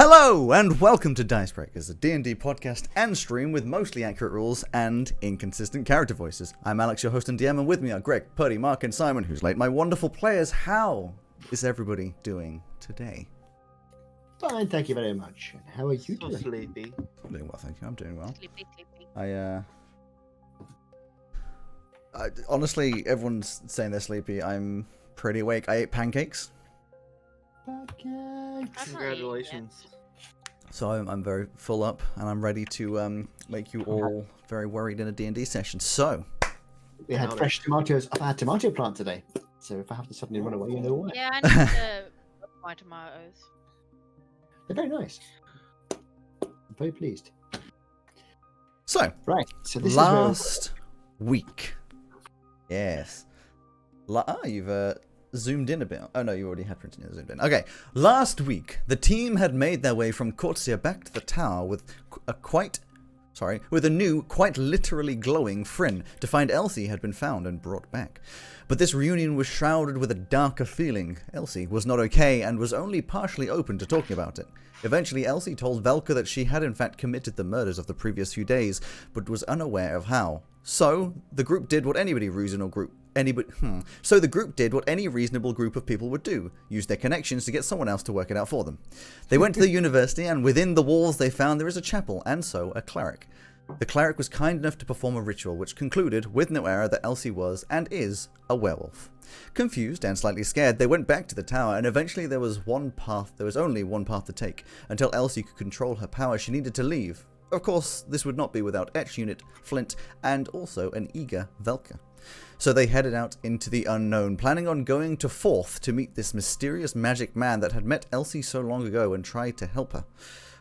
Hello and welcome to Dicebreakers, a D&D podcast and stream with mostly accurate rules and inconsistent character voices. I'm Alex, your host and DM, and with me are Greg, Purdy, Mark, and Simon, who's late. My wonderful players, how is everybody doing today? Fine, thank you very much. And how are you doing? Sleepy. I'm doing well, thank you. I'm doing well. Sleepy. Honestly, everyone's saying they're sleepy. I'm pretty awake. I ate pancakes. Congratulations. So I'm very full up, and I'm ready to make you all very worried in a D&D session. So We had fresh tomatoes. I've had tomato plant today, so if I have to suddenly run away, you know what? Yeah, I need to look my tomatoes. They're very nice. I'm very pleased. So Right, so this last week, yes. You've zoomed in a bit. Oh no, you already had printed. Zoomed in. Okay, last week the team had made their way from Corsia back to the tower with a new, quite literally glowing Fryn to find Elsie had been found and brought back. But this reunion was shrouded with a darker feeling. Elsie was not okay and was only partially open to talking about it. Eventually, Elsie told Velka that she had in fact committed the murders of the previous few days, but was unaware of how. So the group did what any reasonable group of people would do: use their connections to get someone else to work it out for them. They went to the university, and within the walls they found there is a chapel, and so a cleric. The cleric was kind enough to perform a ritual which concluded, with no error, that Elsie was, and is, a werewolf. Confused and slightly scared, they went back to the tower, and eventually there was only one path to take. Until Elsie could control her power, she needed to leave. Of course, this would not be without Etch Unit, Flint, and also an eager Velka. So they headed out into the unknown, planning on going to Forth to meet this mysterious magic man that had met Elsie so long ago and tried to help her.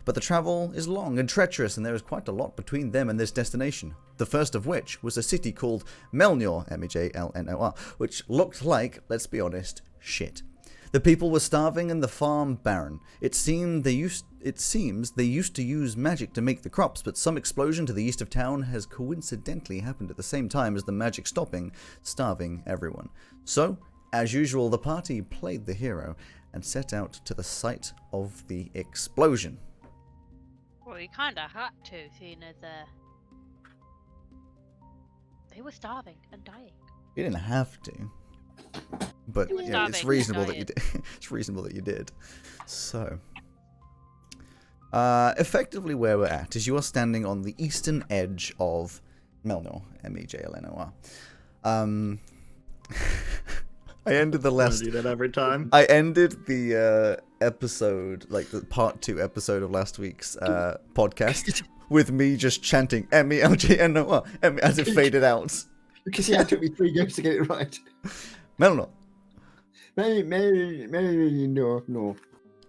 But the travel is long and treacherous, and there is quite a lot between them and this destination. The first of which was a city called Melnor, M-E-J-L-N-O-R, which looked like, let's be honest, shit. The people were starving and the farm barren. It seems they used to use magic to make the crops, but some explosion to the east of town has coincidentally happened at the same time as the magic starving everyone. So, as usual, the party played the hero and set out to the site of the explosion. Well, you kinda had to, seeing as they were starving and dying. You didn't have to, but yeah, it's reasonable that you did. It's reasonable that you did. So, effectively, where we're at is you are standing on the eastern edge of Melnor, M-E-J-L-N-O-R. I ended the last. Do that every time. I ended the episode, like the part 2 episode of last week's podcast, with me just chanting M-E-L-J-N-O-R as it faded out. Because it took me 3 games to get it right. Melnor. No.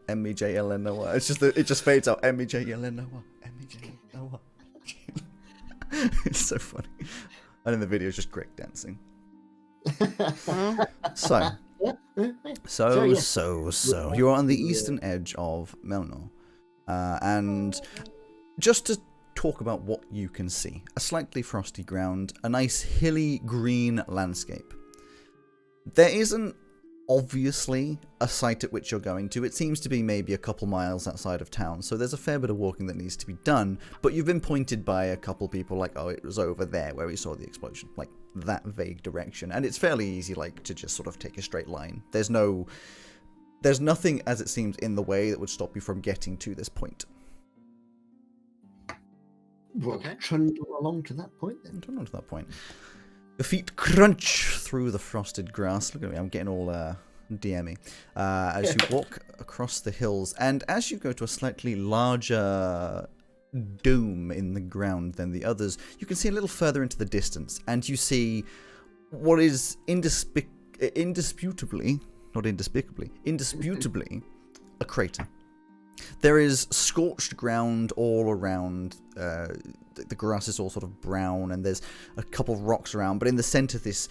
M-E-J-L-N-O-R. It's just it just fades out. M-E-J-L-N-O-R. M-E-J-L-N-O-R. It's so funny. And in the video, it's just Greg dancing. So you're on the eastern edge of Melnor, and just to talk about what you can see: a slightly frosty ground, a nice hilly green landscape. There isn't obviously a site at which you're going to. It seems to be maybe a couple miles outside of town, so there's a fair bit of walking that needs to be done, but you've been pointed by a couple people like, oh, it was over there where we saw the explosion, like that vague direction, and it's fairly easy, like, to just sort of take a straight line. There's nothing, as it seems, in the way that would stop you from getting to this point. Okay. Trundle along to that point then. Trundle to that point. The feet crunch through the frosted grass. Look at me, I'm getting all DMy. As you walk across the hills, and as you go to a slightly larger dome in the ground than the others, you can see a little further into the distance, and you see what is indisputably a crater. There is scorched ground all around. The grass is all sort of brown, and there's a couple of rocks around, but in the center, this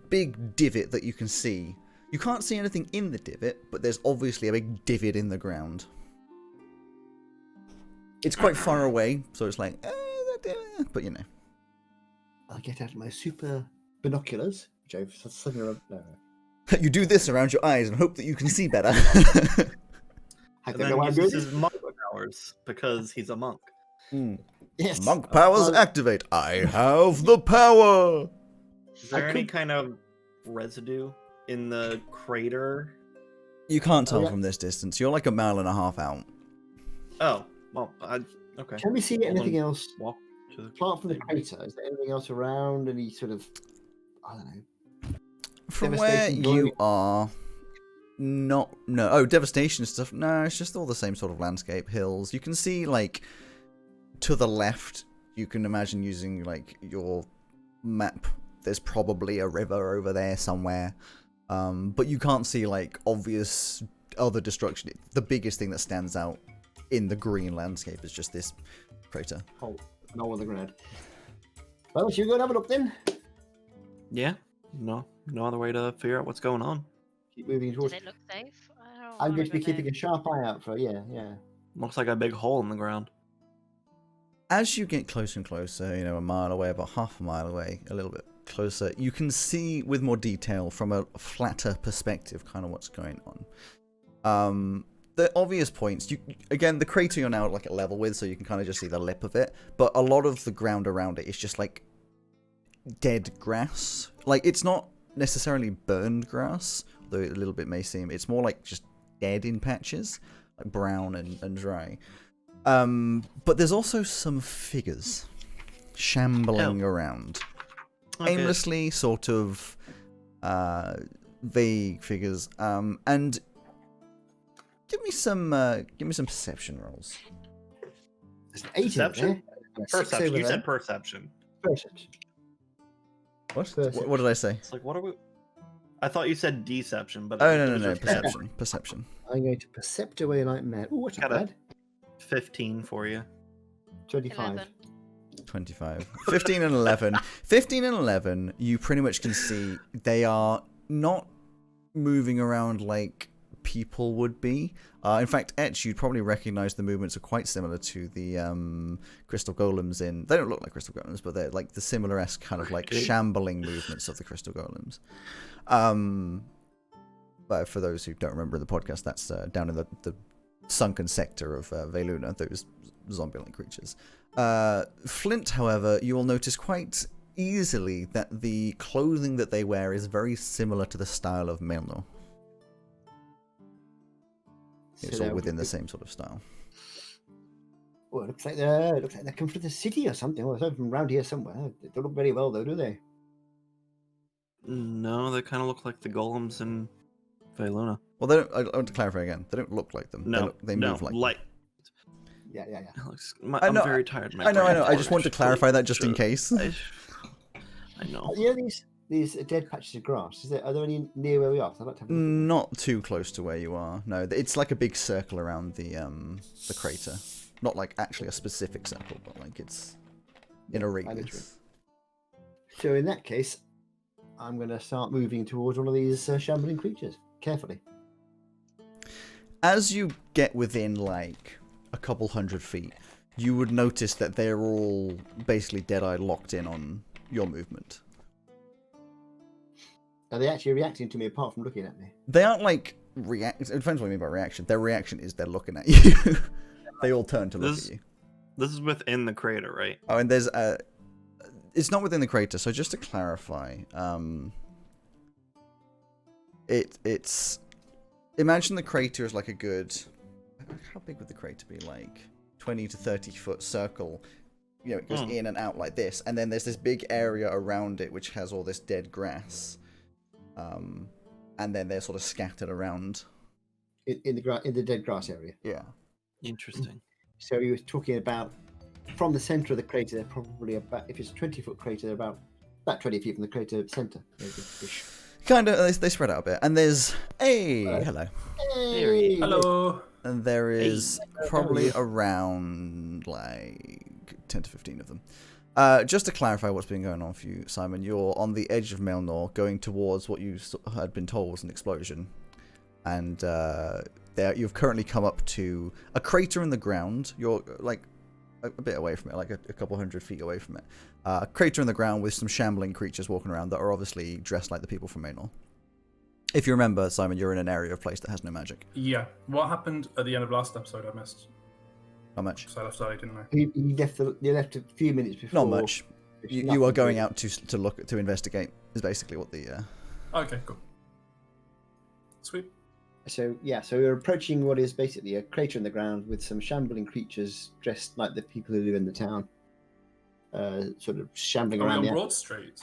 big divot that you can see. You can't see anything in the divot, but there's obviously a big divot in the ground. It's quite far away, so it's like, but you know. I'll get out my super binoculars, which I've suddenly... You do this around your eyes and hope that you can see better. Hang And don't then know why I'm doing uses this. his monk powers because he's a monk. Yes. Monk powers Well, activate. I have the power. Is there I any could- kind of residue in the crater? You can't tell yeah. from this distance. You're like a mile and a half out. Oh, well, okay. Can we see Well, anything then else Walk to the apart from the crater? Is there anything else around? Any sort of, I don't know. From where Devastation you going- are, no. Oh, devastation stuff. No, it's just all the same sort of landscape, hills. You can see like to the left. You can imagine using like your map. There's probably a river over there somewhere, but you can't see like obvious other destruction. The biggest thing that stands out in the green landscape is just this crater. Oh, no on the ground. Well, should we go and have a look then? Yeah. No other way to figure out what's going on. Keep moving Does towards. it look safe? I'm going to be keeping a sharp eye out for. Yeah. Looks like a big hole in the ground. As you get closer and closer, you know, a mile away, about half a mile away, a little bit closer, you can see with more detail from a flatter perspective kind of what's going on. The obvious points, again, the crater you're now like at level with, so you can kind of just see the lip of it, but a lot of the ground around it is just like dead grass. Like, it's not necessarily burned grass, though a little bit may seem. It's more like just dead in patches, like brown and dry. But there's also some figures shambling around. Okay. Aimlessly, sort of vague figures. And give me some perception rolls. There's an 8 Perception? in there. and a 6 Perception. over You there. said perception. Perception. What? Perception. What did I say? It's like, what are we? I thought you said deception, but Oh, it no, was just perception. Perception. I'm going to percept away like mad. Oh, what's not Got a- bad? 15 for you. 25. 11. 25. 15 and 11. 15 and 11, you pretty much can see they are not moving around like people would be. In fact, Etch, you'd probably recognize the movements are quite similar to the crystal golems in... They don't look like crystal golems, but they're like the similar-esque kind of like shambling movements of the crystal golems. But for those who don't remember the podcast, that's down in the sunken sector of Veluna, those zombie-like creatures. Flint, however, you will notice quite easily that the clothing that they wear is very similar to the style of Melno. It's all within the same sort of style. Well, it looks like they're coming from the city or something. Or something from around here somewhere. They don't look very well, though, do they? No, they kind of look like the golems in Veluna. Well, they don't, I want to clarify again. They don't look like them. No, they move like them. like. Yeah. I'm very tired. My I know. brain I just want to actually clarify that just in should- case. I know. You know these dead patches of grass. Are there any near where we are? 'Cause I'd like to have a look at them. Not too close to where you are. No, it's like a big circle around the crater. Not like actually a specific circle, but like it's in a radius. So in that case, I'm going to start moving towards one of these shambling creatures carefully. As you get within like a couple 100 feet, you would notice that they're all basically dead-eyed locked in on your movement. Are they actually reacting to me apart from looking at me? They aren't like react. It depends what you mean by reaction. Their reaction is they're looking at you. They all turn to look at you. This is within the crater, right? Oh, and there's it's not within the crater. So just to clarify, it's imagine the crater is like a good. How big would the crater be? Like 20 to 30 foot circle. You know, it goes in and out like this, and then there's this big area around it which has all this dead grass. And then they're sort of scattered around. In the dead grass area. Yeah. Interesting. So he was talking about from the center of the crater. They're probably about, if it's a 20-foot crater, they're about 20 feet from the crater center. Maybe-ish. Kind of. They spread out a bit, and there's hello. Hey! Hello. And there is probably around like 10 to 15 of them. Just to clarify what's been going on for you, Simon, you're on the edge of Melnor, going towards what you had been told was an explosion. And you've currently come up to a crater in the ground. You're like a bit away from it, like a couple 100 feet away from it. A crater in the ground with some shambling creatures walking around that are obviously dressed like the people from Melnor. If you remember, Simon, you're in an area of place that has no magic. Yeah. What happened at the end of last episode? I missed. Not much. So I left early, didn't I? You left a few minutes before. Not much. You are going out to investigate. Is basically what the. Okay, cool. Sweet. So we're approaching what is basically a crater in the ground with some shambling creatures dressed like the people who live in the town, sort of shambling Are we around. on Broad Street?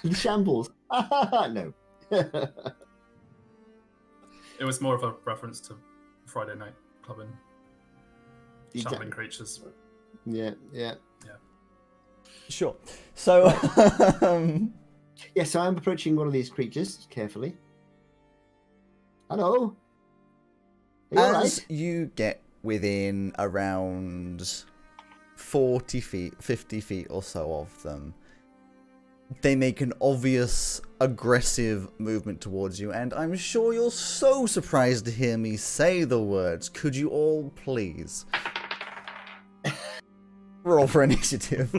The shambles. No. It was more of a reference to Friday night clubbing. Exactly. Shambling creatures. Yeah. Sure. So. Yeah, so I'm approaching one of these creatures carefully. Hello. Are you all As right? you get within around 40 feet, 50 feet or so of them, they make an obvious aggressive movement towards you, and I'm sure you're so surprised to hear me say the words. Could you all please roll for initiative?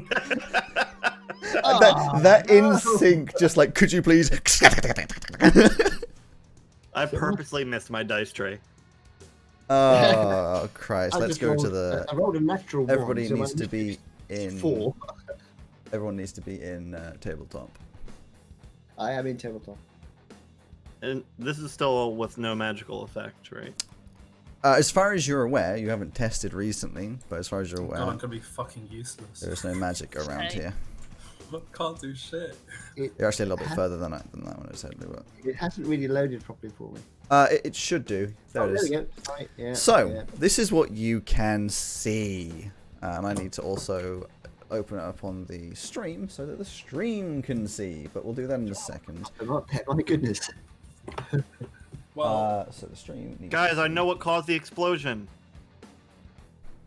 that in sync, just like, could you please? I purposely missed my dice tray. Oh Christ! I Let's just go to rolled- the. I rolled a natural Everybody one, so needs my to be in. 4. Everyone needs to be in tabletop. I am in tabletop. And this is still with no magical effect, right? As far as you're aware, you haven't tested recently, but as far as you're God, aware, I'm gonna be fucking useless. there's no magic around Okay. here. Can't do shit. You're actually a little bit further than that one, sadly, but It hasn't really loaded properly for me. it should do. There it is. There we go. Right, yeah, So, yeah. this is what you can see. And I need to also open it up on the stream so that the stream can see. But we'll do that in a second. My goodness. Well, So the stream needs Guys, I know what caused the explosion.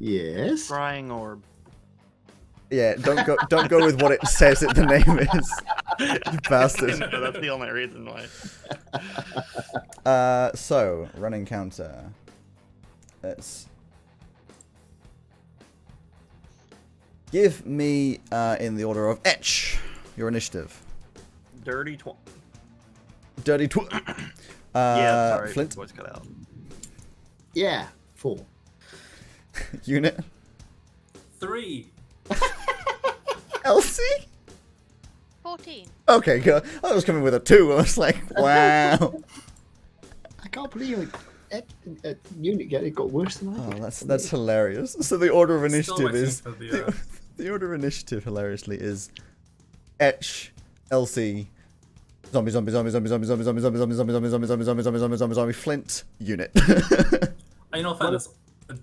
Yes. Frying orb. Yeah, don't go with what it says that the name is. You bastard. No, that's the only reason why. So, running counter. Let's give me in the order of Etch your initiative. Dirty Dirty yeah, sorry. Flint Voice cut out. Yeah. 4. unit. 3. Elsie. 14. Okay, good. I was coming with a 2. I was like, wow. I can't believe it. Unit it got worse than I Oh, did. that's hilarious. So the order of Still initiative waiting is for the, the order of initiative hilariously is Etch, Elsie, zombie, zombie, zombie, zombie, zombie, zombie, zombie, zombie, zombie, zombie, zombie, zombie, zombie, zombie, zombie, zombie, zombie, Flint unit. in all fairness,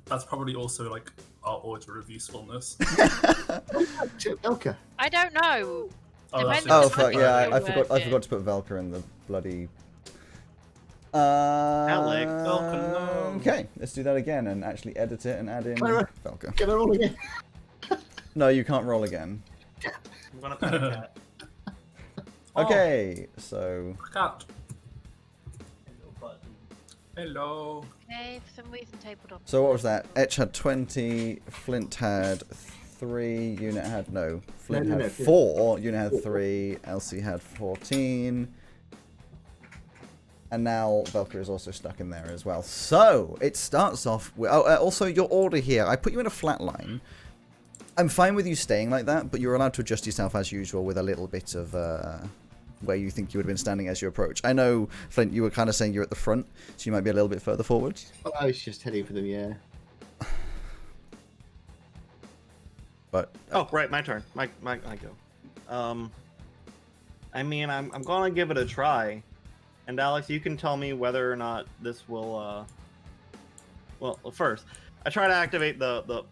that's probably also like our order of usefulness. Elka. I don't know. Oh, Depends that's Oh on fuck how yeah! you I work forgot it. to put Velka in the bloody. Alex. Velka, no. Okay, let's do that again and actually edit it and add in Clara. Velka. Can I roll again? No, you can't roll again. I'm gonna pet a cat. Okay, so Cat. Hello. Okay, for some reason tabletop. what was that? Etch had 20, Flint had 3, Unit had no. Flint No, had no, 4, Unit had 3, Elsie had 14. And now Velka is also stuck in there as well. So, it starts off with... also, your order here. I put you in a flat line. I'm fine with you staying like that, but you're allowed to adjust yourself as usual with a little bit of... where you think you would have been standing as you approach. I know, Flint, you were kind of saying you're at the front, so you might be a little bit further forward. Well, I was just heading for them, yeah. But Oh, right, my turn. My I go. I mean, I'm gonna give it a try, and Alex, you can tell me whether or not this will. Well, first, I try to activate the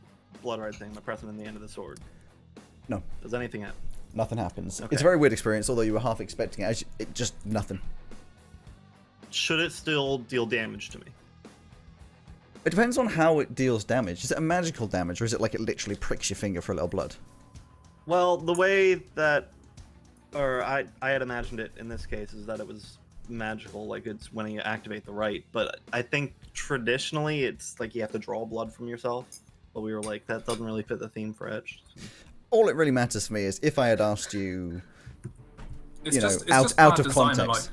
blood red thing, the pressing in the end of the sword. No. Does anything happen? nothing happens. Okay. It's a very weird experience, although you were half expecting it. It just nothing. Should it still deal damage to me? It depends on how it deals damage. Is it a magical damage, or is it like it literally pricks your finger for a little blood? Well, the way that, or I had imagined it in this case, is that it was magical, like it's when you activate the right. But I think traditionally it's like you have to draw blood from yourself. But we were like, that doesn't really fit the theme for Edge. All it really matters for me is if I had asked you, It's You know, just, it's out- just out bad of design and, context.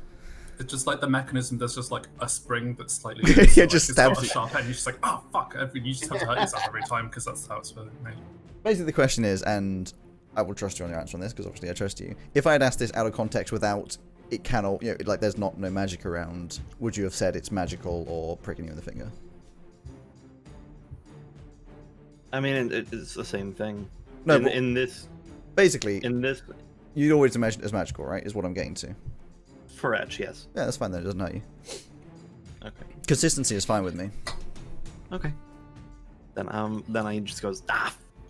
It's just like the mechanism. There's just like a spring that's slightly Yeah, loose, so, just it's got stabs a you. sharp end. You're just like, oh fuck! You just have to hurt yourself every time because that's how it's made. Basically, the question is, and I will trust you on your answer on this because obviously I trust you. If I had asked this out of context without it cannot, like there's no magic around, would you have said it's magical or pricking you in the finger? I mean, it's the same thing. No, in, but in this, basically, in this, you'd always imagine it as magical, right? Is what I'm getting to. for etch, yes. Yeah, that's fine then. It doesn't hurt you. Okay. Consistency is fine with me. Okay. Then I just goes,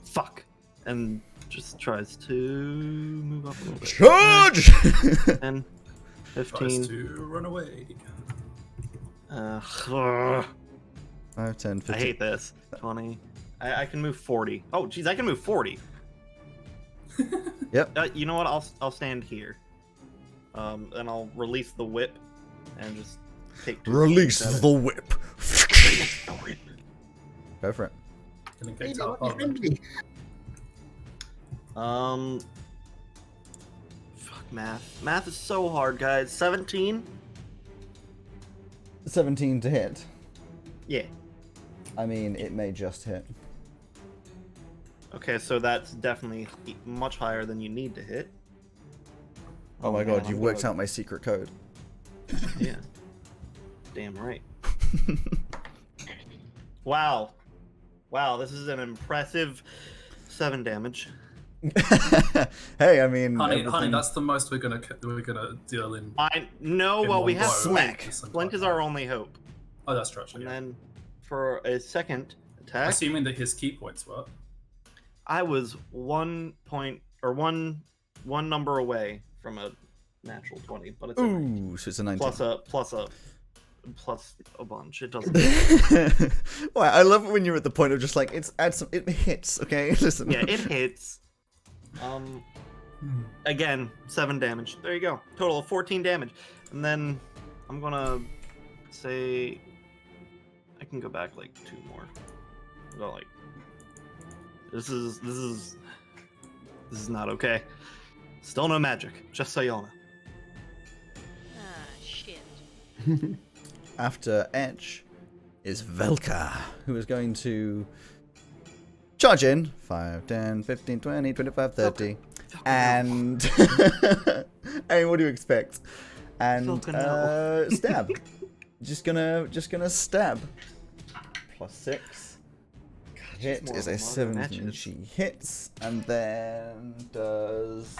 fuck, and just tries to move up a little bit. Charge! 10, 15. Tries to run away. 5, 5, 10, 15. I hate this. 20. I can move 40. Oh, jeez, I can move 40. Yep. You know what? I'll stand here. And I'll release the whip, and just take. Release the the whip. Go for it. Gonna Hey, get no, out. what friendly. Fuck math. Math is so hard, guys. 17. 17 to hit. Yeah. I mean, it may just hit. Okay, so that's definitely much higher than you need to hit. Oh my man, god, I'm you've worked gonna- out my secret code. Yeah. Damn right. Wow. Wow, this is an impressive 7 damage. Hey, I mean, Honey, everything- that's the most we're gonna deal in. No, In well, we one have blow. Blink. Smack. Blink is our only hope. Oh, that's true. Actually, And yeah. then for a second attack, Assuming that his key points work. I was 1 point or one number away from a natural 20, but it's alright. Ooh, so it's a 19. plus a bunch. It doesn't. Well, I love it when you're at the point of just like, it hits, okay? Listen. Yeah, it hits. Again, 7 damage. There you go. Total of 14 damage. And then I'm gonna say I can go back like 2 more. Well, like this is not okay. Still no magic. Just so y'all know. Ah, shit. After Etch is Velka, who is going to charge in 5, 10, 15, 20, 25, 30. And hey, what do you expect? And Velka, no. stab. just gonna stab. Plus 6. Hit more is of a a 17. matches. She hits and then does.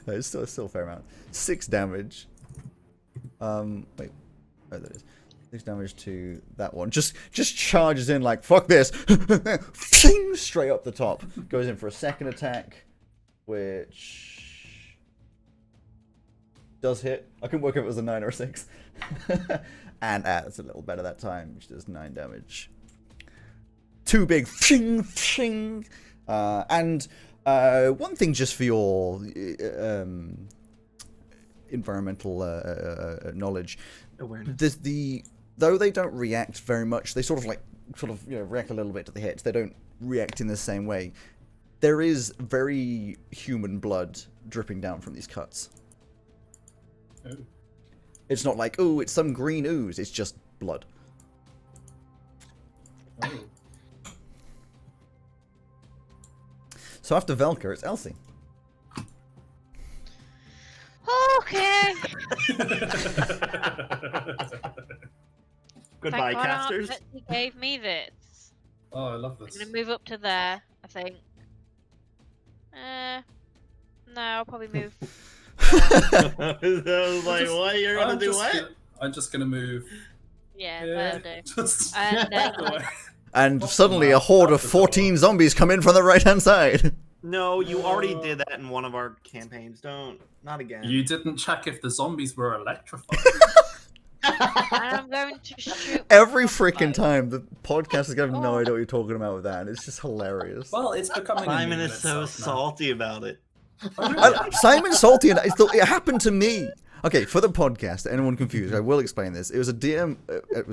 It's still a fair amount. 6 damage. Wait. Oh, there it is. 6 damage to that one. Just charges in like, fuck this. Fling, straight up the top. Goes in for a second attack, which does hit. I couldn't work if it was a 9 or a 6. And it's a little better that time, which does 9 damage. 2 big fling, fling. And one thing just for your environmental knowledge. Awareness. Though they don't react very much, they sort of react a little bit to the hits. They don't react in the same way. There is very human blood dripping down from these cuts. Oh. It's not like, ooh, it's some green ooze. It's just blood. Oh. So after Velka, it's Elsie. Okay. Goodbye, Thank God casters. Aunt Betsy gave me this. Oh, I love I'm this. gonna move up to there, I think. No, I'll probably move. I was like, what? You're gonna do what? I'm just gonna move. Yeah, Yeah, that'll do. just And then, away. And suddenly a horde of 14 zombies come in from the right-hand side. No, you already did that in one of our campaigns. Not again. You didn't check if the zombies were electrified. and I'm going to shoot. Every freaking time, the podcast is going to have no idea what you're talking about with that, and it's just hilarious. Well, it's becoming. Simon a meme is so itself now. salty about it. Simon Salty, and it happened to me. Okay, for the podcast, anyone confused, I will explain this. It was a DM. It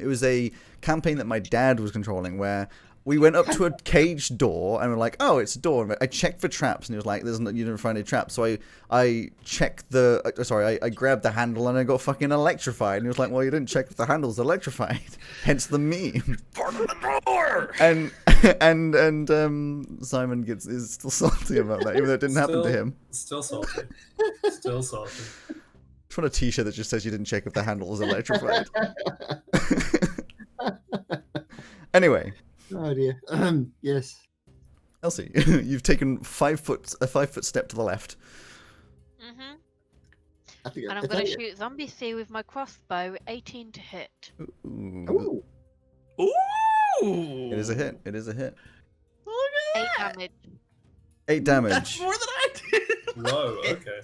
was a campaign that my dad was controlling, where we went up to a cage door and we're like, oh, it's a door. I checked for traps and he was like, you didn't find any traps. So I checked I grabbed the handle and I got fucking electrified. And he was like, well, you didn't check if the handle's electrified. Hence the meme. Part of the door. And Simon is still salty about that, even though it didn't happen to him. Still salty. Still salty. Just want a t-shirt that just says you didn't check if the handle was electrified. Anyway. Oh dear. Yes. Elsie, you've taken a 5 foot step to the left. Mhm. I think And I'm going to shoot Zombie C with my crossbow, 18 to hit. Ooh. Ooh. Ooh. It is a hit. It is a hit. Look 8 at that. damage. 8 damage. That's more than I did. Whoa, okay.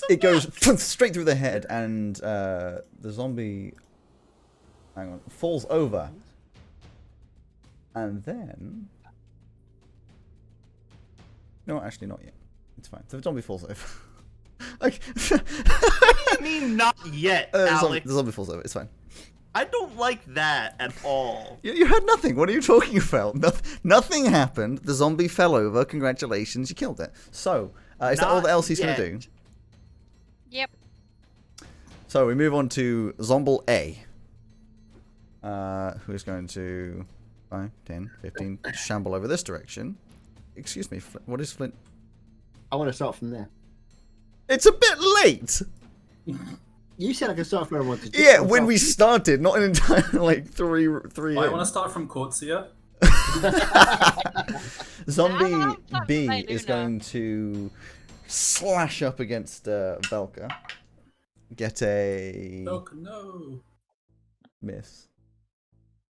It goes straight through the head, and the zombie falls over. And then... No, actually not yet. It's fine. The zombie falls over. Like, I mean, not yet, Alex. the zombie falls over. It's fine. I don't like that at all. You had nothing. What are you talking about? Nothing happened. The zombie fell over. Congratulations, you killed it. So, is that all that Elsie's going to do? Yep. So, we move on to Zomble A. Who's going to 5, 10, 15 shamble over this direction. Excuse me, what is Flint? I want to start from there. It's a bit late! You said I could start from where I wanted to. Yeah, when we started, not an entire, like, three I in. want to start from Courtsia. Zombie B is going to slash up against Velka. Get a... Velka, no. Miss.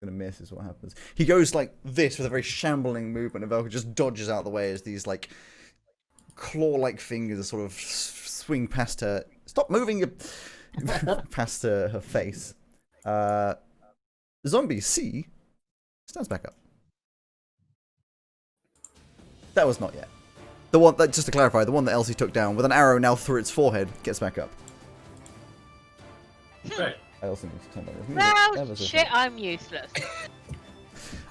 Gonna miss is what happens. He goes like this with a very shambling movement, and Velka just dodges out of the way as these like claw-like fingers sort of swing past her. Stop moving your past her face. Zombie C stands back up. That was not yet. The one that, just to clarify, the one that Elsie took down with an arrow now through its forehead gets back up. Great. I also need to turn on this music. Well, shit, I'm useless.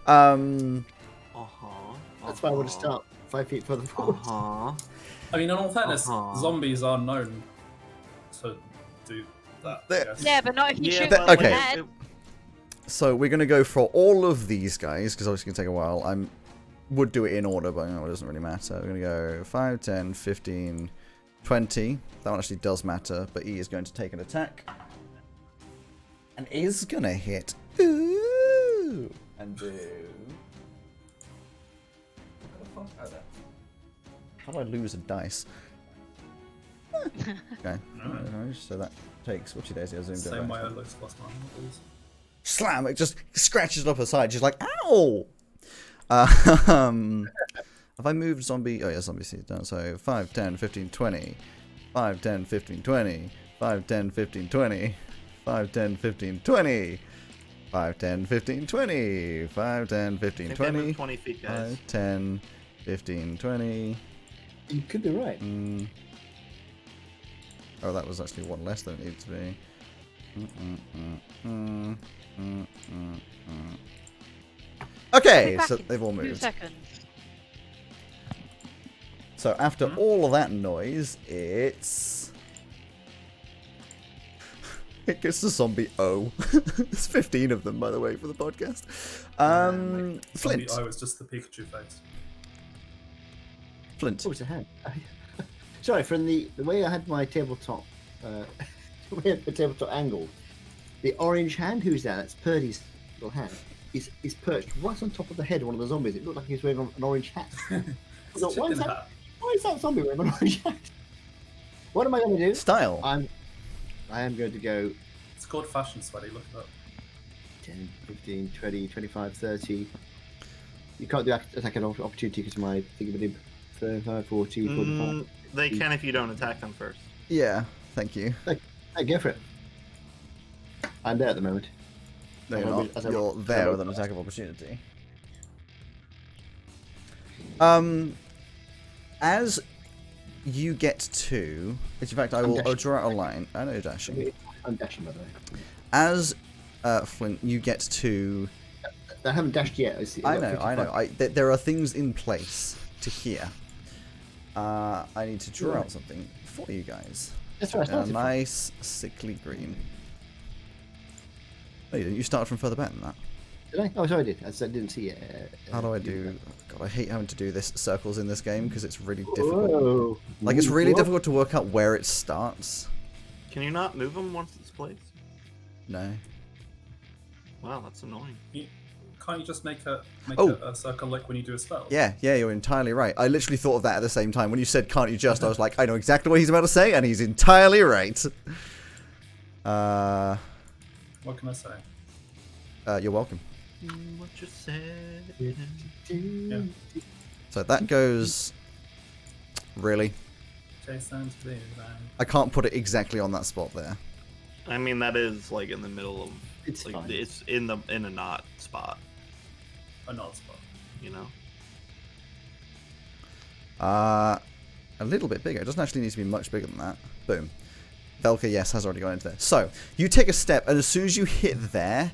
That's why I want to start 5 feet further forward. Uh-huh. I mean, in all fairness, Uh-huh. zombies are known to do that. I guess. Yeah, but not if you Yeah, shoot but, them like, in the okay. head. So we're going to go for all of these guys, because obviously it's going to take a while. I would do it in order, but it doesn't really matter. We're going to go 5, 10, 15, 20. That one actually does matter, but E is going to take an attack. And is going to hit. Ooh! And do... How do I lose a dice? Okay. So that takes... What's your daisy? I zoomed Same in. way I looked last time. Slam! It just scratches it up her side. She's like, ow! Have I moved zombie? Oh yeah, zombie seed down. So 5, 10, 15, 20. 5, 10, 15, 20. 5, 10, 15, 20. 5, 10, 15, 20. 5, 10, 15, 20. 5, 10, 15, 20. 20 feet, guys. 5, 10, 15, 20. You could be right. Oh, that was actually one less than it needed to be. Okay, Back so in they've all 2 moved. seconds. So after all of that noise, it gets to zombie O. There's 15 of them, by the way, for the podcast. Flint. I was just the Pikachu face. Flint. What was the hand? Sorry, from the way I had my tabletop, the way I had the tabletop angled, the orange hand. Who's that? That's Purdy's little hand. Is perched right on top of the head of one of the zombies. It looked like he was wearing an orange hat. I thought, why is that zombie wearing an orange hat? What am I going to do? Style. I am going to go It's called fashion sweaty, look it up. 10, 15, 20, 25, 30. You can't do attack an opportunity because my thingy 35, 40, 45. They can if you don't attack them first. Yeah, thank you. Hey, go for it. I'm there at the moment. No, you're not. You're there with an attack of opportunity. As you get to... In fact, I'll draw out a line. I know you're dashing. I'm dashing, by the way. As, Flint, you get to I haven't dashed yet. I know. There are things in place to here. I need to draw out something for you guys. That's right. A nice sickly green. Oh, you didn't. You started from further back than that. Did I? Oh, sorry, I did. I didn't see it. How do I do? God, I hate having to do this circles in this game because it's really difficult. Whoa. Like, it's really What? difficult to work out where it starts. Can you not move them once it's placed? No. Wow, that's annoying. Can't you just make a circle like when you do a spell? Yeah, you're entirely right. I literally thought of that at the same time. When you said, can't you just, I was like, I know exactly what he's about to say, and he's entirely right. What can I say? You're welcome. What you said. Yeah. So that goes... Really? Jason, please. I can't put it exactly on that spot there. I mean, that is like in the middle of. It's like fine. it's in a not spot. A not spot. You know. A little bit bigger. It doesn't actually need to be much bigger than that. Boom. Velka, yes, has already gone into there. So, you take a step, and as soon as you hit there,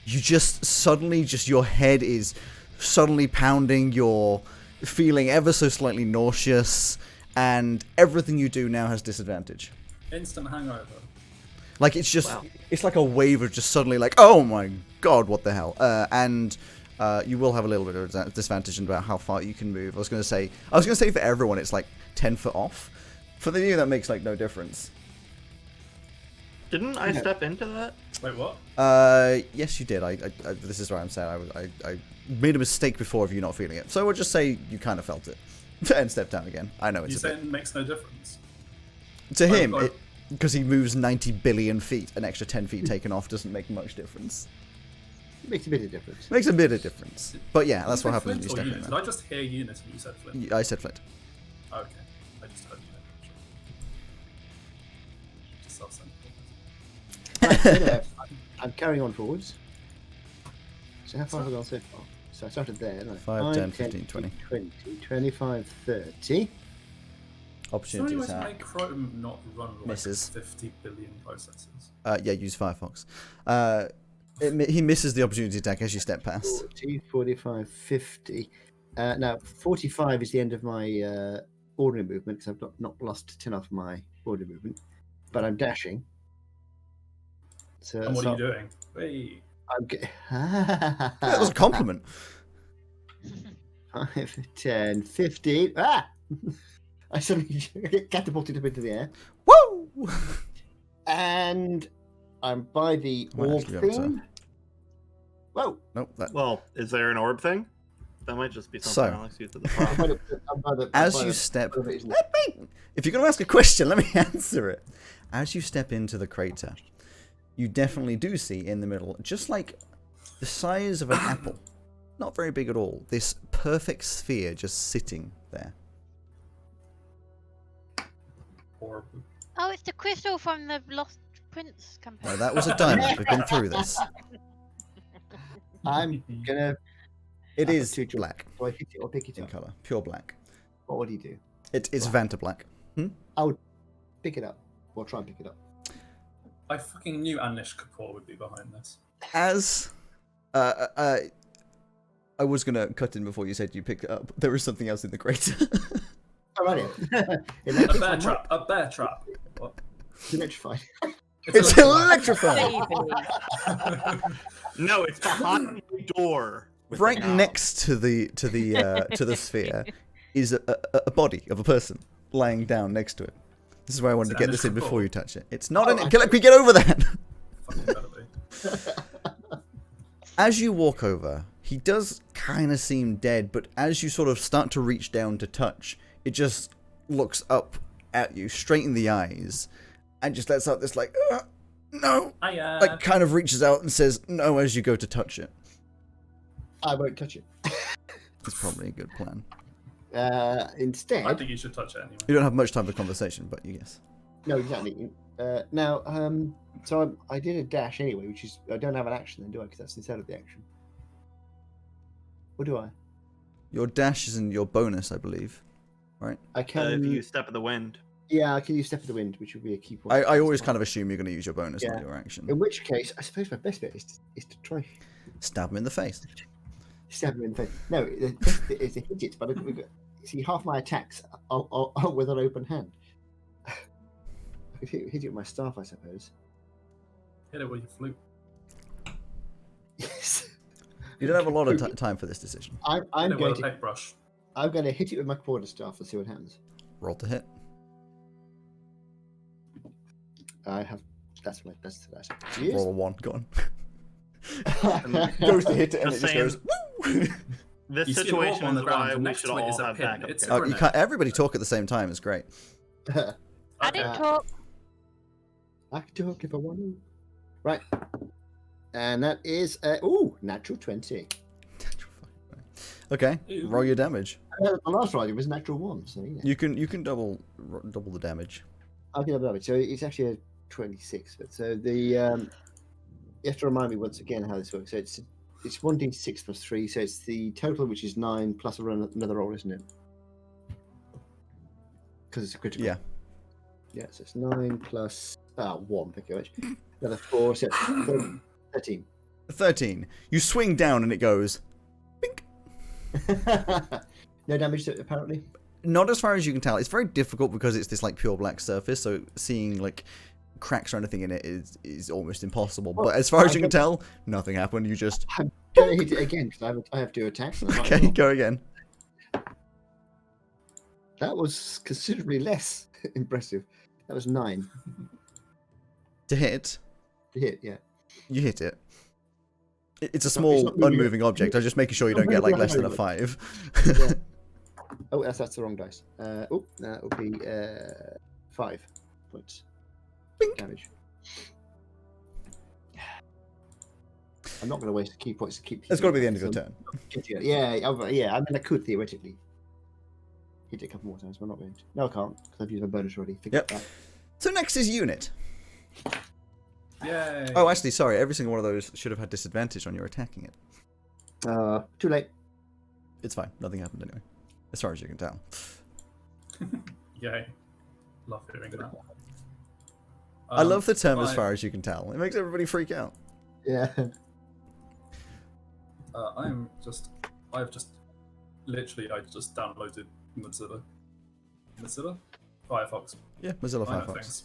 you just suddenly, your head is suddenly pounding, you're feeling ever so slightly nauseous, and everything you do now has disadvantage. Instant hangover. Like, it's just, Wow. it's like a wave of just suddenly like, oh my god, what the hell. And you will have a little bit of disadvantage about how far you can move. I was going to say for everyone it's like 10 foot off. For you, that makes like no difference. Didn't I step into that? Wait, what? Yes, you did. This is why I'm saying I made a mistake before of you not feeling it. So we'll just say you kind of felt it and stepped down again. I know it's You a say bit. it makes no difference. To him, I- because he moves 90 billion feet, an extra 10 feet taken off doesn't make much difference. It makes a bit of difference. Makes a bit of difference. But yeah, that's Did what you say happens when you Flint or step in unit? Did there. I just hear unit and you said Flint? I said Flint. Oh, okay. I just heard unit. Just self-centered. Anyway, I'm carrying on forwards. So how far have I gone so far? So I started there. No, 5, 10, 15, 20. 20, 25, 30. Opportunity Is there any way to attack. make Chrome not run like Misses. 50 billion processes? Yeah, use Firefox. He misses the opportunity attack as you step past. 40, 45, 50. Now, 45 is the end of my ordinary movement because I've not lost 10 off my ordinary movement. But I'm dashing. So And what so are you doing? Wait. I'm Yeah, that was a compliment. 5, 10, 15. Ah! I suddenly get catapulted up into the air. Woo! And I'm by the Might orb actually be able to- thing. Whoa! Nope. Well, is there an orb thing? That might just be So- something Alex used at the I'm front. by the- I'm by the- As I'm by you the- step, whatever it is. if you're going to ask a question, let me answer it. As you step into the crater, you definitely do see in the middle, just like the size of an apple, not very big at all, this perfect sphere just sitting there. Horrible. Oh, it's the crystal from the Lost Prince campaign. No, that was a diamond. We've been through this. I'm gonna. It I've is got two choices. black Do I hit it or pick it in up? color, pure black. What would he do? It's Vanta black. I would pick it up, or try and pick it up. I fucking knew Anish Kapoor would be behind this. As I was gonna cut in before you said you picked it up. There is something else in the crater. Oh, right. A bear trap. A bear trap. What? Electrified. It's electrified. No, it's behind the door. with the Right knob. next to the sphere is a body of a person lying down next to it. This is why I wanted to Is it get Anish this in Kapoor? before you touch it. It's not Oh, an. Can we get over that? Fucking better be. As you walk over, he does kind of seem dead, but as you sort of start to reach down to touch, it just looks up at you, straight in the eyes, and just lets out this like, no, Hiya. like kind of reaches out and says no as you go to touch it. I won't touch it. It's probably a good plan. Instead, I think you should touch it anyway. You don't have much time for conversation, but you guess. no, exactly. Now, so I did a dash anyway, which is I don't have an action then, do I? Because that's instead of the action. What do I? Your dash is in your bonus, I believe. Right? I can. If you step in the wind. Yeah, I can use Step of the Wind, which would be a key point. I always kind of assume you're going to use your bonus, not Yeah. your action. In which case, I suppose my best bet is to try. Stab him in the face. Stab him in the face. No, it's a hit it, but we've got, see, half my attacks are with an open hand. I could hit it with my staff, I suppose. Hit it with your flute. Yes. You don't have a lot of time for this decision. I'm Hit it going with a to paintbrush. I'm going to hit it with my quarterstaff and see what happens. Roll to hit. I have. That's that. Roll a 1. Go on. Yes. Goes to hit it and Just it just saying. goes. Woo! This You see a situation orb on is the ground, why and we next should to it all is a have pin. backup. It's a Oh, characters. you can't. Everybody talk at the same time. It's great. I didn't Okay. talk. I can talk if I want to. Right. And that is natural 20. Okay. Ew. Roll your damage. The last roll it was natural 1, so yeah. You can double the damage. I'll get it. So it's actually a 26. But so the you have to remind me once again how this works. So it's 1d6 plus 3. So it's the total, which is 9 plus another roll, isn't it? Because it's a critical. Yeah. Yeah. So it's 9 plus 1. Thank you very much. Another 4. So 13. 13. You swing down and it goes. Bink. No damage to it, apparently. Not as far as you can tell. It's very difficult because it's this like pure black surface, so seeing like cracks or anything in it is almost impossible. Well, but as far as I you can get- tell, nothing happened. You just I'm going to hit it again because I have 2 attacks. And I might okay, roll. go again. That was considerably less impressive. That was 9 To hit, to hit. Yeah. you hit it. It's a It's small not moving. unmoving object. I'm just making sure you don't get like less than a 5. Yeah. Oh, that's the wrong dice. That would be 5 points Bink. damage. I'm not going to waste key points to keep. That's got to be the end of your turn. Yeah. I mean, I could theoretically hit it a couple more times, but I'm not going to. No, I can't because I've used my bonus already. Forget Yep. So next is unit. Yay. Oh, actually, sorry. Every single one of those should have had disadvantage on your attacking it. that. Too late. It's fine. Nothing happened anyway, as far as you can tell. Yay. Love hearing that. I love the term "as I- far as you can tell." It makes everybody freak out. Yeah. I just downloaded Mozilla. Firefox. Yeah, Mozilla I know Firefox. things.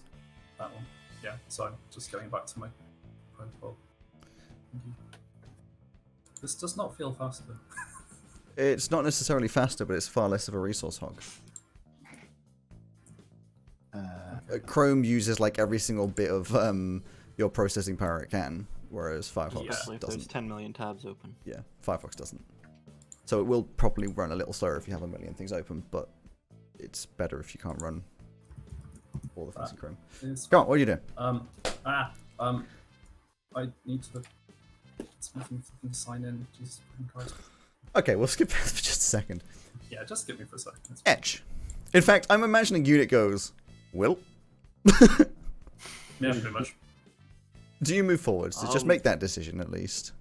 That one. Yeah, so I'm just getting back to my profile. This does not feel faster. It's not necessarily faster, but it's far less of a resource hog. Chrome uses like every single bit of your processing power it can, whereas Firefox Especially if there's doesn't. 10 million tabs open. Yeah, Firefox doesn't. So it will probably run a little slower if you have a million things open, but it's better if you can't run all the things in Chrome. Go on, what are you doing? I need to fucking sign in. Jesus fucking Christ. Okay, we'll skip that for just a second. Yeah, just give me for a second. It's fine. Etch. In fact, I'm imagining unit goes, Will? Yeah, pretty much. Do you move forwards? So just make that decision at least.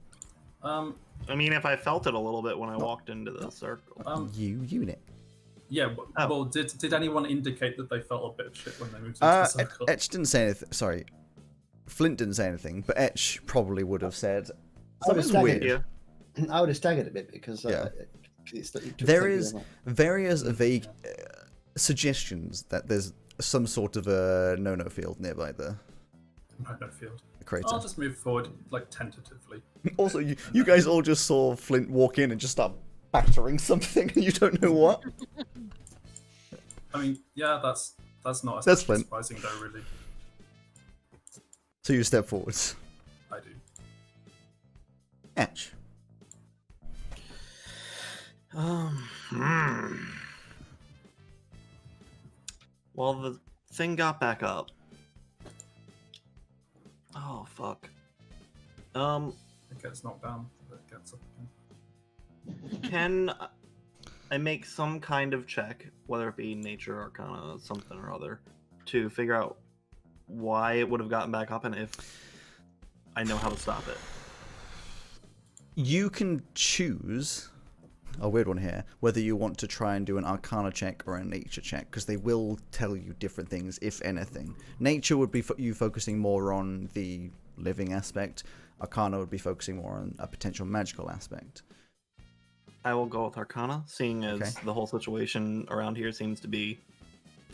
Um, I mean, if I felt it a little bit when I walked into the circle. You unit. yeah. Well, did anyone indicate that they felt a bit of shit when they moved into the circle? Etch didn't say anything. Sorry. Flint didn't say anything, but Etch probably would have said something's staggered. weird. Yeah. I would have staggered a bit because Yeah. it There is various vague suggestions that there's some sort of a no-no field nearby the No field. crater. I'll just move forward, like tentatively. Also, you guys all just saw Flint walk in and just start battering something, and you don't know what. I mean, yeah, that's not That's especially Flint. surprising though, really. So you step forwards. I do. Etch. Well, the thing got back up. Oh, fuck. It gets knocked down, but it gets up again. Can I make some kind of check, whether it be nature, arcana, something or other, to figure out why it would have gotten back up and if I know how to stop it? You can choose a weird one here, whether you want to try and do an arcana check or a nature check, because they will tell you different things, if anything. Nature would be you focusing more on the living aspect. Arcana would be focusing more on a potential magical aspect. I will go with Arcana, seeing as Okay. the whole situation around here seems to be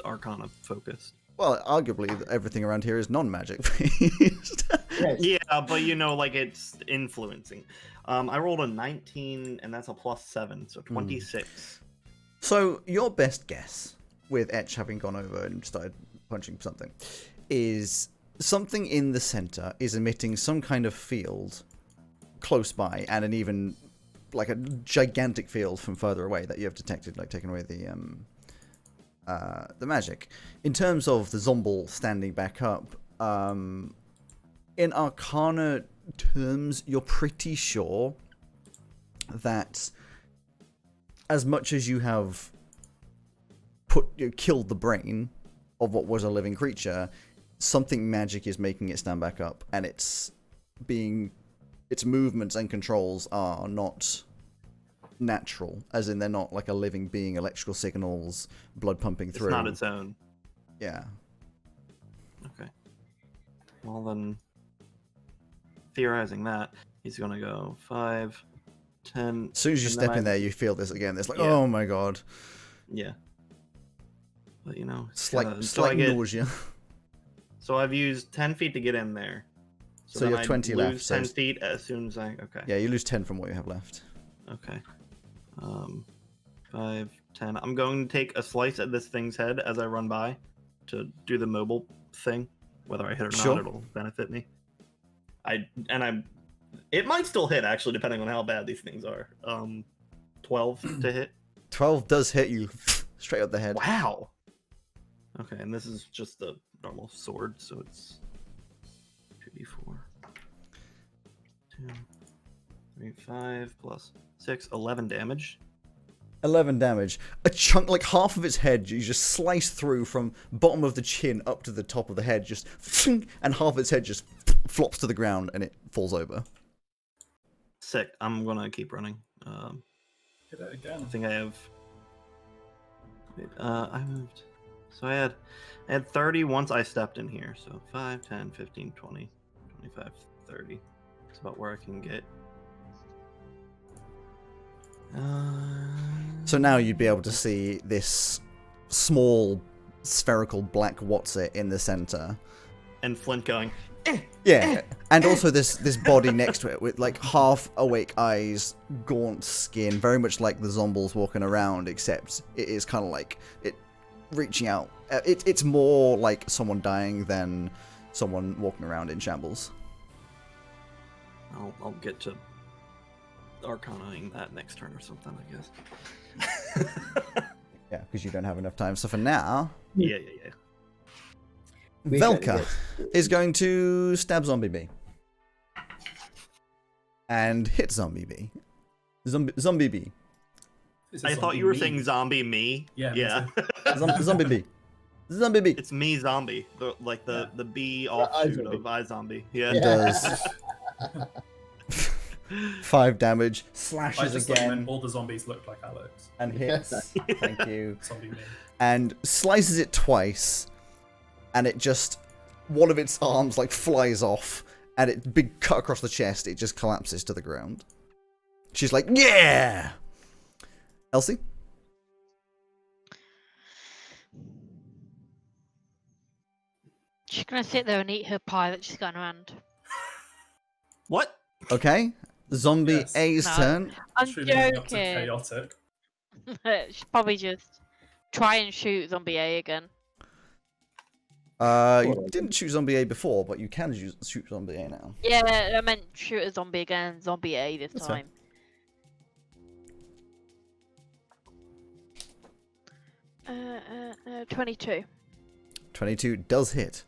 Arcana focused. Well, arguably, everything around here is non-magic based. Yes. Yeah, but you know, like it's influencing. I rolled a 19, and that's a +7, so 26. So, your best guess, with Etch having gone over and started punching something, is something in the center is emitting some kind of field close by, and an even, like a gigantic field from further away that you have detected, like taking away the magic. In terms of the Zomble standing back up, in Arcana terms, you're pretty sure that as much as you have killed the brain of what was a living creature, something magic is making it stand back up, and its movements and controls are not natural, as in they're not like a living being, electrical signals, blood pumping through. It's not its own. Yeah. Okay. Well then, theorizing that, he's gonna go 5, 10. As soon as you and then step in there, you feel this again. It's like, Yeah. oh my god. Yeah. But you know, Slight nausea. So I've used 10 feet to get in there. So then you have I'd 20 lose left, so 10 feet as soon as I. Okay. Yeah, you lose 10 from what you have left. Okay. 5, 10. I'm going to take a slice at this thing's head as I run by to do the mobile thing. Whether I hit it or Sure. not, it'll benefit me. It might still hit actually, depending on how bad these things are. 12 to hit. 12 does hit you straight up the head. Wow. Okay, and this is just the normal sword, so it's 2d4. 2, 3, 5 plus 6, 11 damage. 11 damage. A chunk, like half of its head, you just slice through from bottom of the chin up to the top of the head, just and half its head just flops to the ground and it falls over. Sick. I'm gonna keep running. Hit it again. I think I have. Wait, I moved. So I had 30 once I stepped in here. So 5, 10, 15, 20, 25, 30. That's about where I can get. So now you'd be able to see this small spherical black what's-it in the center. And Flint going. Yeah, and also this body next to it with like half awake eyes, gaunt skin, very much like the zombies walking around, except it is kind of like it reaching out. It's more like someone dying than someone walking around in shambles. I'll get to Arcanaing that next turn or something, I guess. Yeah, because you don't have enough time. So for now, Yeah. We can Velka is going to stab Zombie B. And hit Zombie B. Zombie B. This is I thought zombie you were me. saying zombie me. Yeah, me Yeah. Zombie B. Zombie B. It's me zombie. The B offshoot of iZombie. Yeah. It does 5 damage, I slashes just thought you again, meant all the zombies looked like Alex. and hits. Thank you. Zombie me. And slices it twice, and it just, one of its arms like flies off, and it big cut across the chest. It just collapses to the ground. She's like, yeah. Elsie. She's gonna sit there and eat her pie that she's got in her hand. What? Okay. Zombie Yes. A's No. turn. I'm Truly moving up to joking. chaotic. She'll probably just try and shoot Zombie A again. You didn't shoot Zombie A before, but you can shoot Zombie A now. Yeah, I meant shoot a zombie again, Zombie A this That's fine. time. 22. 22 does hit.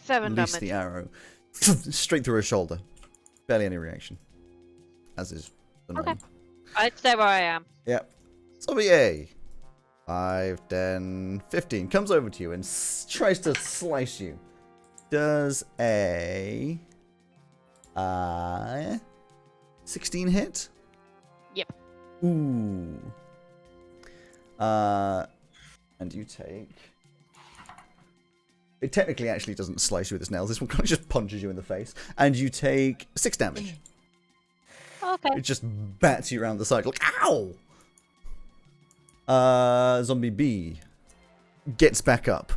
7 Release damage. the arrow. Straight through her shoulder. Barely any reaction. As is the norm. Okay. I'd stay where I am. Yep. Zombie A. 5, 10, 15. Comes over to you and tries to slice you. Does a 16 hit? Yep. Ooh. And you take... It technically actually doesn't slice you with its nails. This one kind of just punches you in the face. And you take 6 damage. Okay. It just bats you around the side, like, ow! Zombie B gets back up.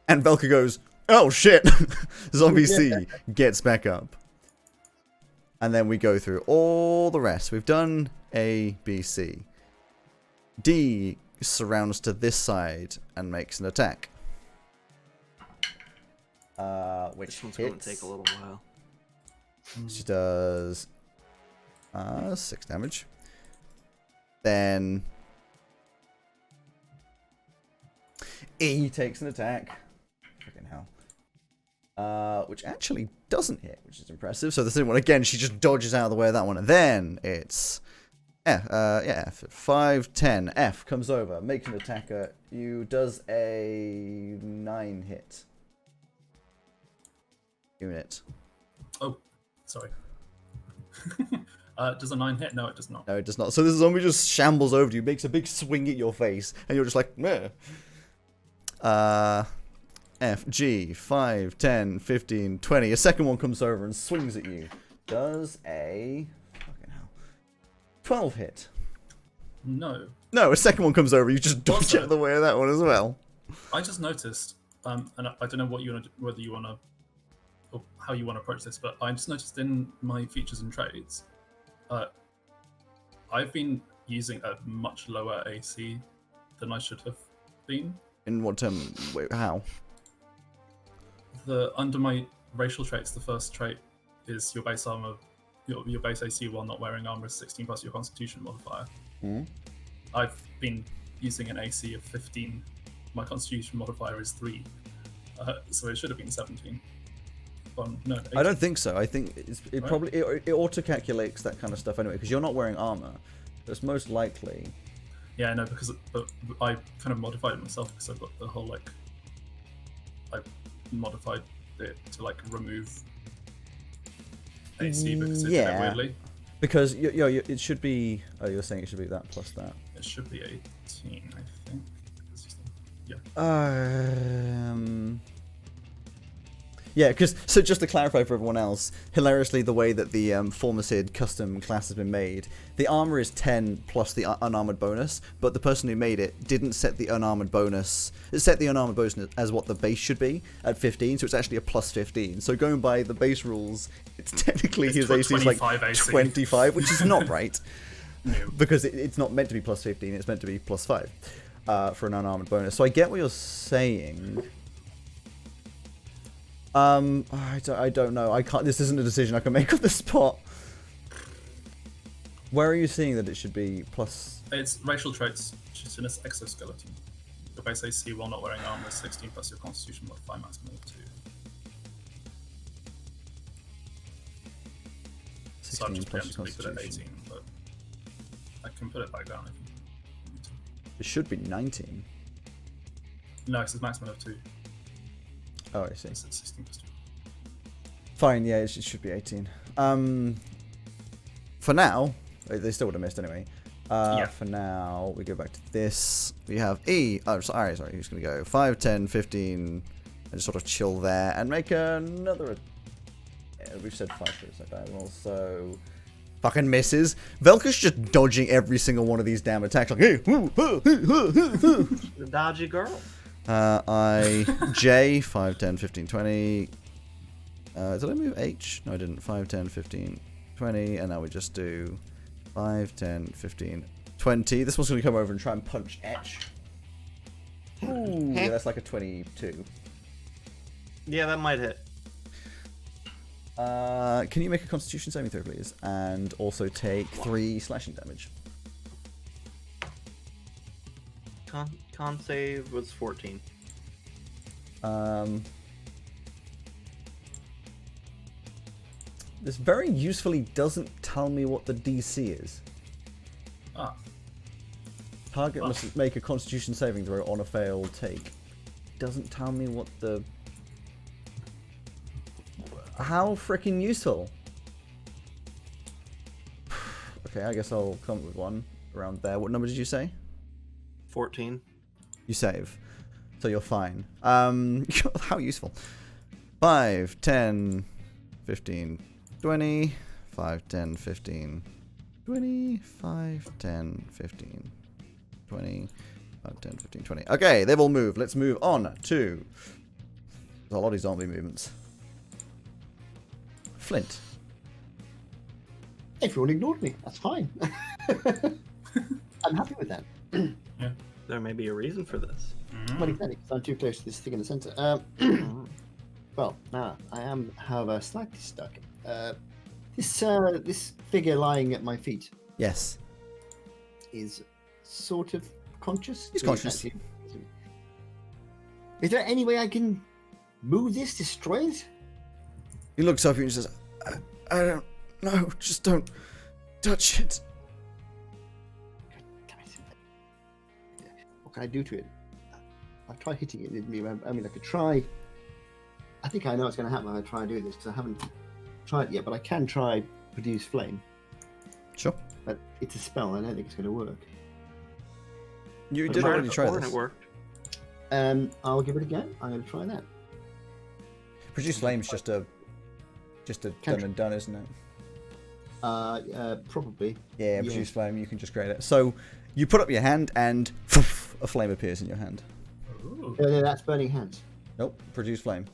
And Velka goes, oh shit! Zombie C gets back up. And then we go through all the rest. We've done A, B, C. D surrounds to this side and makes an attack. Which This one's hits. going to take a little while. She does 6 damage. Then E takes an attack. Fucking hell. Which actually doesn't hit, which is impressive. So the same one again, she just dodges out of the way of that one. And then it's F. F. 5, 10. F comes over, makes an attack at you. Does a 9 hit. Unit. Oh, sorry. Does a 9 hit? No, it does not. No, it does not. So this zombie just shambles over to you, makes a big swing at your face, and you're just like, meh. F, G, 5, 10, 15, 20. A second one comes over and swings at you. Does a... fucking hell. 12 hit. No. No, a second one comes over, you just dodge Also- out of the way of that one as well. I just noticed, and I don't know what you want to, whether you want to, or how you want to approach this, but I just noticed in my features and trades, I've been using a much lower AC than I should have been. In what term? Wait, how? Under my racial traits, the first trait is your base armor, your base AC while not wearing armor is 16 plus your Constitution modifier. Hmm? I've been using an AC of 15. My Constitution modifier is 3, so it should have been 17. No, 18. I don't think so. I think it Right. probably it auto-calculates that kind of stuff anyway, because you're not wearing armor. That's most likely. Yeah, no, because I kind of modified it myself because I've got the whole like, I modified it to like remove AC because it did Yeah. it weirdly. Because it should be. Oh, you're saying it should be that plus that. It should be 18, I think. It's just, yeah. Yeah, because so just to clarify for everyone else, hilariously, the way that the Formacid custom class has been made, the armor is 10 plus the unarmored bonus, but the person who made it didn't set the unarmored bonus. It set the unarmored bonus as what the base should be at 15, so it's actually a plus 15. So going by the base rules, it's technically It's his AC is like 25 AC. 25, which is not right. No. Because it's not meant to be plus 15, it's meant to be plus 5 for an unarmored bonus. So I get what you're saying. I don't know. I can't. This isn't a decision I can make on the spot. Where are you seeing that it should be plus? It's racial traits, chitinous exoskeleton. Your base AC while not wearing armor is 16 plus your Constitution modifier maximum of 2. So I'm 16 just plus your preemptively put it at constitution. 18, but I can put it back down if you want me to. It should be 19. No, it's a maximum of 2. Oh, I see. It's 16 plus 2. Fine. Yeah, it should be 18. For now, they still would have missed anyway. Yeah. For now, we go back to this. We have E. Oh, sorry. Who's going to go? 5, 10, 15. And just sort of chill there and make another. Yeah, we've said 5 for this diagonal, so. Fucking misses. Velka's just dodging every single one of these damn attacks. Like, hey, The dodgy girl. J, 5, 10, 15, 20. Did I move H? No, I didn't. 5, 10, 15, 20. And now we just do 5, 10, 15, 20. This one's going to come over and try and punch H. Ooh, yeah, that's like a 22. Yeah, that might hit. Can you make a Constitution saving throw, please? And also take 3 slashing damage. Con save was 14. This very usefully doesn't tell me what the DC is. Ah, Target must make a Constitution saving throw on a failed take. Doesn't tell me what the... How freaking useful. Okay, I guess I'll come up with one around there. What number did you say? 14. You save. So you're fine. How useful. 5, 10, 15, 20. 5, 10, 15, 20, 5, 10, 15, 20, 5, 10, 15, 20. Okay, they've all moved. Let's move on to a lot of zombie movements. Flint. Everyone ignored me. That's fine. I'm happy with that. There may be a reason for this. Well, exactly, 'cause I'm too close to this thing in the centre. Well, now I am, however, slightly stuck. This figure lying at my feet Yes. is sort of conscious. He's conscious. Is there any way I can move this, destroy it? He looks up at you and says, I don't know. Just don't touch it. Damn it. What can I do to it? I've tried hitting it. I mean, I could try. I think I know what's going to happen when I try and do this because I haven't tried it yet, but I can try produce flame. Sure. But it's a spell. I don't think it's going to work. You But did already Mark try Orrin, this. It worked. I'll give it a go. I'm going to try that. Produce flame's just a done and done, isn't it? Probably. Yeah, produce flame, you can just create it. So you put up your hand and a flame appears in your hand. Ooh. No, that's burning hands. Nope, produce flame.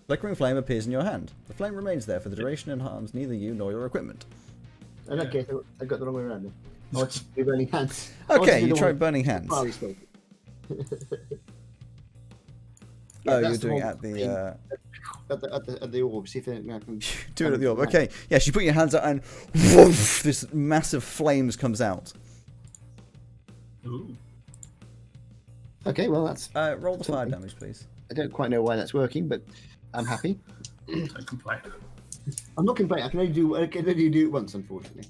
Flickering flame appears in your hand. The flame remains there for the duration and harms neither you nor your equipment. In that case, I got the wrong way around. Then. I want to do burning hands. Okay, you tried burning hands. Fiery smoke. Oh, you're that's the doing it one at the at the orb. See if I can do it at the orb. Okay, yes, you put your hands out and woof, this massive flames comes out. Ooh. Okay, well that's. Roll the fire Something. damage, please. I don't quite know why that's working, but I'm happy. Don't complain. I'm not complaining. I can only do it once, unfortunately.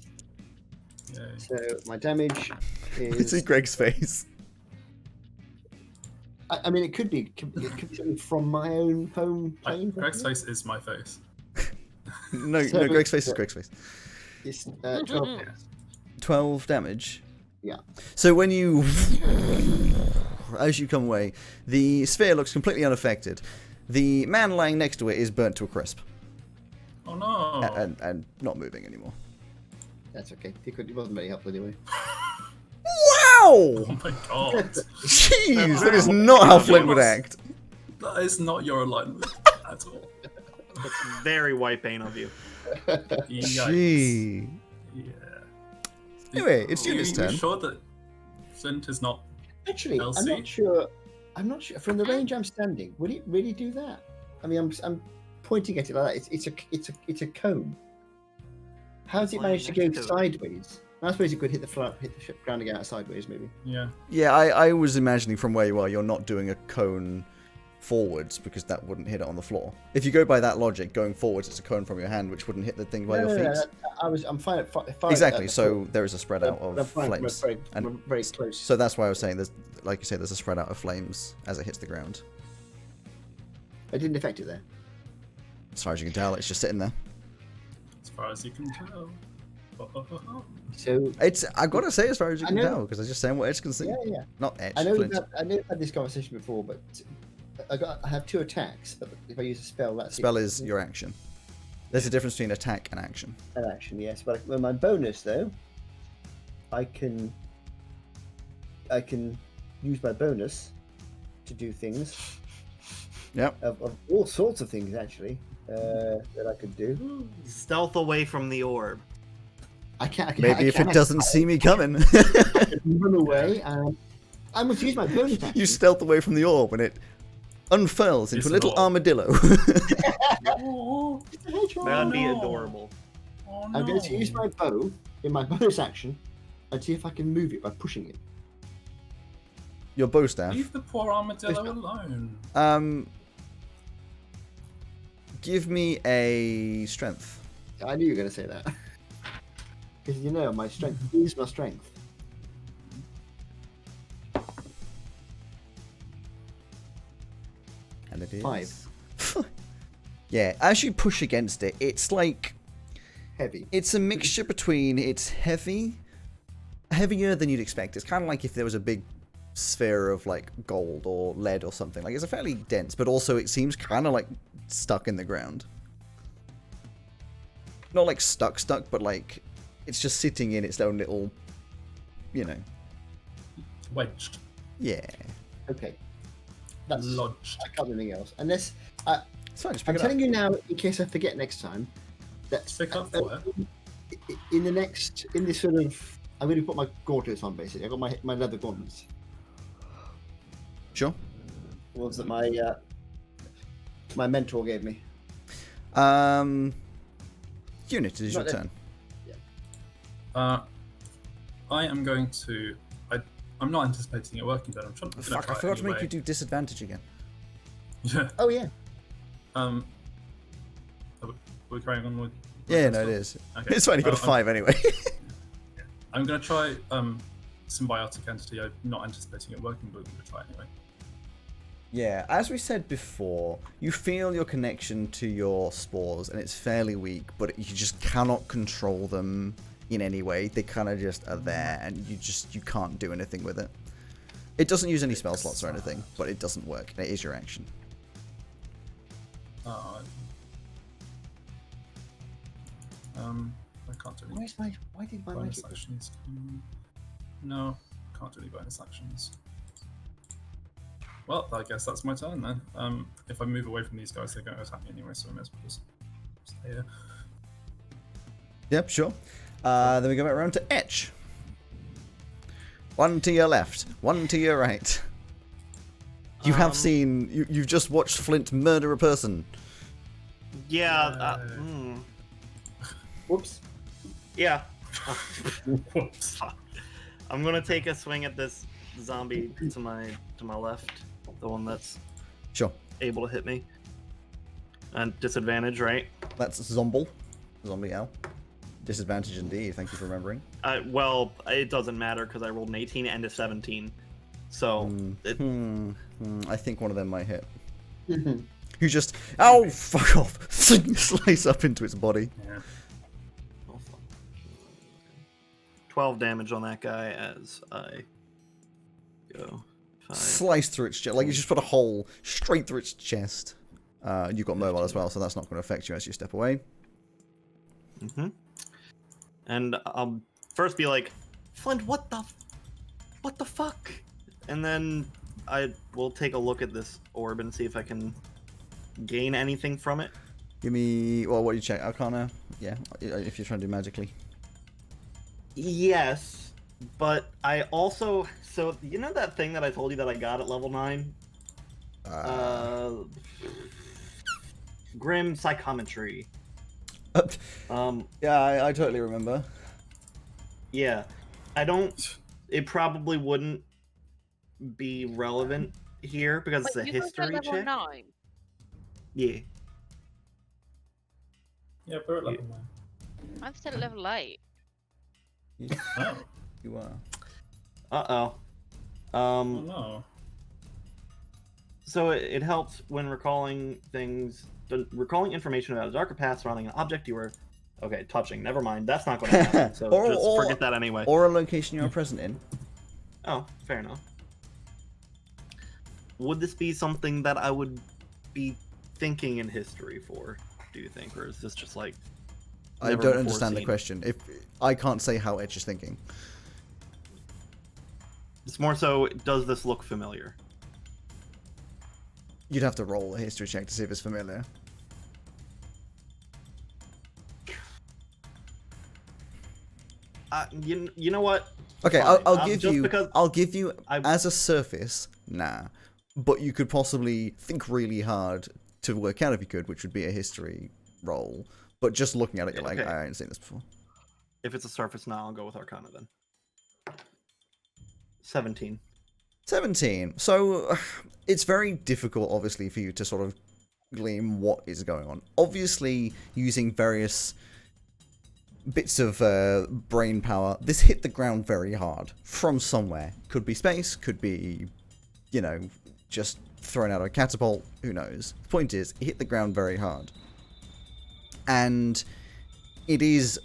Yay. So my damage It's in is. Greg's face. I mean, it could be something from my own home plane. Greg's face is my face. No, So- no, Greg's face is Greg's face. It's 12. 12 damage. Yeah. So when you, as you come away, the sphere looks completely unaffected. The man lying next to it is burnt to a crisp Oh no. and not moving anymore. That's okay. It wasn't very helpful anyway. Wow! Oh my god. Jeez, that is not how Flint would act. That is not your alignment at all. That's very white paint of you. Yikes. Gee. Yeah. Anyway, it's Unit's You turn. sure that Flint is not? Actually, I'm LC? not sure. I'm not sure. From the range I'm standing, would it really do that? I mean, I'm pointing at it like that. It's a cone. How does it Flying manage to go next to it. sideways? I suppose it could hit the ground and get out sideways, maybe. Yeah. Yeah, I was imagining from where you are, you're not doing a cone forwards because that wouldn't hit it on the floor. If you go by that logic, going forwards, it's a cone from your hand, which wouldn't hit the thing by your feet. I'm fine at five. Exactly. So there is a spread out I'm of fine, we're flames. very, And we're very close. So that's why I was saying there's, like you say, there's a spread out of flames as it hits the ground. I didn't affect it there. As far as you can tell, it's just sitting there. As far as you can tell. So It's, I've got to say, as far as you I can know. tell, because I was just saying what Edge can see. yeah. Not Edge, I know Flint. we've had this conversation before, but I have 2 attacks. But if I use a spell, that's Spell is your action. There's a difference between attack and action. an action. Yes, but with my bonus though, I can use my bonus to do things Yep. of all sorts of things actually that I could do. Stealth away from the orb. I can Maybe if it doesn't see me coming. run away. I must use my bonus action. You stealth away from the orb and it unfurls into It's a little an orb. armadillo. Oh, It's a hedgehog. That'd be no. adorable. oh I'm going to no. use my bow in my bonus action and see if I can move it by pushing it. Your bow staff. Leave the poor armadillo alone. Give me a strength. I knew you were going to say that. Because you know, my strength is my strength. And it is 5. Yeah, as you push against it, it's like Heavy. it's a mixture between it's heavier than you'd expect. It's kind of like if there was a big sphere of like gold or lead or something. Like it's a fairly dense, but also it seems kind of like stuck in the ground. Not like stuck, but like it's just sitting in its own little, you know. Wedged. Yeah. Okay. That's Lodged. I can't do anything else. Unless It's fine. Just pick I'm it telling up. you now, in case I forget next time, that Pick up what? in this sort of, I'm going to put my gauntlets on. Basically, I got my leather gauntlets. Sure. Ones that my mentor gave me. Unit, it is your Not turn. I am going to. I'm not anticipating it working, but I'm trying to. Fuck, I forgot to make you do disadvantage again. Yeah. Oh yeah. Are we carrying on with? Yeah, no, it is. Okay. It's only got a 5 anyway. I'm going to try symbiotic entity. I'm not anticipating it working, but I'm going to try anyway. Yeah, as we said before, you feel your connection to your spores, and it's fairly weak, but you just cannot control them in any way. They kind of just are there, and you can't do anything with it. It doesn't use any spell slots or anything, but it doesn't work. It is your action. Oh, I can't do any Why did my bonus magic? actions. No, can't do any bonus actions. Well, I guess that's my turn then. If I move away from these guys, they're going to attack me anyway, so I may as well just stay here. Yep, sure. Then we go back around to Etch. 1 to your left, 1 to your right. You have seen... You've just watched Flint murder a person. Yeah. Whoops. Yeah. Whoops. Fuck. I'm gonna take a swing at this zombie to my left, the one that's Sure. able to hit me. And disadvantage, right? That's Zomble. Zombie L. Disadvantage indeed, thank you for remembering. Well, it doesn't matter because I rolled an 18 and a 17. So, I think one of them might hit. You just... Oh, fuck off! Slice up into its body. Yeah. oh, fuck. 12 damage on that guy as I go. 5. Slice through its chest. Like, you just put a hole straight through its chest. You've got mobile as well, so that's not going to affect you as you step away. And I'll first be like, Flint, what the fuck? And then I will take a look at this orb and see if I can gain anything from it. Give me... Well, what do you check? Arcana? Yeah, if you're trying to do magically. Yes, but I also... So, you know that thing that I told you that I got at level 9? Grim Psychometry. Yeah, I totally remember. Yeah. I don't... It probably wouldn't be relevant here because it's a Wait, you got to history level check. 9? Yeah. Yeah, we're at level 9. I'm still at level 8. Oh. You are. Uh-oh. Oh no. So it helps when recalling things, recalling information about a darker path surrounding an object you were, touching. Never mind, that's not going to happen. So just forget that anyway. Or a location you're present in. Oh, fair enough. Would this be something that I would be thinking in history for? Do you think, or is this just like? I never don't before understand the seen? question. If I can't say how Etch is thinking. It's more so, does this look familiar? You'd have to roll a history check to see if it's familiar. You know what? Okay, Fine. I'll give just you. because I'll give you I- as a surface. Nah, but you could possibly think really hard to work out if you could, which would be a history roll. But just looking at it, you're like, Okay. I ain't seen this before. If it's a surface now, I'll go with Arcana then. 17. 17. So it's very difficult, obviously, for you to sort of glean what is going on. Obviously, using various bits of brain power, this hit the ground very hard from somewhere. Could be space, could be, you know, just thrown out of a catapult, who knows. The point is, it hit the ground very hard. And it is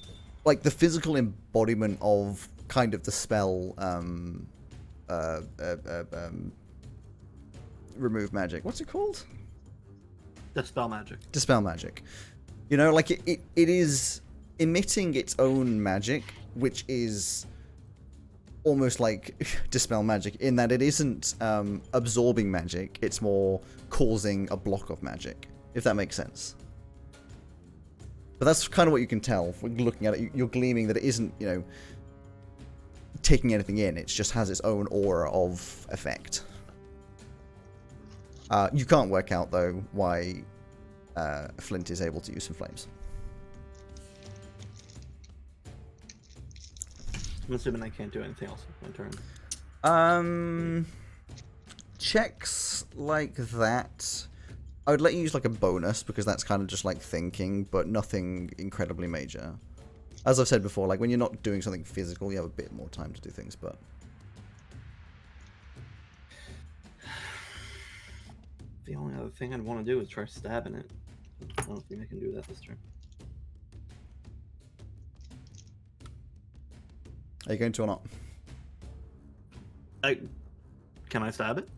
like the physical embodiment of kind of the spell remove magic. What's it called? Dispel magic. Dispel magic. You know, like it is emitting its own magic, which is almost like dispel magic in that it isn't absorbing magic, it's more causing a block of magic, if that makes sense. But that's kind of what you can tell when looking at it. You're gleaming that it isn't, you know, taking anything in, it just has its own aura of effect. You can't work out, though, why Flint is able to use some flames. I'm assuming I can't do anything else with my turn. Checks like that, I would let you use like a bonus because that's kind of just like thinking, but nothing incredibly major. As I've said before, like when you're not doing something physical, you have a bit more time to do things, but... The only other thing I'd want to do is try stabbing it. I don't think I can do that this turn. Are you going to or not? Can I stab it?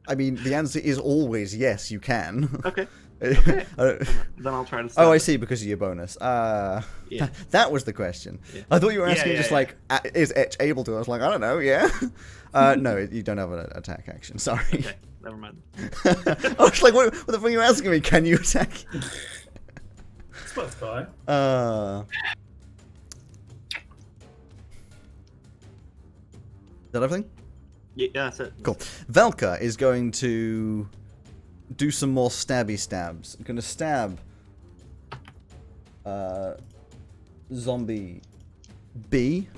I mean, the answer is always yes, you can. Okay. Okay. Then I'll try to stab Oh, I it. see, because of your bonus. Yeah. That was the question. Yeah. I thought you were Yeah, asking yeah, just yeah. like, is Etch able to? I was like, I don't know, yeah. No, you don't have an attack action, sorry. Okay, never mind. I was like, what the fuck are you asking me? Can you attack? It's worth trying. Is that everything? Yeah, that's it. Cool. Velka is going to do some more stabby stabs. I'm going to stab zombie B.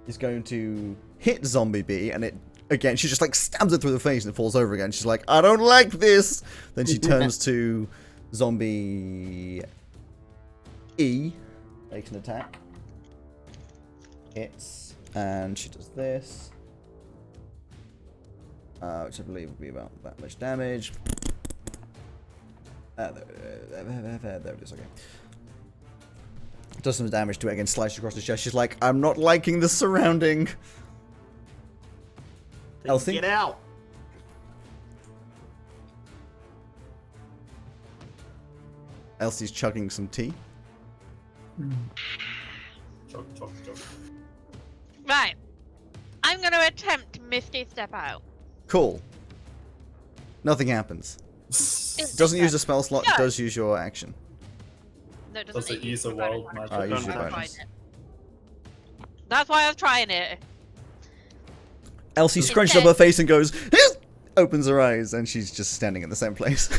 Is going to hit zombie B, and it again, she just like stabs it through the face and it falls over again. She's like, I don't like this. Then she turns to zombie E, makes an attack, hits, and she does this, which I believe would be about that much damage. There it is. Okay. Does some damage to it again, slices across the chest. She's like, I'm not liking the surrounding. Elsie? Get out! Elsie's chugging some tea. Chug, chug, chug. Right. I'm going to attempt Misty Step out. Cool. Nothing happens. Doesn't use a spell slot, No. does use your action. No, it Does doesn't it use a bonus wild action. magic? Use your That's bonus. fine. That's why I was trying it. Elsie It scrunches up says- her face and goes, opens her eyes, and she's just standing in the same place.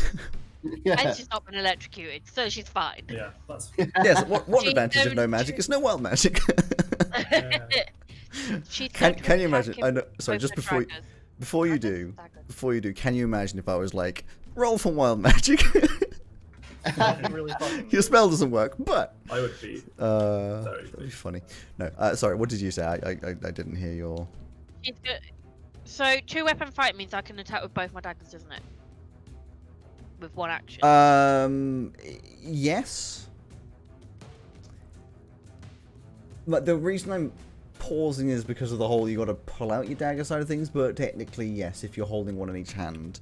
And she's not been electrocuted, so she's fine. Yeah, that's Yes, one She advantage of no don't magic choose- is no wild magic. She's Can you imagine? I know, sorry, both just her before you daggers. do, can you imagine if I was like, roll for wild magic? that'd be really fun. Your spell doesn't work, but I would be. that'd be funny. No, sorry, what did you say? I didn't hear your. She's good. So, two weapon fight means I can attack with both my daggers, doesn't it? With one action. Yes. But the reason I'm pausing is because of the whole you got to pull out your dagger side of things. But technically, yes, if you're holding one in each hand.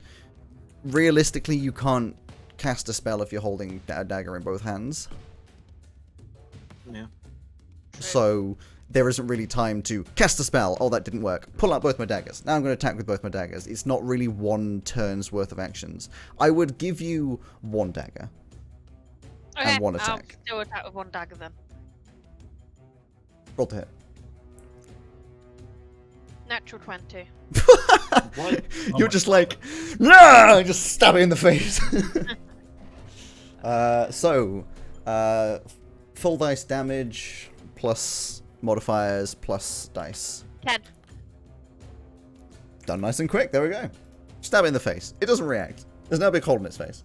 Realistically, you can't cast a spell if you're holding a dagger in both hands. Yeah. So there isn't really time to cast a spell. Oh, that didn't work. Pull out both my daggers. Now I'm going to attack with both my daggers. It's not really one turn's worth of actions. I would give you one dagger. Okay, one I'll attack. still attack with one dagger then. Roll to hit. Natural 20. What? You're my just God. like, no, just stab it in the face. Full dice damage plus modifiers plus dice. 10. Done nice and quick. There we go. Stab it in the face. It doesn't react. There's no big hole in its face.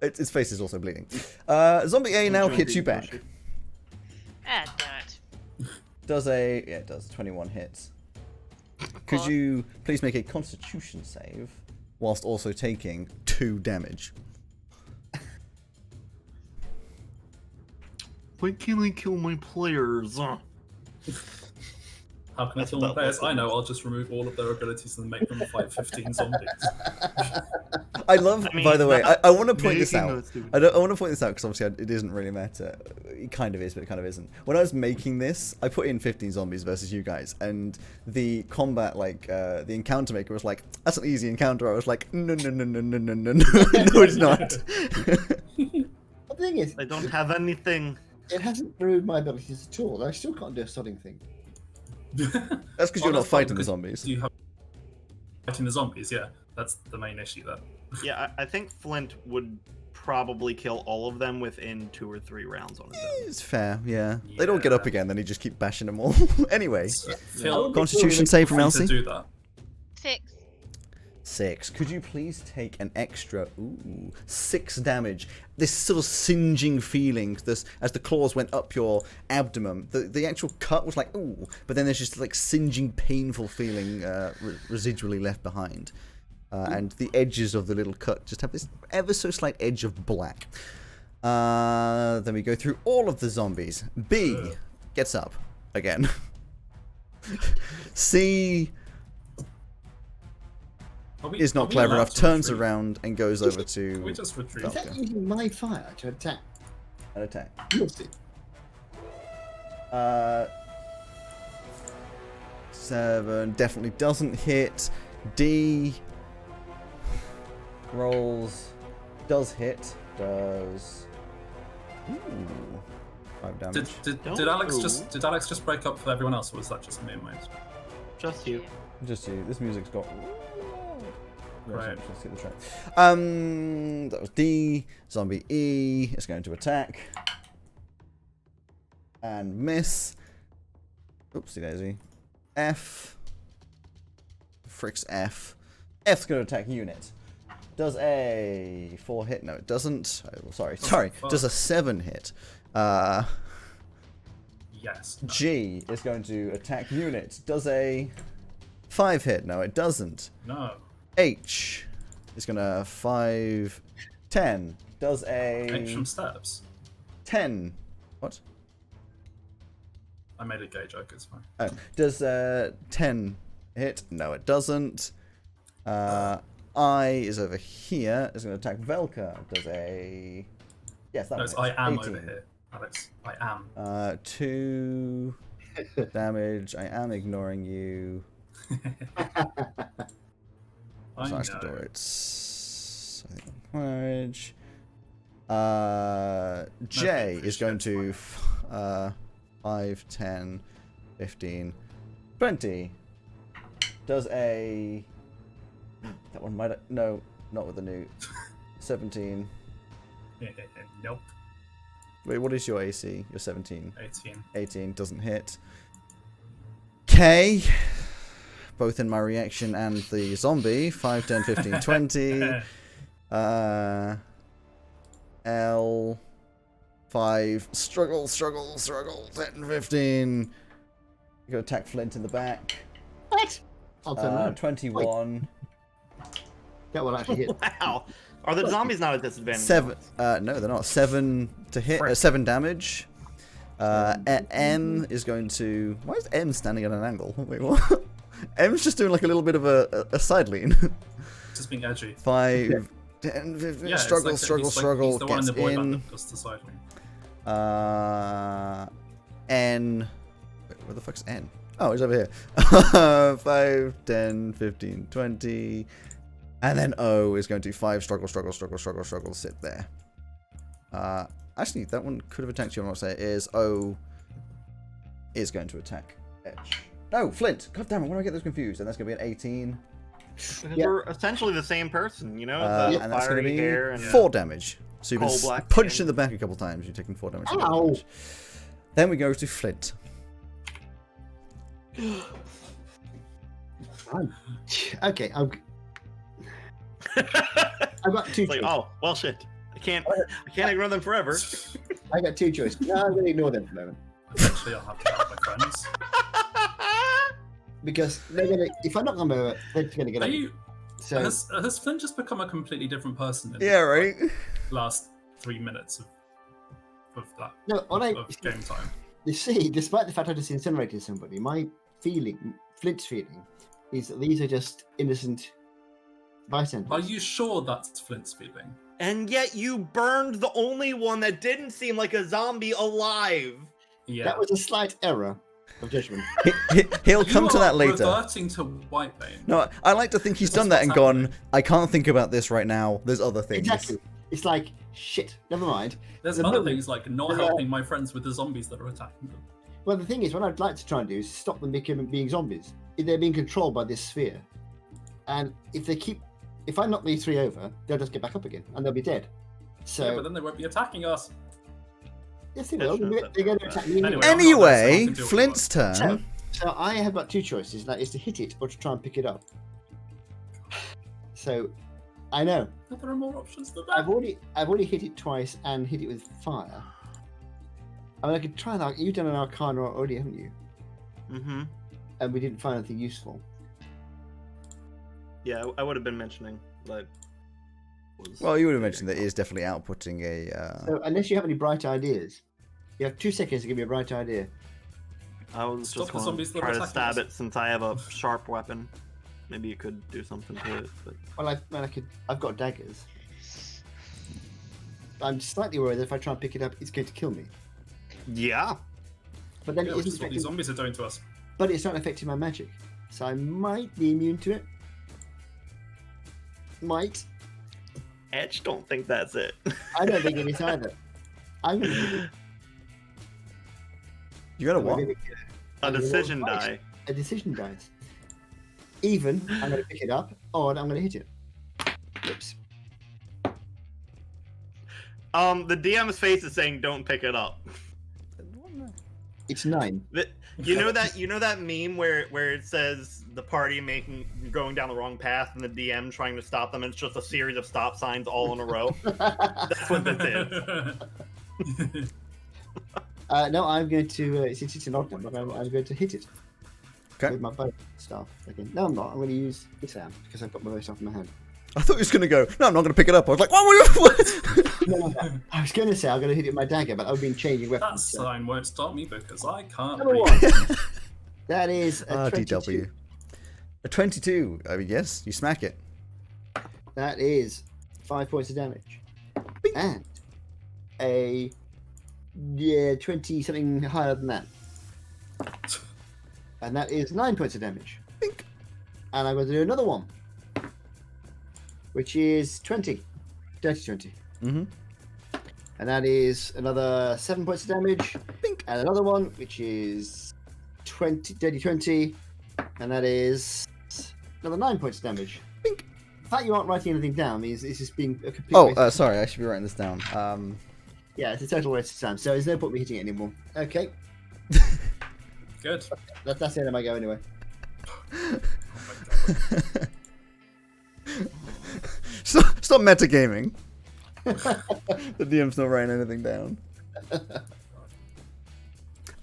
Its face is also bleeding. Zombie A now hits you back. Ah, damn it. It does 21 hits. Could you please make a Constitution save whilst also taking 2 damage? Why can't I kill my players? How can I That's kill what more that players? was. I know, I'll just remove all of their abilities and make them fight 15 zombies. I love, I mean, by the way, not I want to point this making out. those stupid I want to point this out because obviously it isn't really meta. It kind of is, but it kind of isn't. When I was making this, I put in 15 zombies versus you guys, and the combat, like the encounter maker was like, "That's an easy encounter." I was like, "No, no, no, no, no, no, no, no, no, it's not." The thing is, They don't have anything. it hasn't removed my abilities at all. I still can't do a sodding thing. That's because you're not fighting the zombies. You have fighting the zombies, yeah. That's the main issue there. Yeah, I think Flint would probably kill all of them within 2 or 3 rounds on his own. It's fair, yeah. They'd all get up Yeah. again, then you just keep bashing them all. Anyway, Phil, Constitution save from to Elsie. do that. 6. 6. Could you please take an extra 6 damage? This sort of singeing feeling, this as the claws went up your abdomen. The actual cut was like ooh, but then there's just like singeing, painful feeling residually left behind, and the edges of the little cut just have this ever so slight edge of black. Then we go through all of the zombies. B gets up again. C is not clever enough, turns around and goes over Can we to just retreat? Is that using my fire to attack? an attack. You'll see. 7 definitely doesn't hit. D rolls, does hit, does 5 damage. Did Alex just break up for everyone else, or was that just me and mine? Just you. Just you. This music's got. Right. Let's get the track. That was D. Zombie E is going to attack and miss. Oopsie daisy. F. Fricks F. F's going to attack unit. Does a 4 hit? No, it doesn't. Oh, sorry. Does a 7 hit? Yes. G is going to attack unit. Does a 5 hit? No, it doesn't. No. H is gonna 5, 10. Does a H from steps. 10. What? I made a gay joke, it's fine. Oh, does 10 hit? No, it doesn't. I is over here. Is gonna attack Velka. Does a yes? That No, hits. it's I am 18. over here, Alex. I am. 2 damage. I am ignoring you. I So know. actually do it. I think damage. J No, is going to 5, 10, 15, 20. Does a that one might no, not with the new 17. Nope. Wait, what is your AC? You're 17. 18. 18 doesn't hit. K, both in my reaction and the zombie. 5, 10, 15, 20. L, 5, struggle, 10, 15. You go attack Flint in the back. What? I'll turn around. 21. That will actually hit. Wow. Are the zombies not at disadvantage? 7. No, they're not. 7 to hit. Frick. 7 damage. M is going to. Why is M standing at an angle? Wait, what? M's just doing like a little bit of a side lean. Just being edgy. 5, 10, 15. Yeah, struggle. he's the one in Gets the boy band in. that does the cycling. N. Wait, where the fuck's N? Oh, he's over here. 5, 10, 15, 20. And then O is going to 5, struggle, sit there. Actually, that one could have attacked you. I'm not saying it is. O is going to attack Edge. No, Flint. God damn it, when do I get those confused? And that's going to be an 18. Because Yeah. we're essentially the same person, you know? The And that's going to fiery be hair and 4 damage. So you've been coal black punched skin. in the back a couple times. You're taking 4 damage. Ow. Then we go to Flint. Okay, I've got 2 It's like, choices. oh, well, shit. I can't ignore them forever. I got 2 choices. No, I'm going to ignore them for the moment. Eventually I'll have to help my friends. Because they're going to, if I knock them over, they're going to get Are up. you... So, Has Flynn just become a completely different person in Yeah, the right? last 3 minutes of that no, when I, of game time? you see, despite the fact I just incinerated somebody, my Flint's feeling, is that these are just innocent bystanders. Are you sure that's Flint's feeling? And yet you burned the only one that didn't seem like a zombie alive. Yeah. That was a slight error of judgment. He'll come You to are that later. reverting to Whitebane. No, I like to think he's That's done that what's and gone, I can't think about this right now. There's other things. Exactly. It's like, shit, never mind. There's The other moment- things like not there's a- helping my friends with the zombies that are attacking them. Well, the thing is, what I'd like to try and do is stop them being zombies. If they're being controlled by this sphere. And if I knock these 3 over, they'll just get back up again, and they'll be dead. So, Yeah, but then they won't be attacking us. yes, they That's will. true, They're going to that's attack true. me Anyway, anyway. I'm not there, so I Anyway, can do what Flint's turn. So I have got 2 choices, that is to hit it or to try and pick it up. So, I know. There are more options than I've that. already hit it twice and hit it with fire. I mean, I could try that. You've done an Arcana already, haven't you? Mm-hmm. And we didn't find anything useful. Yeah, I would have been mentioning that. Well, you would have mentioned that he is definitely outputting a. So unless you have any bright ideas, you have 2 seconds to give me a bright idea. I was Stop just the going zombies to that try are to attacking stab us. it since I have a sharp weapon. Maybe you could do something to it, but Well, I've got daggers. I'm slightly worried that if I try and pick it up, it's going to kill me. yeah. But then Yeah, it which isn't is what these affecting, zombies are doing to us. but it's not affecting my magic, so I might be immune to it. Might. Edge don't think that's it. I don't think it is either. I'm going to You got a what? A decision Right. die. A decision dice. Even, I'm going to pick it up, or I'm going to hit it. Oops. The DM's face is saying don't pick it up. It's 9. You know that meme where it says the party going down the wrong path and the DM trying to stop them, and it's just a series of stop signs all in a row. That's what this is. No, I'm going to. It's an odd number. I'm going to hit it Okay. with my bow staff again. No, I'm not. I'm going to use this hand because I've got my bow staff in my hand. I thought he was going to go, no, I'm not going to pick it up. I was like, what? No, I was going to say I'm going to hit it with my dagger, but I've been changing That weapons. So. sign won't stop me because I can't Number read. 1. That is a 22. RDW. A 22. I mean, yes, you smack it. That is 5 points of damage. And a 20 something higher than that. And that is 9 points of damage. Bink. And I'm going to do another one, which is 20. Dirty 20. Mm-hmm. And that is another 7 points of damage. Bink. And another one, which is 20, dirty 20. And that is another 9 points of damage. Bink. The fact you aren't writing anything down means it's just being a complete Oh, waste of- sorry, I should be writing this down. Yeah, it's a total waste of time. So there's no point me hitting it anymore. Okay, Good. that's the end of my go anyway. Oh my god. Stop metagaming. The DM's not writing anything down.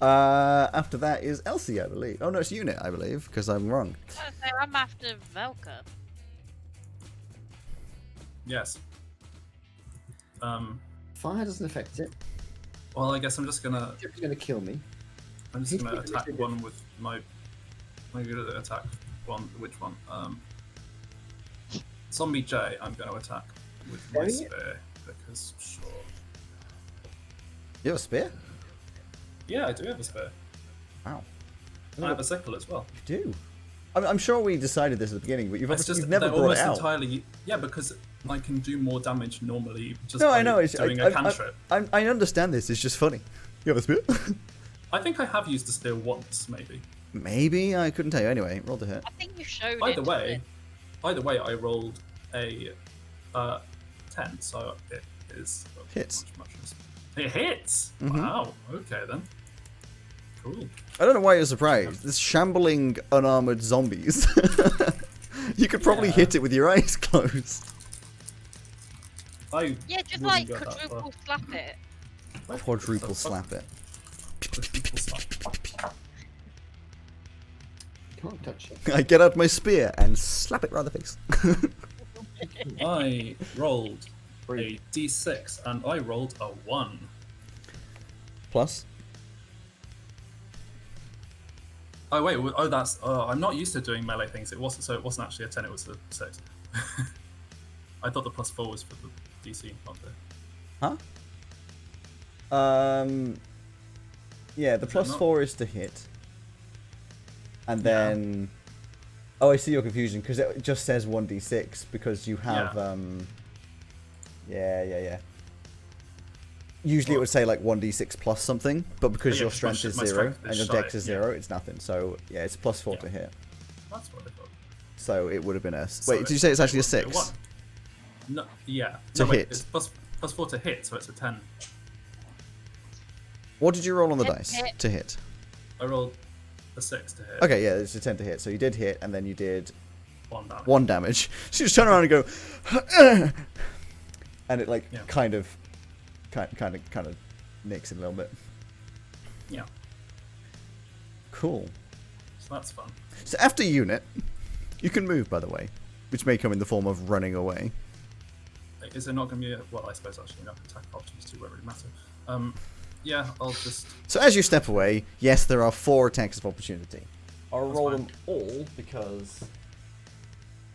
After that is Elsie, I believe. Oh no, it's Unit, I believe, because I'm wrong. So I'm after Velka. Yes. Fire doesn't affect it. Well, I guess I'm just gonna It's going to kill me. attack one with my. I'm gonna attack one. Which one? Zombie J. I'm gonna attack with my Very- spear because sure. You have a spear? Yeah, I do have a spear. Wow. I have a sickle as well. You do. I'm sure we decided this at the beginning, but you've It's obviously just never they're brought it almost out. entirely. Yeah, because I can do more damage normally just No, by I know. It's, doing I, a cantrip. I understand this. It's just funny. You have a spear? I think I have used the spear once, maybe. Maybe. I couldn't tell you. Anyway, roll to hit. I think you showed Either it. way, I rolled a 10, so it is Hits. It hits. Mhm. Wow. Okay then. Cool. I don't know why you're surprised. This shambling, unarmored zombies. You could probably Yeah. hit it with your eyes closed. I Yeah, just wouldn't like go that far. quadruple slap it. Quadruple slap it. Quadruple slap. Can't touch it. I get out my spear and slap it right in the face. I rolled a d6 and I rolled a 1. Plus. Oh wait, oh that's. I'm not used to doing melee things. It wasn't. So it wasn't actually a 10. It was a 6. I thought the +4 was for the DC, not the. Huh? Yeah, the Is that +4 is to hit. And Yeah. then... Oh, I see your confusion, because it just says 1d6, because you have... Yeah. Usually it would say like 1d6 plus something, but because Yeah, your 'cause my strength is my 0 strength and is your shy, dex is yeah. 0, it's nothing. So yeah, it's +4 Yeah. to hit. That's what I thought. So it would have been a... So Wait, did you say it's actually a it would be 6? 1. No, yeah. To no, wait, hit. It's +4 to hit, so it's a 10. What did you roll on the 10 dice hit. to hit? I rolled a 6 to hit. Okay, yeah, it's a 10 to hit. So you did hit, and then you did 1 damage. 1 damage. So you just turn around and go... and it like Yeah. kind of nicks it a little bit. Yeah. Cool. So that's fun. So after unit, you can move, by the way, which may come in the form of running away. Is there not going to be a... Well, I suppose actually no attack options too won't really matter. Yeah, I'll just... So as you step away, yes, there are 4 attacks of opportunity. I'll That's roll fine. them all because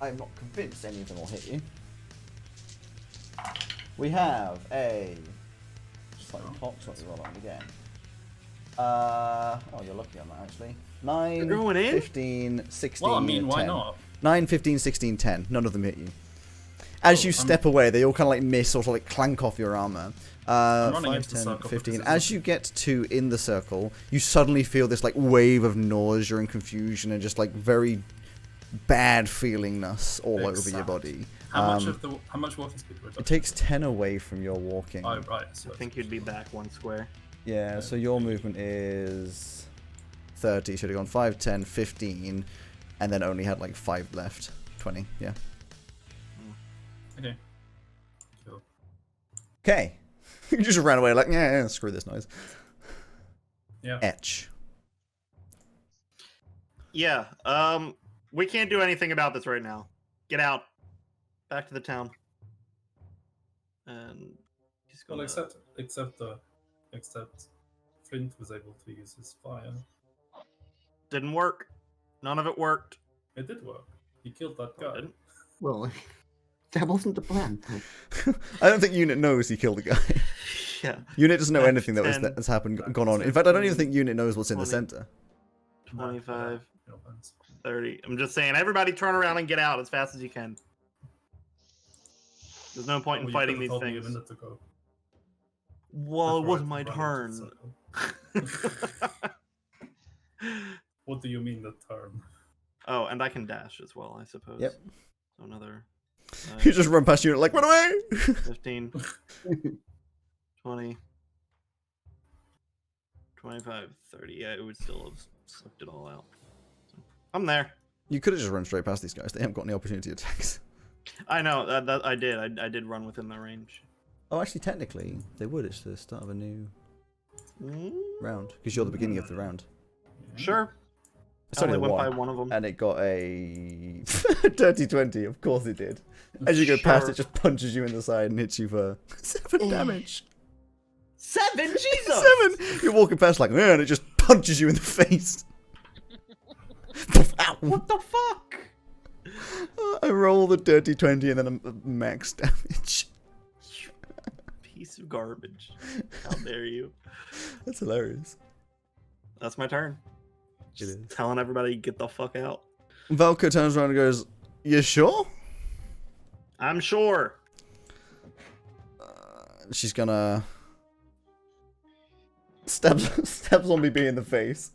I'm not convinced any of them will hit you. We have a slightly clock, so let's roll on again. Oh, you're lucky on that actually. 9, You're going in? 15, 16, Well, I mean, why 10. not? 9, 15, 16, 10. None of them hit you. As you step away, they all kind of like miss, sort of like clank off your armor. running 5, into the 10, circle 15. because As it's you get to in the circle, you suddenly feel this like wave of nausea and confusion and just like very bad feelingness all over your Exact. body. How much walking speed would It takes 10 away from your walking. Oh, right. So I think you'd be back 1 square. Yeah, so your movement is 30. Should have gone 5, 10, 15, and then only had like 5 left. 20, yeah. Okay. Cool. Okay. You just ran away like, yeah, screw this noise. Yeah. Etch. Yeah. We can't do anything about this right now. Get out. Back to the town. And he's Well, gonna... except Flint was able to use his fire. Didn't work. None of it worked. It did work. He killed that No, it guy. didn't. Well, that wasn't the plan. I don't think Unit knows he killed the guy. Yeah. Unit doesn't know That's anything that 10. has happened, gone on. In fact, I don't even think Unit knows what's in the 20. center. 25, No offense. 30. I'm just saying, everybody turn around and get out as fast as you can. There's no point Well, in you fighting could've these told me a things. minute ago Well, it before I wasn't my ran into the turn. circle. What do you mean the turn? Oh, and I can dash as well, I suppose. Yep. So another You just run past Unit like, run away! 15, 20, 25, 30. Yeah, it would still have slipped it all out. So, I'm there. You could have just run straight past these guys. They haven't got any opportunity attacks. I know that I did. I did run within their range. Oh, actually, technically, they would. It's the start of a new Mm, round. Because you're the beginning of the round. Sure. It's I only only went by one. one of them. And it got a dirty 20. Of course it did. As you go past, Sure. it just punches you in the side and hits you for 7 damage. 7? Jesus! 7! You're walking past like, and it just punches you in the face. Ow. What the fuck? I roll the dirty 20 and then a max damage. Piece of garbage. How dare you? That's hilarious. That's my turn. It Just is. telling everybody get the fuck out. Valka turns around and goes, you sure? I'm sure. She's gonna stab Zombie B in the face.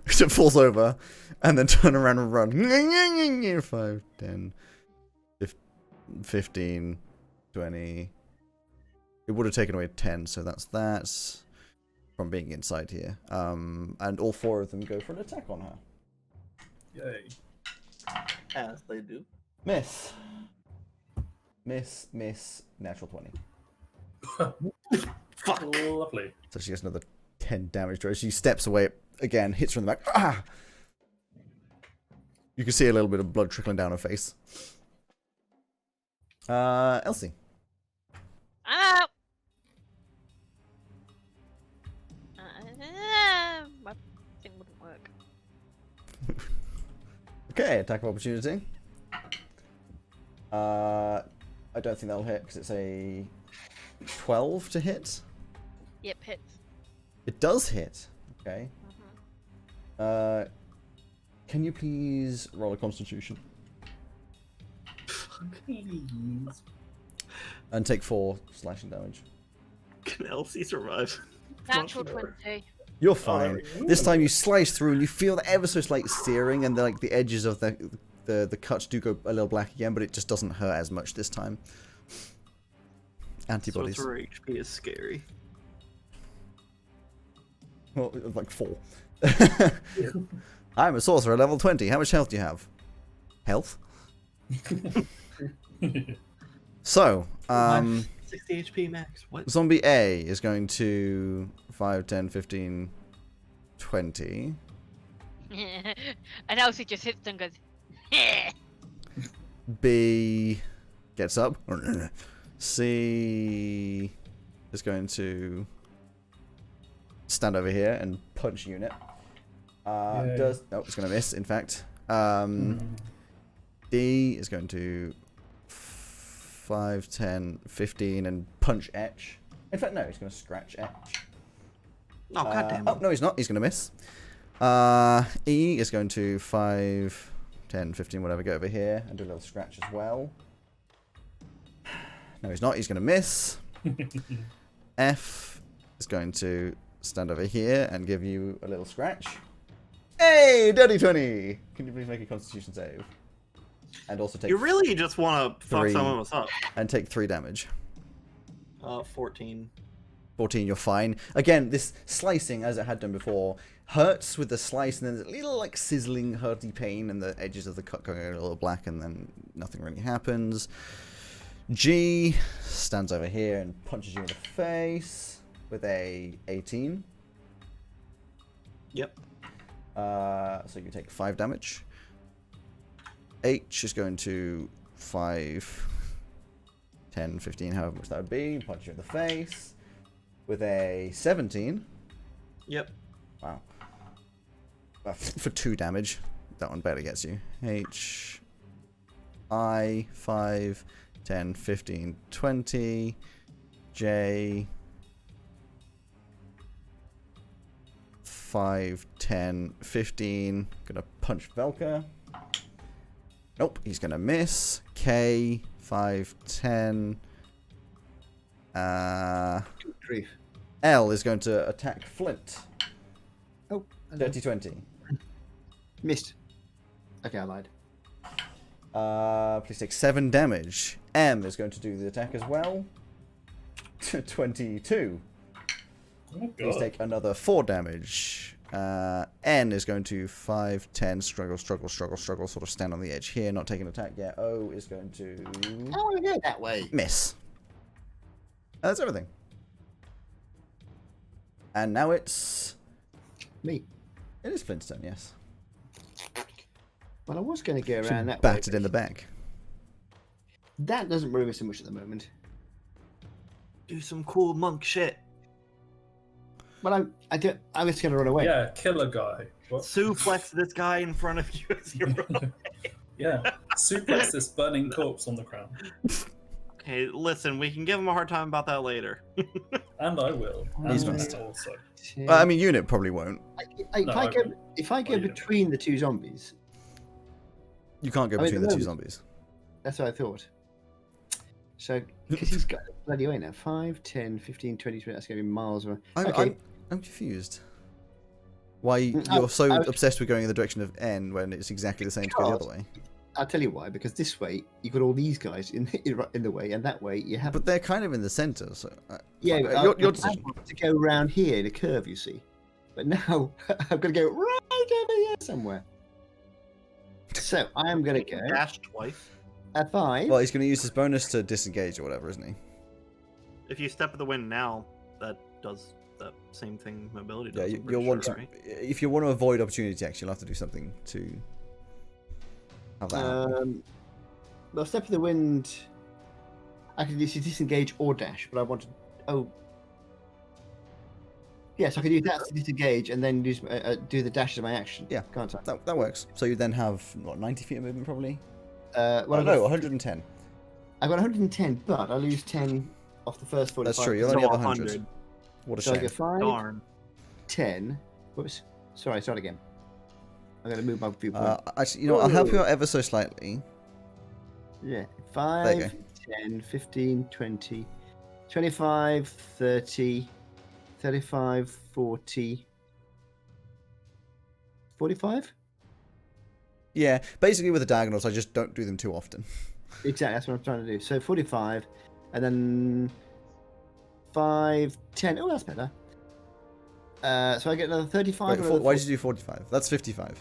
It falls over, and then turn around and run. 5, 10, 15, 20. It would have taken away 10, so that's that from being inside here. And all 4 of them go for an attack on her. Yay. As they do. Miss. Miss, natural 20. Fuck. Lovely. So she gets another 10 damage to her. She steps away again, hits her in the back. Ah! You can see a little bit of blood trickling down her face. Elsie. I'm out. My thing wouldn't work. Okay, attack of opportunity. I don't think that'll hit because it's a 12 to hit. Yep, hits. It does hit. Okay. Mhm. Can you please roll a Constitution Please. and take 4 slashing damage? Can Elsie survive? Natural Not sure. 20. You're Oh, there fine. we go. This time you slice through and you feel the ever so slight searing, and the edges of the cuts do go a little black again, but it just doesn't hurt as much this time. Antibodies. So its HP is scary. Well, like 4. I'm a sorcerer, level 20. How much health do you have? Health? So, 60 HP max. What? Zombie A is going to 5, 10, 15, 20. And Elsie just hits and goes, B gets up. C is going to stand over here and punch unit. Yay. It's going to miss, in fact. D is going to 5, 10, 15 and punch Etch. In fact, no, he's going to scratch Etch. Oh, goddamn. Oh, no, he's not. He's going to miss. E is going to 5, 10, 15, whatever, go over here and do a little scratch as well. No, he's not. He's going to miss. F is going to stand over here and give you a little scratch. Hey, dirty 20! Can you please make a Constitution save? And also take You really just want to fuck 3 some of us up. and take 3 damage. 14. 14, you're fine. Again, this slicing, as it had done before, hurts with the slice, and then there's a little like sizzling, hurty pain, and the edges of the cut going a little black, and then nothing really happens. G stands over here and punches you in the face with a 18. Yep. So you take 5 damage. H is going to 5, 10, 15, however much that would be. Punch you in the face with a 17. Yep. Wow. For 2 damage. That one barely gets you. H, I, 5, 10, 15, 20. J, 5, 10, 15. Gonna punch Velka. Nope, he's gonna miss. K, 5, 10. Grief. L is going to attack Flint. Oh, Dirty 20. missed. Okay, I lied. Please take 7 damage. M is going to do the attack as well. 22. Oh, Please God. take another 4 damage. N is going to 5, 10, struggle, sort of stand on the edge here, not taking an attack yet. O is going to I want to go that way. miss. That's everything. And now it's... Me. It is Flint's turn, yes. Well, I was going to go around that way. Batted in the back. That doesn't worry me so much at the moment. Do some cool monk shit. But I'm just going to run away. Yeah, kill a guy. What? Suplex this guy in front of you as you run. Yeah, suplex this burning corpse on the ground. Okay, listen, we can give him a hard time about that later. And I will. He's And missed. also. Well, I mean, Unit probably won't. If I go Oh, yeah. between the 2 zombies, You can't go I mean, between the the 2 moment- zombies. that's what I thought. So, because he's got a bloody way now. 5, 10, 15, 20, 20. That's going to be miles away. Okay. I'm confused. Why I- you're so I- obsessed with going in the direction of N when it's exactly the same to go the other way? I'll tell you why. Because this way, you've got all these guys in the way, and that way, you have... But they're kind of in the center, so... yeah, your I decision. want to go around here in a curve, you see. But now, I've got to go right over here somewhere. So, I am going to go Dash twice. at 5. Well, he's going to use his bonus to disengage or whatever, isn't he? If you step of the wind now, that does the same thing mobility Yeah, does. I'm you'll pretty want sure, to... right? If you want to avoid opportunity action, you'll have to do something to have that happen. Well, step of the wind. I can disengage or dash, but I want to. Oh. Yes, I could use that to disengage and then do the dash as my action. Yeah. Can't I? That works. So you then have, what, 90 feet of movement probably? Well, Oh, no, 110. I've got 110, but I lose 10 off the first 45. That's true. You'll So only have 100. 100. What a So I shame. get 5, Darn. 10. Whoops. Sorry, start again. I'm going to move my viewpoint. Actually, you know what? I'll help you out ever so slightly. Yeah. There you 5, 10, 15, 20, 25, 30, 35, 40, 45? Yeah, basically with the diagonals, I just don't do them too often. Exactly, that's what I'm trying to do. So 45, and then 5, 10. Oh, that's better. So I get another 35. Wait, another why did you do 45? That's 55.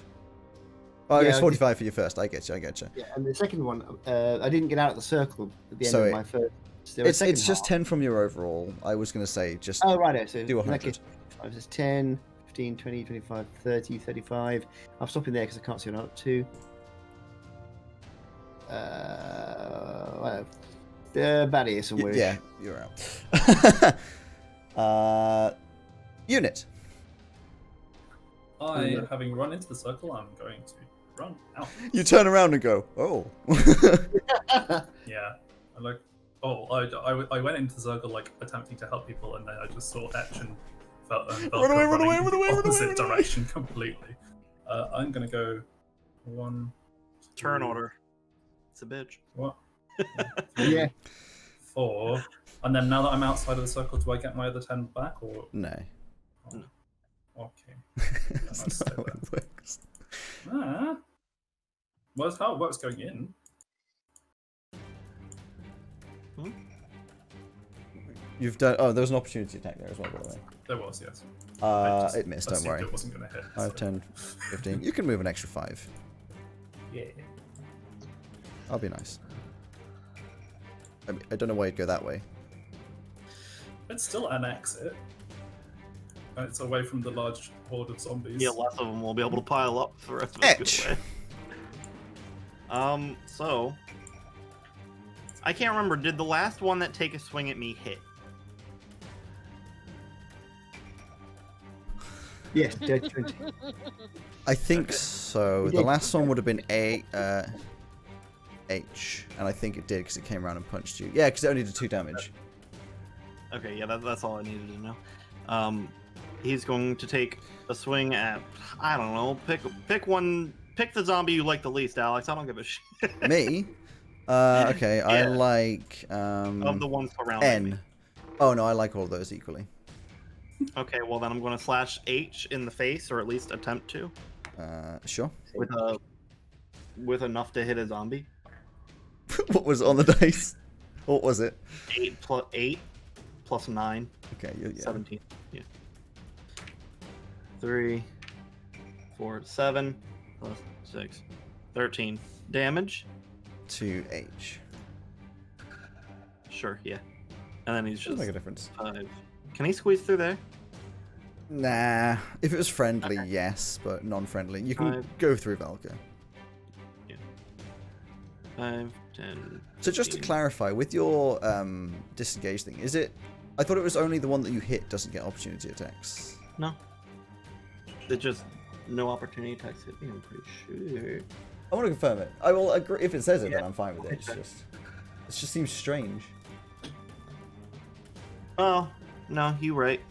Oh, I Yeah, guess I 45 for you first. I get you. Yeah, and the second one, I didn't get out of the circle at the end So of it- my first. there was It's second just half. 10 from your overall. I was going to say just Oh, right. So do in that 100. case, I was just 10, 15, 20, 25, 30, 35. I'm stopping there because I can't see another 2. About here somewhere. Yeah, you're out. Unit. Having run into the circle, I'm going to run out. You turn around and go, oh. Yeah. I'm like, oh, I went into the circle like attempting to help people, and then I just saw Etch and Run away, run away, running run away, in run the opposite away, run away. direction completely. I'm gonna go 1. Turn 2, order. It's a bitch. What? Yeah. 4. And then now that I'm outside of the circle, do I get my other 10 back or? No. Oh, okay. That's not how it works. Well, that's how it works going in. You've done. Oh, there was an opportunity attack there as well, by the way. There was, yes. I just It missed, don't assumed worry. It wasn't going to hit. 5, so- 10, 15. You can move an extra 5. Yeah. I'll be nice. I don't know why you'd go that way. It's still an exit. And it's away from the large horde of zombies. Yeah, less of them will be able to pile up for the rest of us Etch. good way. So I can't remember. Did the last one that take a swing at me hit? Yes, dead 20. I think Okay. so. You The did. last one would have been H, and I think it did because it came around and punched you. Yeah, because it only did 2 damage. Okay, yeah, that's all I needed to know. He's going to take a swing at, I don't know, pick one, pick the zombie you like the least, Alex. I don't give a shit. Me? Okay, I Yeah. like Of the ones surrounding me. N. Oh no, I like all of those equally. Okay, well then I'm going to slash H in the face, or at least attempt to, Sure. with enough to hit a zombie. What was on the dice? What was it? 8 plus 9. Okay, yeah. 17. Yeah. 3, 4, 7 plus 6, 13 damage. 2H. Sure, yeah. And then he's Doesn't just make a difference. 5. Can he squeeze through there? Nah. If it was friendly, Okay. yes, but non-friendly. You can 5. go through Valka. 5, 10. So just to 15. clarify, with your disengage thing, is it? I thought it was only the one that you hit doesn't get opportunity attacks. No. It just no opportunity attacks hit me. I'm pretty sure. I want to confirm it. I will agree if it says it, then Yeah. I'm fine with it. Okay. It just seems strange. Oh no, you right.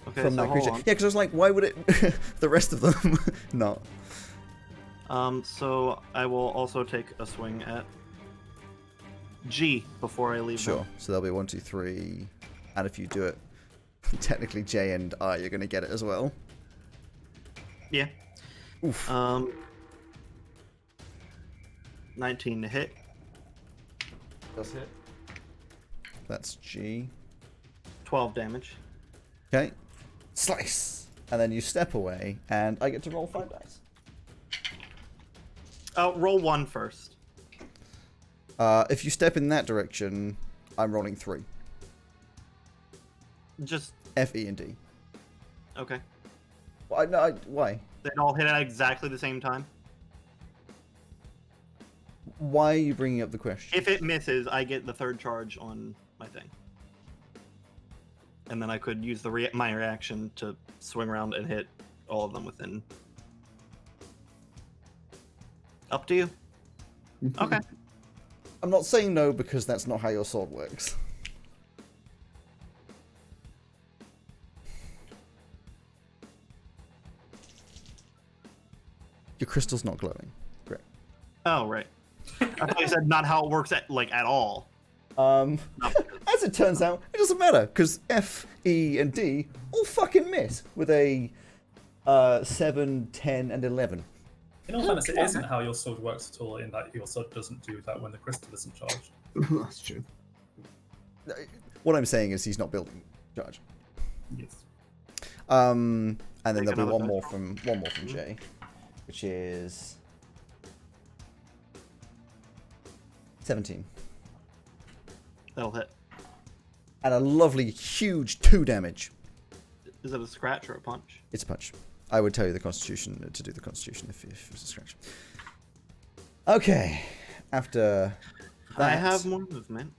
Okay, From so that hold creature. on. Yeah, because I was like, why would it? The rest of them not. So I will also take a swing at G before I leave. Sure. them. So there'll be 1, 2, 3, and if you do it, technically J and I, you're gonna get it as well. Yeah. Oof. 19 to hit. Does hit. That's G. 12 damage. Okay. Slice. And then you step away, and I get to roll 5 dice. Roll 1 first. If you step in that direction, I'm rolling 3. Just F, E, and D. okay. Why? They all hit at exactly the same time. Why are you bringing up the question? If it misses, I get the third charge on my thing. and then I could use my reaction to swing around and hit all of them within. Up to you. Okay. I'm not saying no because that's not how your sword works. Your crystal's not glowing. Great. Oh, right. I thought you said not how it works at all. As it turns out, it doesn't matter because F, E, and D all fucking miss with a 7, 10, and 11. In all fairness, it isn't how your sword works at all, in that your sword doesn't do that when the crystal isn't charged. That's true. What I'm saying is he's not building charge. Yes. And then Take there'll be another one more dice from Jay, which is 17. That'll hit. And a lovely, huge 2 damage. Is it a scratch or a punch? It's a punch. I would tell you the Constitution to do the Constitution if it was a scratch. Okay. After that... I have more movement.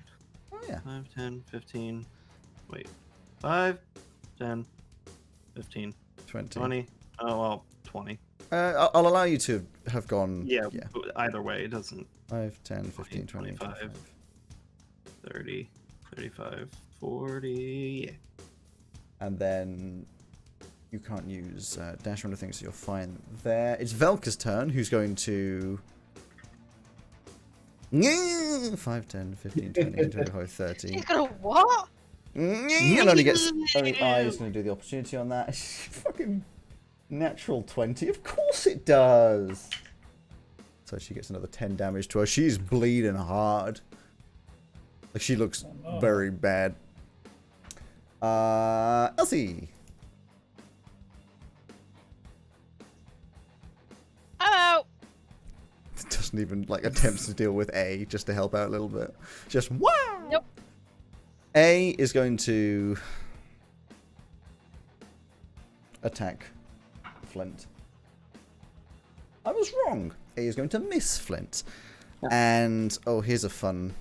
Oh, yeah. 5, 10, 15. Wait. 5, 10, 15, 20. Oh, well, 20. I'll allow you to have gone... Yeah, either way, it doesn't. 5, 10, 15, 20, 25, 30, 35, 40, yeah. And then you can't use dash or anything, so you're fine there. It's Velka's turn, who's going to... 5, 10, 15, 20, 25, 30. He's gonna what? And only I is going to do the opportunity on that. Fucking natural 20. Of course it does. So she gets another 10 damage to her. She's bleeding hard. Like, she looks very bad. Elsie. Hello. Doesn't even, like, attempts to deal with A just to help out a little bit. Just, wow! Nope. A is going to attack Flint. I was wrong. A is going to miss Flint. And, oh, here's a fun...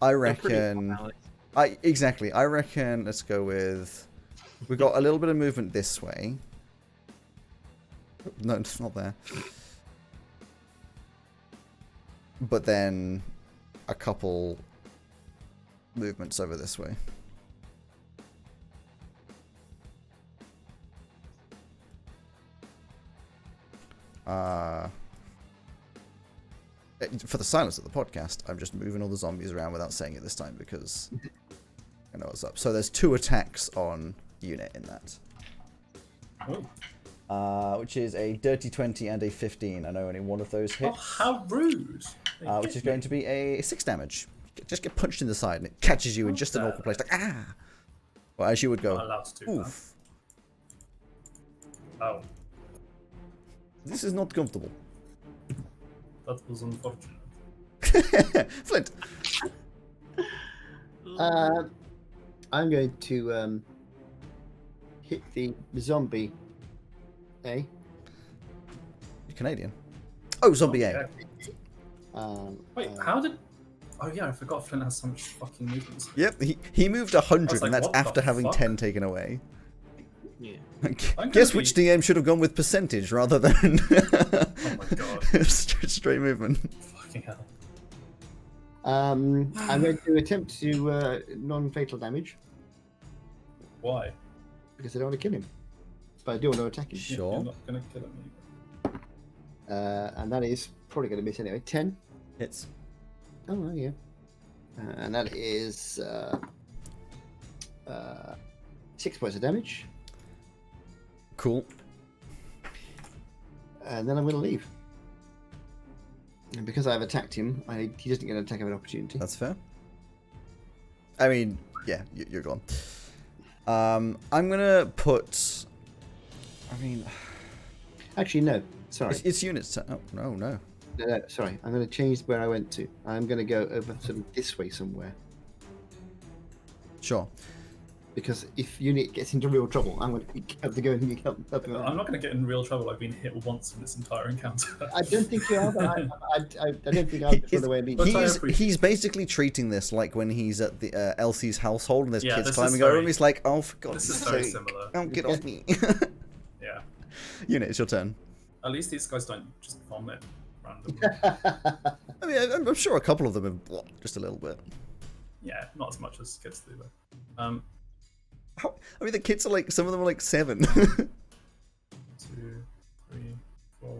I reckon... Exactly. I reckon, let's go with... We've got a little bit of movement this way. No, it's not there. But then a couple movements over this way. For the silence of the podcast, I'm just moving all the zombies around without saying it this time because I know what's up. So there's 2 attacks on unit in that. Which is a dirty 20 and a 15. I know only one of those hits. Oh, how rude! Which is going to be a 6 damage. Just get punched in the side and it catches you in just an awkward place. Like, ah! Well, as you would go, Not allowed to do oof. That. Oh, This is not comfortable. that was unfortunate. Flint. I'm going to hit the zombie. A. You're Canadian. Oh, zombie A. Wait, how did... Oh yeah, I forgot Flint has so much fucking movements. Yep, he moved 100, like, and that's what the after having fuck? 10 taken away. Yeah. Guess which DM should have gone with percentage rather than Oh my god. straight movement. Fucking hell. I'm going to attempt to do non-fatal damage Why? because I don't want to kill him, but I do want to attack him. Sure. You're not gonna kill him. And that is probably going to miss anyway. 10. Hits. Oh yeah. And that is 6 points of damage. Cool. And then I'm going to leave. And because I've attacked him, he doesn't get an attack of an opportunity. That's fair. I mean, yeah, you're gone. I'm gonna put... I mean... Actually, no. Sorry. It's units. Oh, no. No, sorry. I'm going to change where I went to. I'm going to go over sort of this way somewhere. Sure. Because if unit gets into real trouble, I'm going to have to go and help him out. I'm not going to get in real trouble. I've been hit once in this entire encounter. I don't think you are, but I don't think I'll go the way of He's- He's basically treating this like when he's at the Elsie's household and there's Yeah, kids this is climbing over very- him. He's like, oh, for God's This is sake, very similar. oh, get off me. Yeah. Unit, it's your turn. At least these guys don't just vomit randomly. I mean, I'm sure a couple of them have blocked just a little bit. Yeah, not as much as kids do though. I mean, the kids are like, some of them are like 7. 2, 3, 4,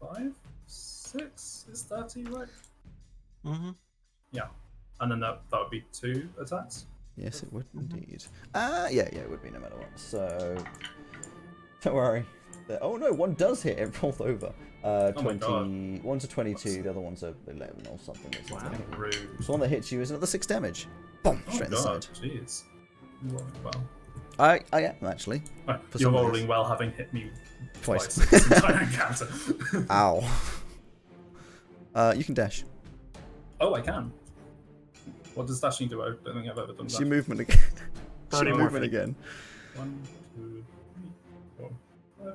5, 6. Is 30 right? Mm-hmm. Yeah. And then that would be 2 attacks. Yes, it would indeed. Yeah, it would be no matter what. So, don't worry. Oh no, one does hit. It rolled over. my 20. God. One's a 22. The other one's a 11 or something. Wow, rude. So one that hits you is another 6 damage. Boom! Oh Straight in the god, side. jeez. You're rolling well. I am actually. Right, For you're some rolling reason. well, having hit me Twice. this entire encounter. Ow. You can dash. Oh, I can. What does dashing do? I don't think I've ever done It's that. your movement again. It's 30 your more movement feet. again. 1, 2, 3, 4, 5,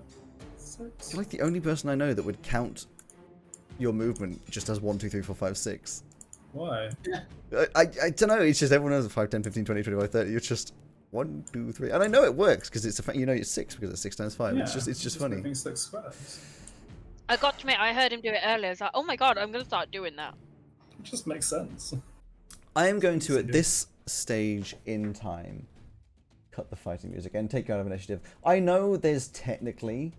6. You're like the only person I know that would count your movement just as 1, 2, 3, 4, 5, 6. Why? I don't know. It's just everyone knows 5, 10, 15, 20, 25, 30. It's just 1, 2, 3, and I know it works because it's you know it's 6 because it's 6 times 5. Yeah, It's just funny. moving 6 squares. I got to admit, I heard him do it earlier. I was like, oh my god, I'm gonna start doing that. It just makes sense. I am going to, at this stage in time, cut the fighting music and take out of initiative. I know there's technically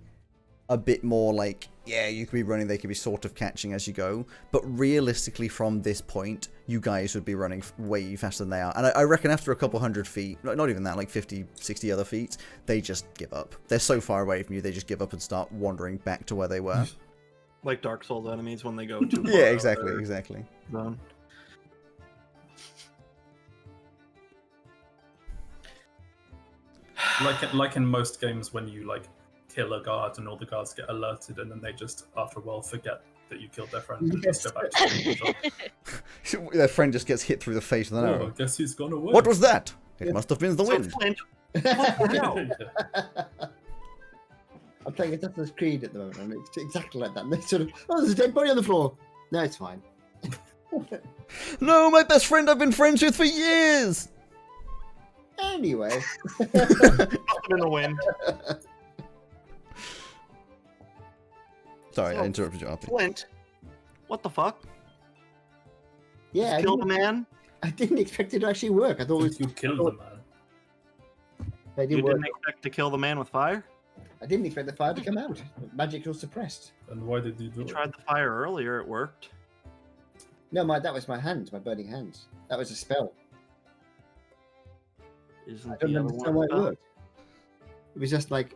a bit more like, yeah, you could be running, they could be sort of catching as you go, but realistically from this point, you guys would be running way faster than they are. And I reckon after a couple 100 feet, not even that, like 50, 60 other feet, they just give up. They're so far away from you, they just give up and start wandering back to where they were. Like Dark Souls enemies when they go too far Yeah, out exactly, their exactly. zone. Like in most games when you like kill a guard and all the guards get alerted and then they just after a while forget that you killed their friend and just go back to the job. Their friend just gets hit through the face with an Oh, I arrow. guess he's gone away. What was that? It Yeah. must have been the So wind. Flint, I'm playing Assassin's Creed at the moment, and it's exactly like that. And they sort of, oh, there's a dead body on the floor. No, it's fine. No, my best friend I've been friends with for years! Anyway, up in the wind. Sorry, I So, interrupted you, Arthur. Flint, what the fuck? yeah, Killed a man? I didn't expect it to actually work. I thought it was, You killed the man. they You didn't work. didn't expect to kill the man with fire? I didn't expect the fire to come out. Magic was suppressed. And why did you do You it? tried the fire earlier, it worked. No, that was my hands, my burning hands. That was a spell. Isn't I don't the other understand why one it spell? worked. It was just like,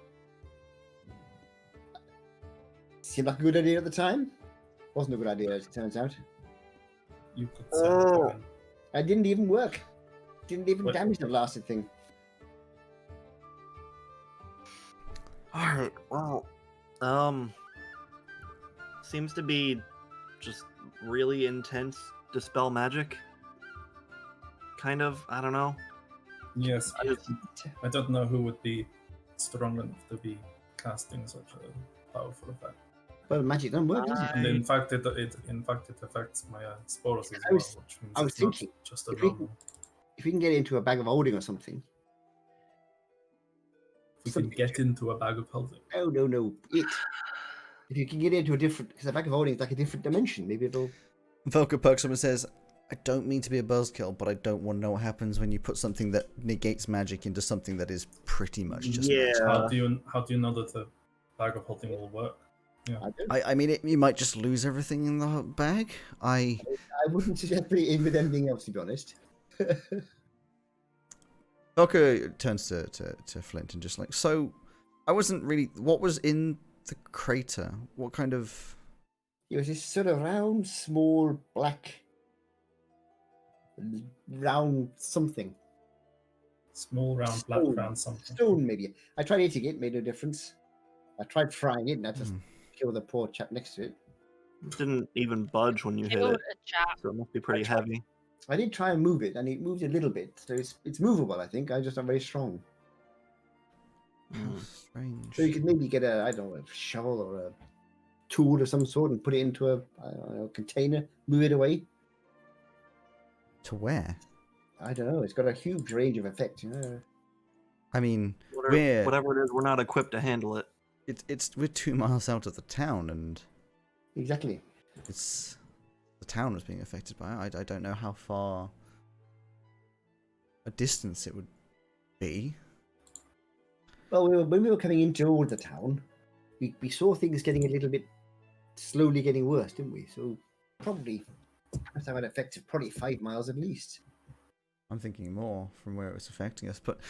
seemed like a good idea at the time. Wasn't a good idea, as it turns out. You could say Oh. that. It didn't even work. Didn't even What? damage the blasted thing. Alright, well, seems to be just really intense dispel magic. Kind of, I don't know. Yes, I just- I don't know who would be strong enough to be casting such a powerful effect. Well, magic doesn't work, does it? And in fact, it affects my spores as I well, was- which means I was it's not thinking, just a if we- normal. If you can get into a bag of holding or something. You can get into a bag of holding. Oh, no. If you can get into a different, because a bag of holding is like a different dimension, maybe it'll. Velka Perksumer says, I don't mean to be a buzzkill, but I don't want to know what happens when you put something that negates magic into something that is pretty much just magic. How do you know that the bag of holding will work? I don't. I mean, you might just lose everything in the bag. I wouldn't suggest putting it in with anything else, to be honest. Velka turns to Flint and just like, so, I wasn't really, what was in the crater? What kind of... It was this sort of round, small, black, round something. Small, round, black, Stone. round something. Stone, maybe. I tried eating it, made no difference. I tried frying it, and I just killed the poor chap next to it. It didn't even budge when you hit Kill it, a chap. so it must be pretty heavy. I did try and move it, and it moved a little bit, so it's movable. I think I just not very strong. Strange. So you could maybe get a shovel or a tool of some sort and put it into a container, move it away. To where? I don't know. It's got a huge range of effects. I mean, whatever it is, we're not equipped to handle it. we're 2 miles out of the town, and Exactly. it's the town was being affected by it. I don't know how far a distance it would be. Well, when we were coming into the town, we saw things getting a little bit slowly getting worse, didn't we? So probably must have an effect of probably 5 miles at least. I'm thinking more from where it was affecting us, but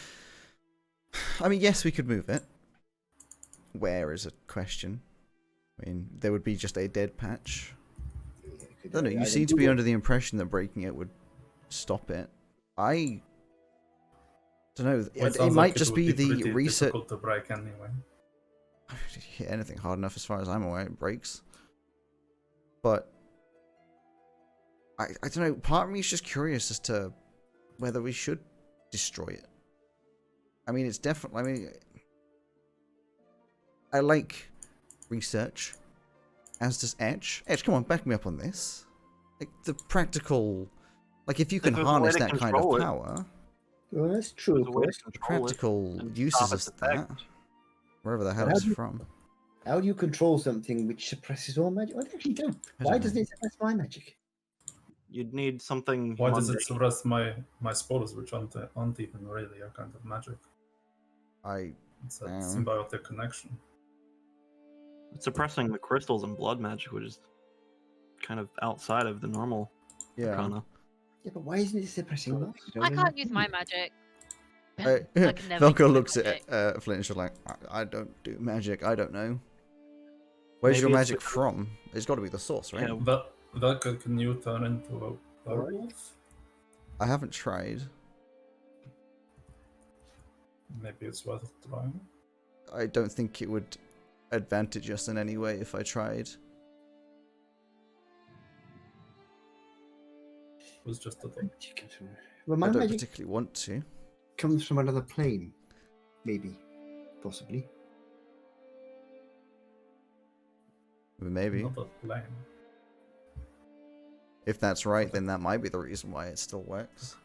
I mean, yes, we could move it. Where is a question. I mean, there would be just a dead patch. I don't know. You seem to be under the impression that breaking it would stop it. I don't know. It might just be the research. Difficult to break anyway. Hit anything hard enough, as far as I'm aware, it breaks. But I don't know. Part of me is just curious as to whether we should destroy it. I mean, it's definitely. I mean, I like research, as does Edge. Edge, come on, back me up on this. Like the practical, like if you can harness that kind of power. Well, that's true. Of course. The practical uses of that, wherever the hell it's from. How do you control something which suppresses all magic? Well, I actually don't. Why doesn't it suppress my magic? You'd need something. Why does it suppress my spells, which aren't even really a kind of magic? It's a symbiotic connection. It's suppressing the crystals and blood magic, which is kind of outside of the normal arcana. Yeah, but why isn't it suppressing that? I can't use my magic. Velko looks at Flint and she's like, I don't do magic. I don't know. Where's your magic from? It's got to be the source, right? Yeah. Velko, can you turn into a werewolf? I haven't tried. Maybe it's worth trying. I don't think it would advantage us in any way if I tried. It was just a thing. Well, my I don't magic particularly want to. comes from another plane, maybe, possibly. Maybe. Not a plane. If that's right, then that might be the reason why it still works.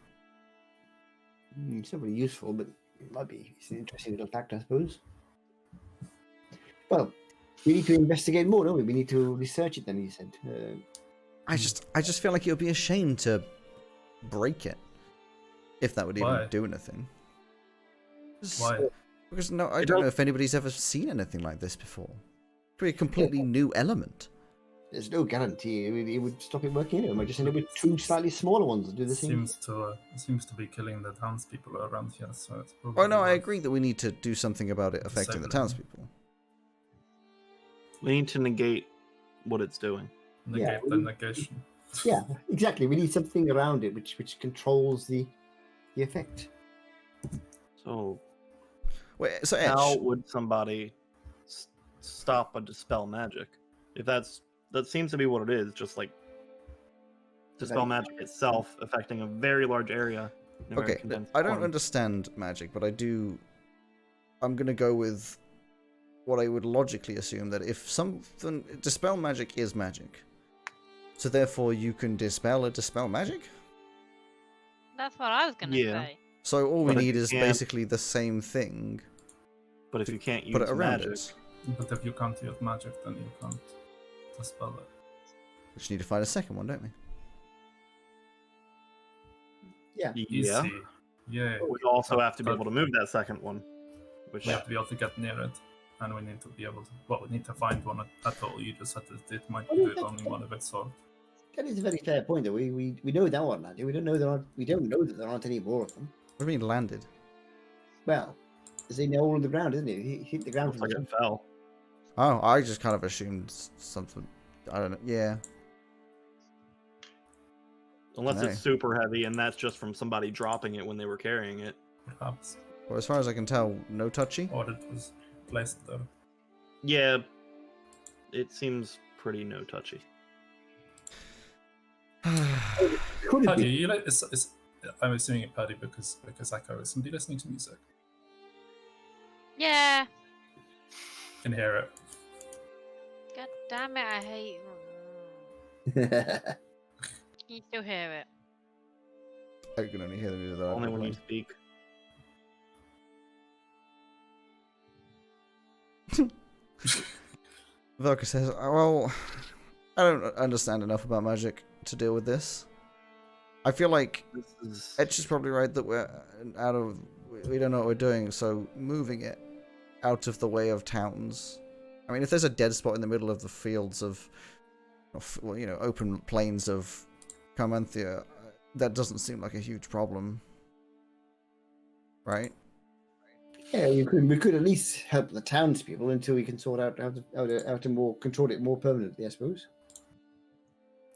It's not really useful, but it might be. It's an interesting little fact, I suppose. Well, we need to investigate more, don't we? We need to research it. Then he said. I just feel like it would be a shame to break it, if that would even do anything. Why? Because I don't know if anybody's ever seen anything like this before. It could be a completely new element. There's no guarantee it would stop it working. It might just end up with 2 slightly smaller ones that do the same. Seems to be killing the townspeople around here. So it's probably. Oh no, I agree that we need to do something about it affecting the townspeople. We need to negate what it's doing. Negate the negation. Yeah, exactly. We need something around it which controls the effect. So, Wait, so Edge, how would somebody stop a dispel magic? If that seems to be what it is, just like dispel magic itself affecting a very large area. Okay, I don't understand magic, but I'm gonna go with what I would logically assume, that if something dispel magic is magic, so therefore you can dispel magic. That's what I was gonna say. So all we need is basically the same thing. But if you can't use put it around magic, it. But if you can't use magic, then you can't dispel it. We just need to find a second one, don't we? Yeah. yeah. Yeah. But we also have to be able to move that second one. Which We have to be able to get near it, and we need to be able to. Well, we need to find one at all. You just said that it might be only one of its sort. That is a very fair point. Though we know that one, laddie. We don't know that there aren't any more of them. What do you mean landed? Well, there's a hole in the ground, isn't it? He hit the ground. looks like it fell. Oh, I just kind of assumed something. I don't know. Yeah. Unless it's super heavy, and that's just from somebody dropping it when they were carrying it. Perhaps. Well, as far as I can tell, no touchy. Or it was placed there. Yeah, it seems pretty no touchy. Could would Paddy, be. you like? I'm assuming it, Paddy, because Echo is somebody listening to music. Yeah. Can hear it. God damn it, I hate. Can you still hear it? I can only hear the music that I Only when you play. speak. Velka says, well, I don't understand enough about magic to deal with this. I feel like This is Etch is probably right that we don't know what we're doing, so moving it out of the way of towns. I mean, if there's a dead spot in the middle of the fields of, well, you know, open plains of Carmanthia, that doesn't seem like a huge problem. Right? Yeah, we could at least help the townspeople until we can sort out how to more control it more permanently, I suppose.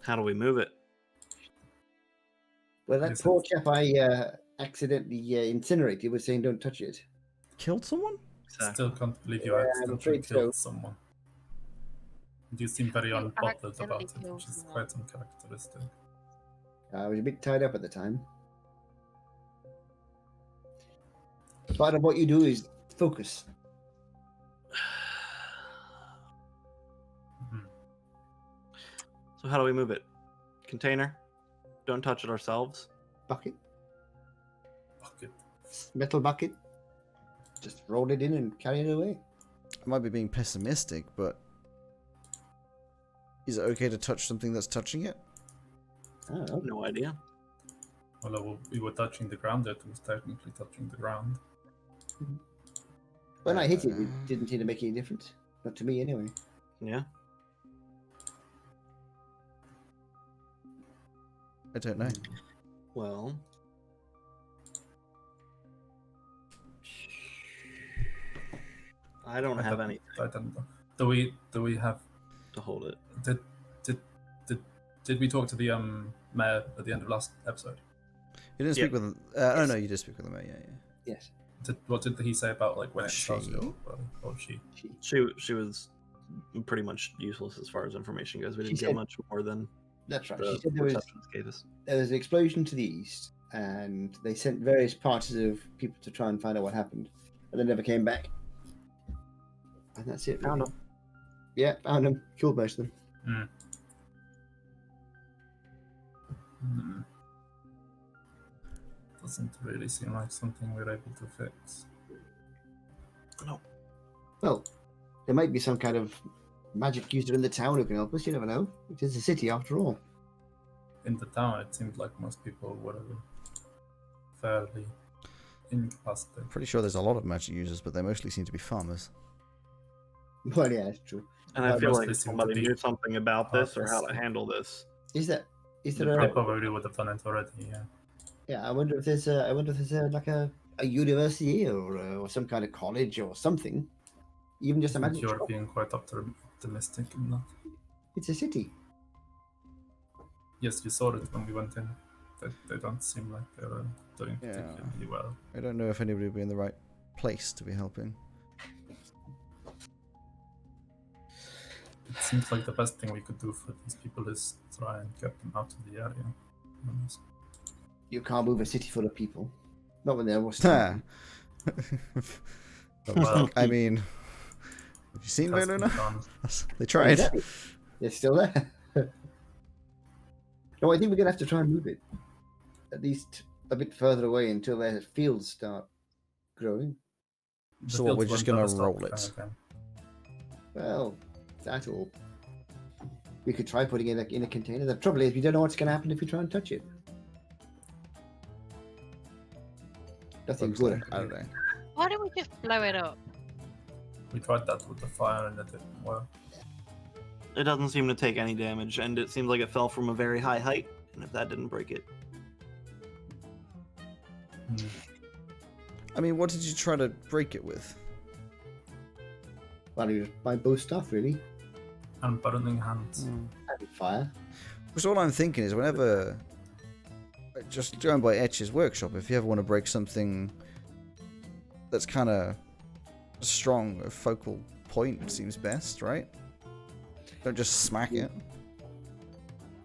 how do we move it? Well, that Yes, poor chap I accidentally incinerated was saying don't touch it. Killed someone? Still can't believe you Yeah, I'm accidentally afraid killed so. someone. You seem very You unbothered about accidentally it, killed which is someone. quite uncharacteristic. I was a bit tied up at the time. Part of what you do is focus. Mhm. So how do we move it? Container? Don't touch it ourselves. Bucket, Fuck it. metal bucket. Just roll it in and carry it away. I might be being pessimistic, but is it okay to touch something that's touching it? I don't know. No idea. Well, we were touching the ground. It was technically touching the ground. When I hit it, it didn't seem to make any difference. Not to me, anyway. Yeah. I don't know. Well. I don't have any I don't know. Do we have? to hold it. Did we talk to the mayor at the end of last episode? You didn't speak with him. Oh no, you did speak with him. Yeah. Yes. What did he say about like when it started? She? Or she? She was pretty much useless as far as information goes. We She didn't get said- much more than That's right. the She said there was receptionist gave us. an explosion to the east, and they sent various parties of people to try and find out what happened, and they never came back. And that's it. Found really. him. Yeah, found them. Killed most of them. Hmm. Doesn't really seem like something we're able to fix. No. Well, there might be some kind of magic user in the town who can help us. You never know. It is a city, after all. In the town, it seemed like most people were fairly incapacitated. Pretty sure there's a lot of magic users, but they mostly seem to be farmers. Well, yeah, it's true. And I Well, feel most like they if seem to somebody be knew something about this or how to heartless. handle this. Is there They a probably would have done it already. Yeah. Yeah, I wonder if there's like a university or some kind of college or something. Even just a I think magic you're shop. being quite optimistic in that. It's a city. Yes, you saw it when we went in. They don't seem like they're doing Yeah. particularly well. I don't know if anybody would be in the right place to be helping. It seems like the best thing we could do for these people is try and get them out of the area. Honest. You can't move a city full of people. Not when they're all Ha! Well, I mean, have you seen has been Veluna? done. They tried. Exactly. They're still there. No, I think we're gonna have to try and move it at least a bit further away until their fields start growing. The So what, we're fields just won't gonna ever stop roll growing it? again. Well, that all. We could try putting it in a container. The trouble is, we don't know what's gonna happen if we try and touch it. Nothing Looks good. like- I don't know. Why don't we just blow it up? We tried that with the fire and it didn't work. It doesn't seem to take any damage, and it seems like it fell from a very high height. And if that didn't break it, Hmm. I mean, what did you try to break it with? Well, you buy both stuff really. And burning hands. And fire. Because all I'm thinking is whenever, just going by Etch's workshop, if you ever want to break something that's kind of strong, a focal point seems best, right? Don't just smack it.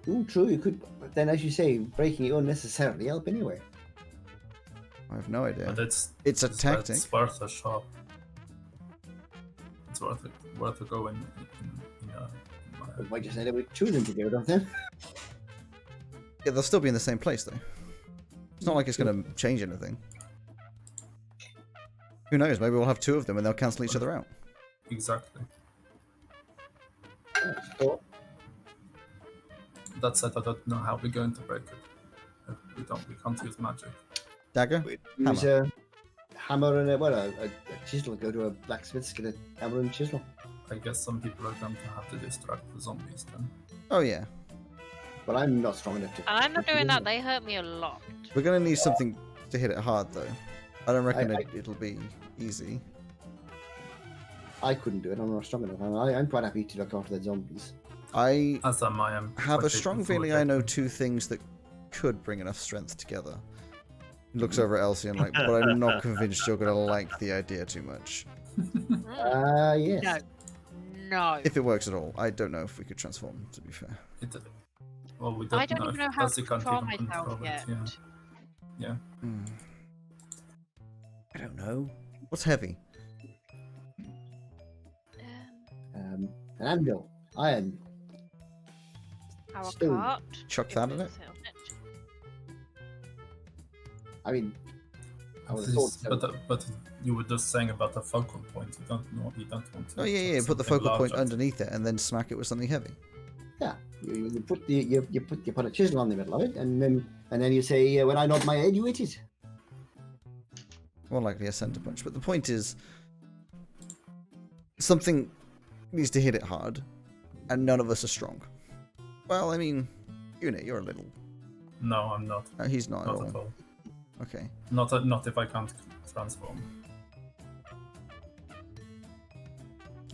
Ooh, true. You could, but then, as you say, breaking it unnecessarily help anyway. I have no idea. But It's a tactic. It's worth a shot. It's worth a go in We might just end up with 2 of them to get rid of then. Yeah, they'll still be in the same place though. It's not like it's going to change anything. Who knows? Maybe we'll have 2 of them and they'll cancel each other out. Exactly. So, That said, I don't know how we're going to break it. We can't use magic. Dagger? use a hammer and a chisel. Go to a blacksmith's, get a hammer and chisel. I guess some people are going to have to distract the zombies then. Oh yeah. But I'm not strong enough to. I'm not doing that. They hurt me a lot. We're going to need something to hit it hard though. I don't reckon it'll be easy. I couldn't do it. I'm not strong enough. I'm quite happy to look after the zombies. I As am I. Am have a strong feeling I know 2 things that could bring enough strength together. He looks over at Elsie and like, but I'm not convinced you're going to like the idea too much. Yes. No. No. If it works at all. I don't know if we could transform, to be fair. Well, we don't I don't know even know if how Elsie to can't control even myself control yet. it. Yeah. I don't know. What's heavy? An anvil, iron. Our Stone. cart. Chuck that in it? I mean, I would have thought so. But you were just saying about the focal point. You don't know. You don't want to. Oh yeah, chuck put the something focal point larger. underneath it and then smack it with something heavy. Yeah, you put a chisel on the middle of it, and then you say, when I nod my head, you hit it. More likely a center punch. But the point is, something needs to hit it hard, and none of us are strong. Well, I mean, Unit, you're a little. No, I'm not. He's not, Not at at all. all. Okay. Not if I can't transform.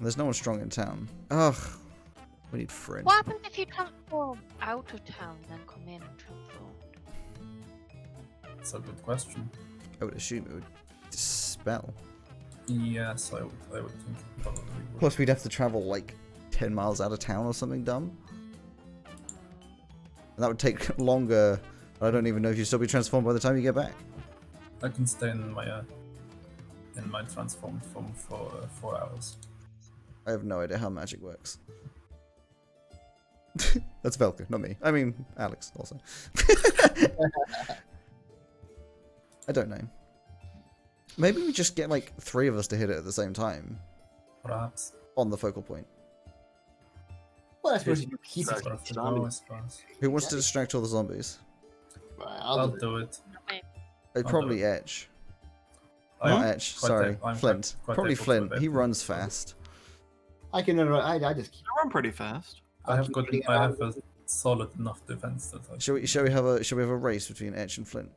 There's no one strong in town. Ugh. We need friends. What happens if you transform out of town then come in and transform? It's a good question. I would assume it would dispel. Yes, I would think it probably would. Plus, we'd have to travel like 10 miles out of town or something dumb. And that would take longer. I don't even know if you'd still be transformed by the time you get back. I can stay in my transformed form for 4 hours. I have no idea how magic works. That's Velka, not me. I mean, Alex also. I don't know. Maybe we just get like 3 of us to hit it at the same time Perhaps. on the focal point. Well, I suppose you keep That's it. worth a go, I suppose. Who wants to distract all the zombies? I'll do it. Probably Etch. I Not am Etch, quite sorry. I'm Flint. quite Probably able to Flint. evade He them. runs fast. I can. I just keep. I run pretty fast. I have keep a solid enough defense that I Shall we have a race between Etch and Flint?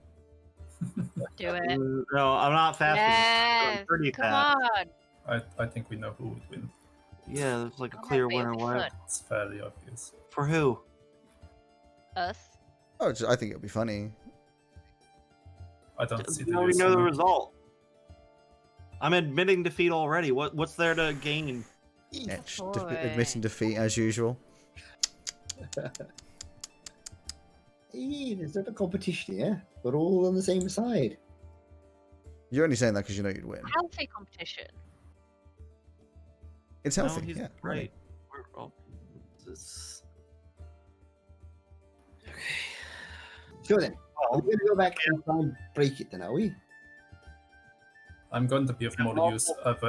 Do it. No, I'm not fast. Yes. I'm pretty Come fast. on. I think we know who would win. Yeah, there's like a Oh, clear maybe winner. we What? should. It's fairly obvious. For who? Us. Oh, I think it'll be funny. I don't see the We already use know the in it. result. I'm admitting defeat already. What's there to gain? Etch Boy. admitting defeat as usual. Hey, there's not a competition here. We're all on the same side. You're only saying that because you know you'd win. Healthy competition. It's No, healthy. he's Yeah. great. Oh, this... So then, Well, we're going to go back and try and break it then, are we? I'm going to be of more Well, use of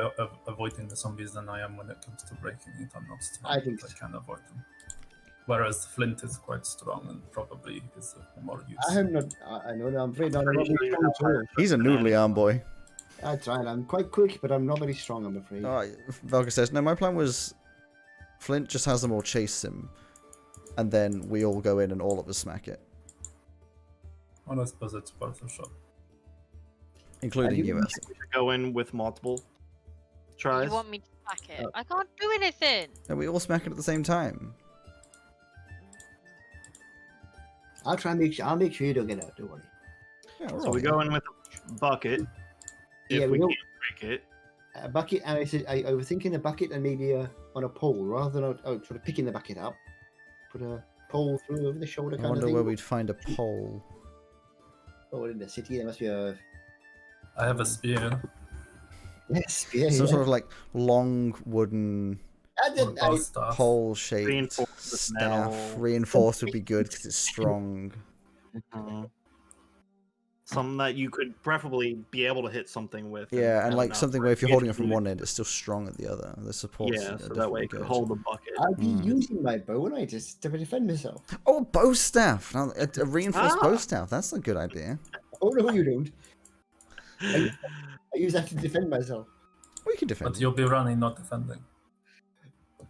avoiding the zombies than I am when it comes to breaking it. I'm not strong. I think I so. can avoid them. Whereas Flint is quite strong and probably is of more use. I am not. I know. I'm afraid I'm not Pretty very sure strong you're at all. He's a noodly arm boy. That's right. I'm quite quick, but I'm not very strong. I'm afraid. Oh, Velka says, no, my plan was Flint just has them all chase him, and then we all go in and all of us smack it, Well, I suppose it's worth a shot. including And you, you- Elsie. we should go in with multiple tries. You want me to smack it? Oh. I can't do anything. And we all smack it at the same time. I'll try and make sure. I'll make sure you don't get out. Don't worry. Yeah, we're So all we here. go in with a bucket. Yeah, If we we go- can't break it, A bucket, and I said I was thinking a bucket and maybe on a pole rather than sort of picking the bucket up. Put a pole through over the shoulder I kind of wonder thing. where we'd find a pole. Oh, in the city there must be a I have a spear. spear. Some Yeah. sort of like long wooden Or bow staff. pole-shaped Reinforced with staff. metal. Reinforced would be good because it's strong. Something that you could preferably be able to hit something with. Yeah, and have like enough something for where if you're holding it to from be- one end, it's still strong at the other. The supports Yeah, are so that way definitely it could good. hold the bucket. I'd be Mm. using my bow, wouldn't I, just to defend myself? Oh, a bow staff! Now, a reinforced Ah! bow staff. That's a good idea. Oh no, you don't. I use that to defend myself. We can defend. But you'll be running, not defending.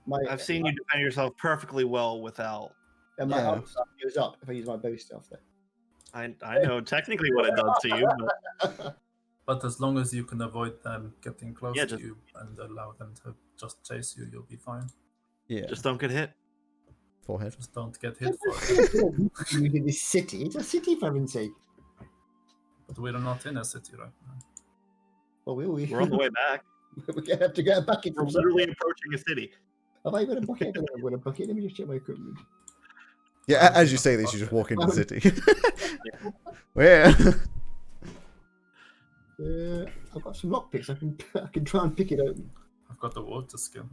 My I've seen you defend yourself perfectly well without. and my Yeah. arm staff goes up if I use my bow staff. There. I know technically what it does to you, but But as long as you can avoid them getting close Yeah, to just- you and allow them to just chase you, you'll be fine. Yeah, just don't get hit. forehead. Just don't get hit for it. Using this city, it's a city for heaven's sake. But we're not in a city right now. Well, we We're on the way back. we're gonna have to get a bucket We're from literally somewhere. approaching a city. Have I got a bucket? I don't have got a bucket. Let me just check my equipment. Yeah, as you say this, you just walk into the city. Where? I've got some lockpicks. I can try and pick it open. I've got the water skin.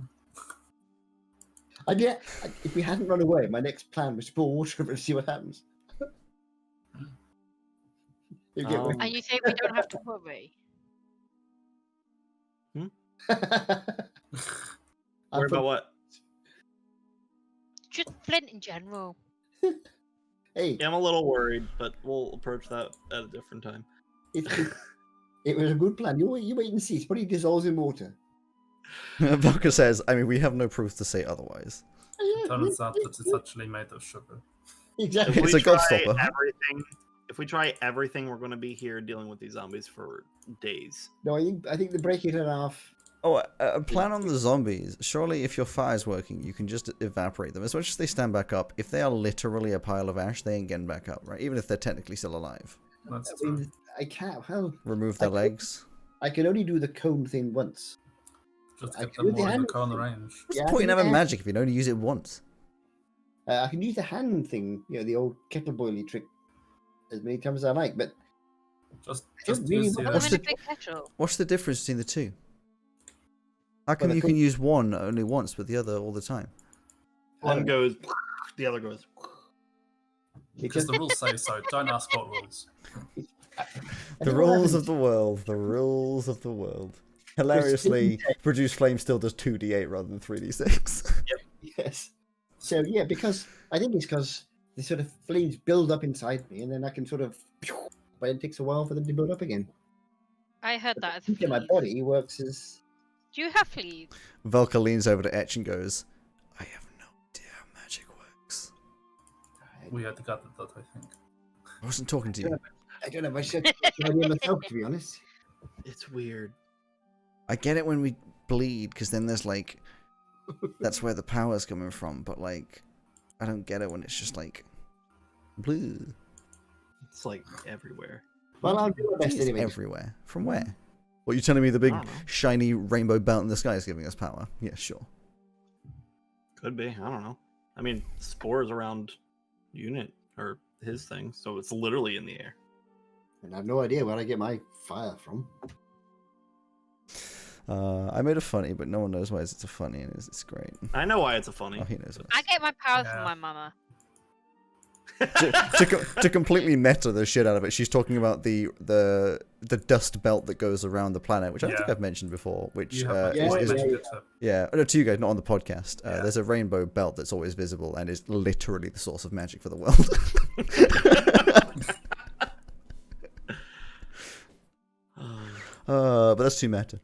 And yeah, if we hadn't run away, my next plan was to pour water over and see what happens. You get Um, And you say we don't have to worry. I Worry put- about what? Just Flint in general. Hey, Yeah, I'm a little worried, but we'll approach that at a different time. it was a good plan. You wait and see. It's probably dissolves in water. Vodka says, I mean, we have no proof to say otherwise. Turns out that it's actually made of sugar. Exactly. It's a gobstopper. If we try everything, we're going to be here dealing with these zombies for days. No, I think they break it in half. Oh, a plan on the zombies. Surely if your fire's working, you can just evaporate them. As much as they stand back up, if they are literally a pile of ash, they ain't getting back up, right? Even if they're technically still alive. That's I true. mean, I can't. Well, Remove their legs. I can only do the cone thing once. Just I get can them do the more in the hand cone thing. range. What's Yeah, the I point in can having add- magic if you can only use it once? I can use the hand thing, the old kettle boiling trick, as many times as I like. But Just don't really use want the to I'm in the- a big kettle. What's the difference between the two? How come Well, you the can thing- use one only once, but the other all the time? One goes, the other goes. because the rules say so. Don't ask what rules. The rules of the world. The rules of the world. Hilariously, Produce Flame still does 2d8 rather than 3d6. Yes. So yeah, because I think it's because the sort of flames build up inside me, and then I can sort of, but it takes a while for them to build up again. I heard that as Heat in my fleas. body works as Do you have fleas? Velka leans over to Etch and goes, I have no idea how magic works. We had gathered that, I think. I wasn't talking to you. I don't know if I should idea myself, to be honest. It's weird. I get it when we bleed, because then there's like, that's where the power's coming from, but like, I don't get it when it's just like, blue. It's like everywhere. Well, I'll do my best It's anyway. everywhere. From where? What, you telling me the big I don't know. shiny rainbow belt in the sky is giving us power? Yeah, sure. Could be. I don't know. I mean, spores around unit or his thing, so it's literally in the air. And I have no idea where I get my fire from. I made a funny, but no one knows why it's a funny, and it's great. I know why it's a funny. Oh, he knows it. I get my powers Yeah. from my mama. To completely meta the shit out of it, she's talking about the dust belt that goes around the planet, which I don't think Yeah. I've mentioned before. Which You have yeah, is mentioned it too. yeah, no, to you guys, not on the podcast. Yeah. There's a rainbow belt that's always visible and is literally the source of magic for the world. But that's too meta.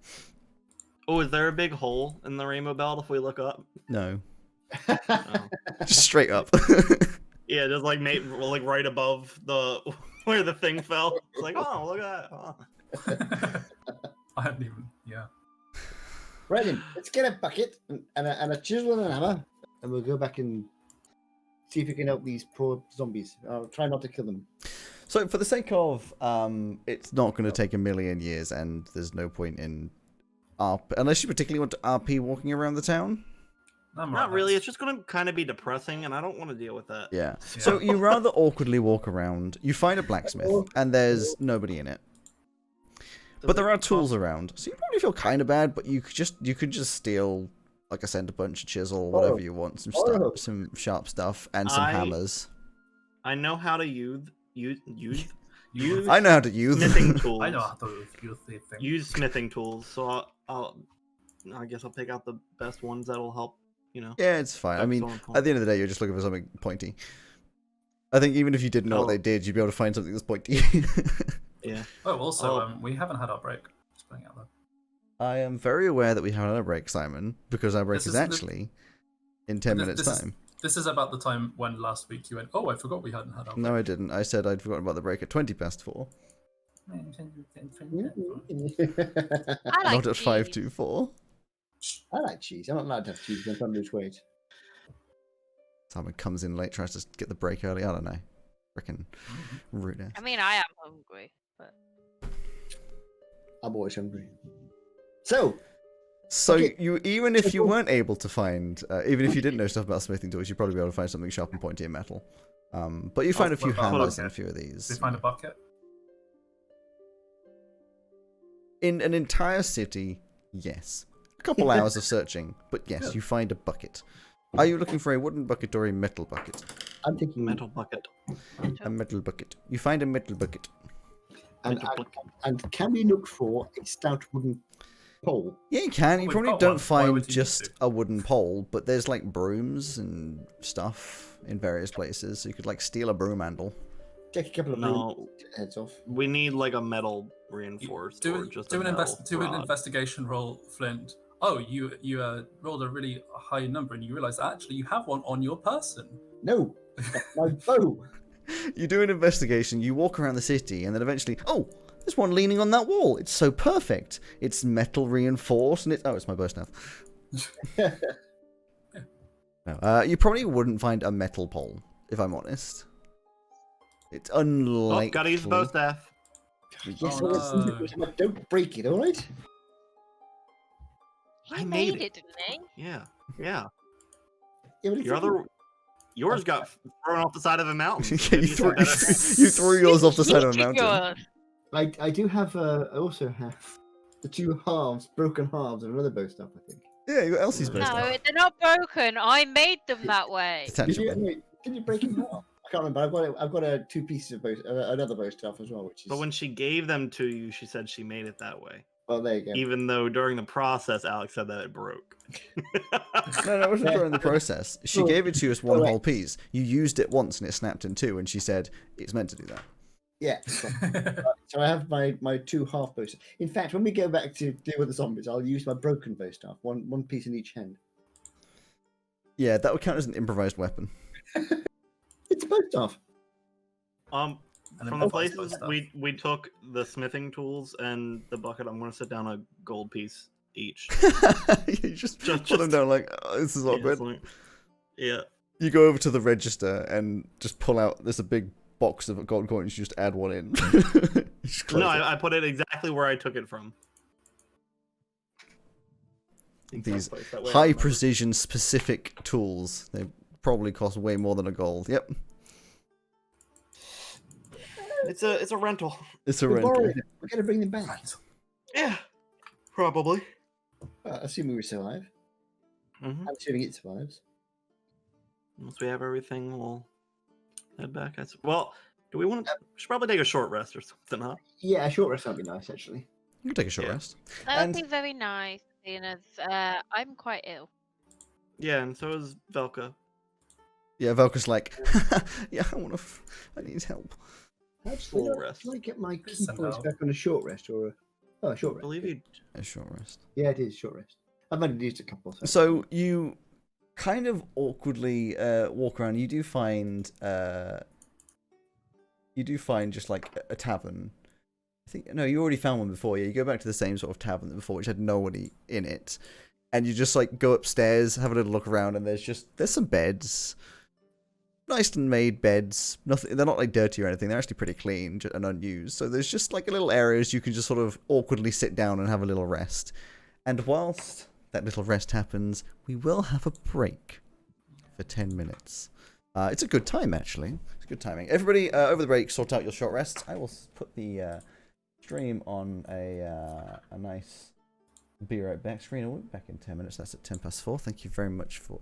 Oh, is there a big hole in the rainbow belt if we look up? No, Oh. just straight up. Yeah, just like right above the where the thing fell. It's like, oh, look at that. Oh. I hadn't even. Yeah. Right then, let's get a bucket and a chisel and a hammer, and we'll go back and see if we can help these poor zombies. I'll try not to kill them. So, for the sake of, it's not going to take a million years, and there's no point in RP, unless you particularly want to RP walking around the town. Not really. It's just going to kind of be depressing, and I don't want to deal with that. Yeah. So you rather awkwardly walk around. You find a blacksmith, and there's nobody in it. But there are tools around, so you probably feel kind of bad. But you could just steal like a center punch, a chisel, whatever you want, some sharp stuff, and some hammers. I know how to use. I know how to use smithing tools. I know how to use the thing. Use smithing tools, so I guess I'll pick out the best ones that'll help. Yeah, it's fine. I mean, at the end of the day, you're just looking for something pointy. I think even if you didn't know what they did, you'd be able to find something that's pointy. Yeah. Oh, also, we haven't had our break. Just putting it out there. I am very aware that we haven't had a break, Simon, because our break is actually in 10 minutes' time. This is about the time when last week you went, oh, I forgot we hadn't had our break. No, I didn't. I said I'd forgotten about the break at 4:20. I like Not at cheese. 5:24. I like cheese. I'm not allowed to have cheese. I'm trying to lose weight. Simon comes in late, tries to get the break early. I don't know. Frickin' rude ass. I mean, I am hungry, but I'm always hungry. So okay. You even if you weren't able to find, even if you didn't know stuff about smithing tools, you'd probably be able to find something sharp and pointy in metal. But you find a few hammers and a few of these. Did you find a bucket? In an entire city, yes. A couple hours of searching, but yes, you find a bucket. Are you looking for a wooden bucket or a metal bucket? I'm thinking Metal bucket. A metal bucket. You find a metal bucket. And can we look for a stout wooden pole? Yeah, you can. You We've probably got don't one. Why find would you need just to? a wooden pole, but there's like brooms and stuff in various places, so you could like steal a broom handle. Take a couple of No. heads off. We need like a metal reinforced or just a metal an rod. investigation roll, Flint. Oh, you rolled a really high number, and you realize that actually you have one on your person. No, that's my bow. You do an investigation, you walk around the city, and then eventually, oh, there's one leaning on that wall. It's so perfect. It's metal reinforced, and it's my bow staff. No, you probably wouldn't find a metal pole, if I'm honest. It's unlikely. Oh, gotta use the bow staff. Yes, Oh, no. Don't break it, all right? he I made made it, didn't he? Yeah. Yeah, but if Yours got thrown off the side of a mountain. you, you threw yours off the side of a mountain. God. I do have. I also have the two halves, broken halves, of another bow staff. I think. Yeah, you got Elsie's bow No, staff. they're not broken. I made them that way. Potentially. Did you break it half? I can't remember. I've got two pieces of bow, another bow staff as well, which is. But when she gave them to you, she said she made it that way. Oh, there you go. Even though during the process, Alex said that it broke. No, it wasn't during the process. She gave it to you as one whole piece. You used it once and it snapped in two, and she said it's meant to do that. Yeah. So I have my two half bow staff. In fact, when we go back to deal with the zombies, I'll use my broken bow staff, one piece in each hand. Yeah, that would count as an improvised weapon. It's a bow staff. And From then the places stuff. we took the smithing tools and the bucket, I'm going to sit down a gold piece each. You just put them down like, oh, this is awkward. Yeah. You go over to the register and just pull out, there's a big box of gold coins, you just add one in. Just close No, it. I put it exactly where I took it from. These That way I high remember. precision specific tools, they probably cost way more than a gold. Yep, It's a rental. it's a We're rental. borrowing them. We're going to bring them back. Yeah, probably. Assuming we survive. Mm-hmm. I'm assuming it survives. Once we have everything, we'll head back. Well, do we want to? Should probably take a short rest or something, huh? Yeah, a short rest would be nice, actually. You can take a short Yeah. rest. That would And- be very nice, seeing as I'm quite ill. Yeah, and so is Velka. Yeah, Velka's like, yeah, I need help. Actually, Full rest. Can I get my Please key send points out. back on a short rest or a short I rest? believe you. A short rest. Yeah, it is short rest. I've only used a couple. So you kind of awkwardly walk around. You do find just like a tavern. I think no, you already found one before. Yeah, you go back to the same sort of tavern than before, which had nobody in it, and you just like go upstairs, have a little look around, and there's some beds, nicely made beds. Nothing. They're not like dirty or anything. They're actually pretty clean and unused. So there's just like a little areas you can just sort of awkwardly sit down and have a little rest. And whilst that little rest happens, we will have a break for 10 minutes. It's a good time, actually. It's good timing. Everybody, over the break, sort out your short rests. I will put the stream on a nice be right back screen. We'll be back in 10 minutes. That's at 4:10. Thank you very much for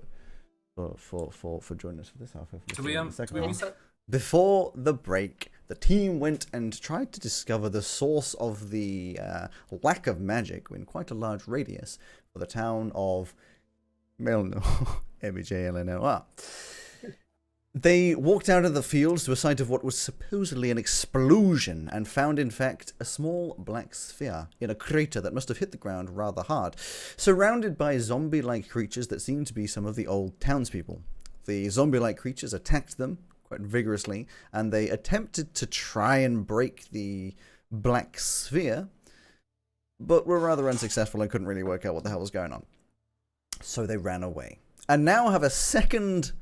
joining us for this half. Do we reset? Before the break, the team went and tried to discover the source of the lack of magic in quite a large radius for the town of Melnor, M-E-J-L-N-O-R. They walked out of the fields to a site of what was supposedly an explosion and found, in fact, a small black sphere in a crater that must have hit the ground rather hard, surrounded by zombie-like creatures that seemed to be some of the old townspeople. The zombie-like creatures attacked them quite vigorously, and they attempted to try and break the black sphere, but were rather unsuccessful and couldn't really work out what the hell was going on. So they ran away. And now have a second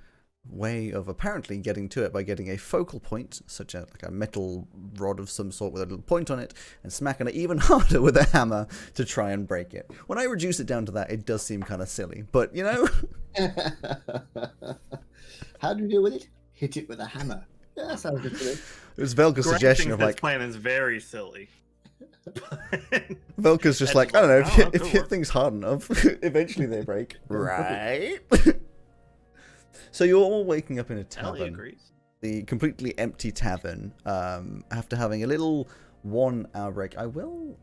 way of apparently getting to it by getting a focal point, such as like a metal rod of some sort with a little point on it, and smacking it even harder with a hammer to try and break it. When I reduce it down to that, it does seem kind of silly, but you know. How do you deal with it? Hit it with a hammer. Yeah, that sounds good to me. It was Velka's suggestion of this like, plan is very silly. Velka's just like, I don't know, Oh, if you hit things hard enough, eventually they break. Right? So you're all waking up in a Ellie tavern, agrees. the completely empty tavern, after having a little 1 hour break. I will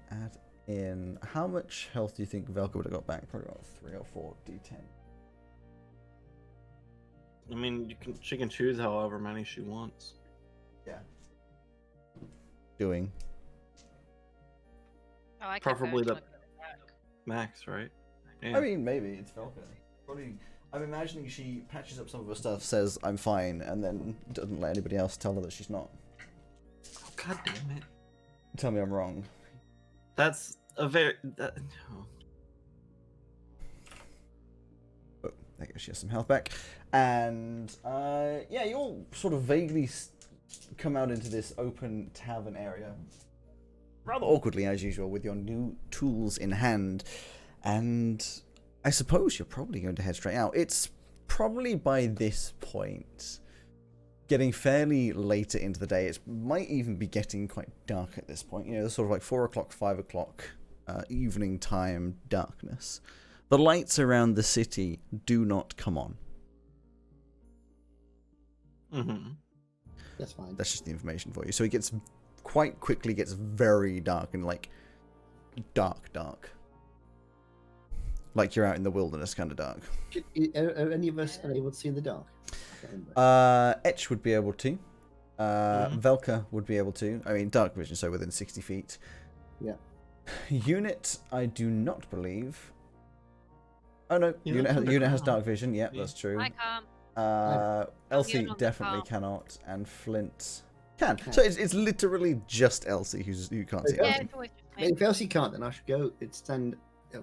add in, how much health do you think Velka would have got back? Probably about 3 or 4 d10. I mean, she can choose however many she wants. Yeah. Doing. Oh, I kept Preferably going the- to look at the back. Max, right? Yeah. I mean, maybe it's Velka. Probably. I'm imagining she patches up some of her stuff, says I'm fine, and then doesn't let anybody else tell her that she's not. Oh, God damn it. Tell me I'm wrong. That's a very... oh. Oh, there you go, she has some health back. And, yeah, you all sort of vaguely come out into this open tavern area. Rather awkwardly, as usual, with your new tools in hand. And I suppose you're probably going to head straight out. It's probably by this point getting fairly later into the day. It might even be getting quite dark at this point. You know, sort of like 4 o'clock, 5 o'clock, evening time darkness. The lights around the city do not come on. Mm-hmm. That's fine. That's just the information for you. So it gets quite quickly gets very dark and like dark. Like you're out in the wilderness kind of dark. Are any of us able to see in the dark? I can't remember. Etch would be able to. Velka would be able to. I mean, dark vision, so within 60 feet. Yeah. Unit, I do not believe. Oh no, Unit's Unit has underground. dark vision. Yeah, Yeah. that's true. I can't. Elsie Unit definitely can't. cannot, and Flint can. Can. So it's literally just Elsie who can't see Okay. Yeah, anything. it's always just But me. if Elsie can't, then I should go and stand,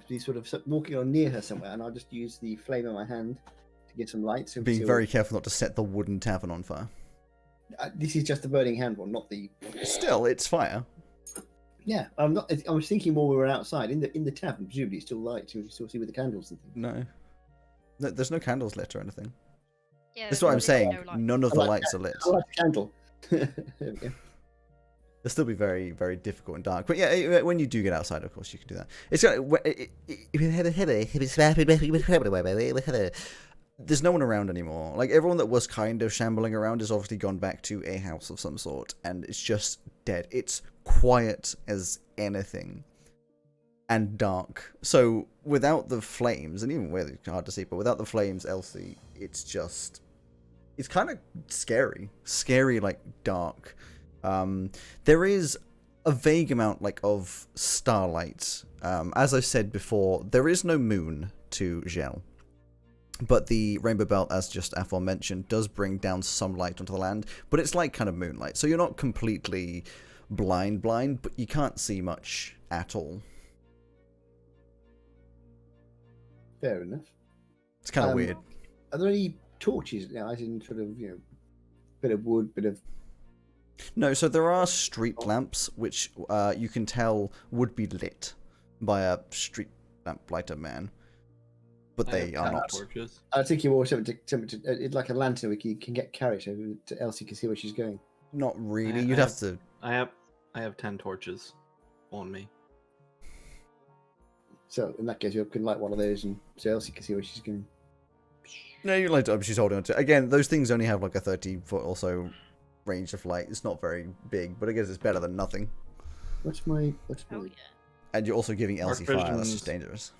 be sort of walking on near her somewhere, and I'll just use the flame in my hand to give some light. So Being very careful not to set the wooden tavern on fire. This is just the burning hand one, not the. Still, it's fire. Yeah, I'm not. I was thinking more we were outside in the tavern. Presumably, it's still light. You can still see with the candles and things. No, there's no candles lit or anything. Yeah, That's what I'm there's saying. no light. None of I the like lights are lit. I like the candle. There we go. They'll still be very, very difficult and dark. But yeah, when you do get outside, of course, you can do that. It's got. There's no one around anymore. Like everyone that was kind of shambling around has obviously gone back to a house of some sort, and it's just dead. It's quiet as anything, and dark. So without the flames, and even with it's hard to see, but without the flames, Elsie, it's kind of scary, like dark. There is a vague amount like of starlight. As I said before, there is no moon to Gel. But the rainbow belt, as just aforementioned, does bring down some light onto the land, but it's like kind of moonlight. So you're not completely blind, but you can't see much at all. Fair enough. It's kind of weird. Are there any torches? As in sort of bit of wood, bit of. No, so there are street lamps, which you can tell would be lit by a street lamplighter man, but I they have are 10 not. torches. I think you want something it's like a lantern we can get carried so Elsie can see where she's going. Not really. I You'd have to. I have 10 torches on me. So in that case, you can light one of those, and so Elsie can see where she's going. No, you light it up. She's holding on to. Again, those things only have like a 30-foot or so range of light. It's not very big, but I guess it's better than nothing. What's my? Oh yeah. And you're also giving Elsie fire. That's vision's- just dangerous.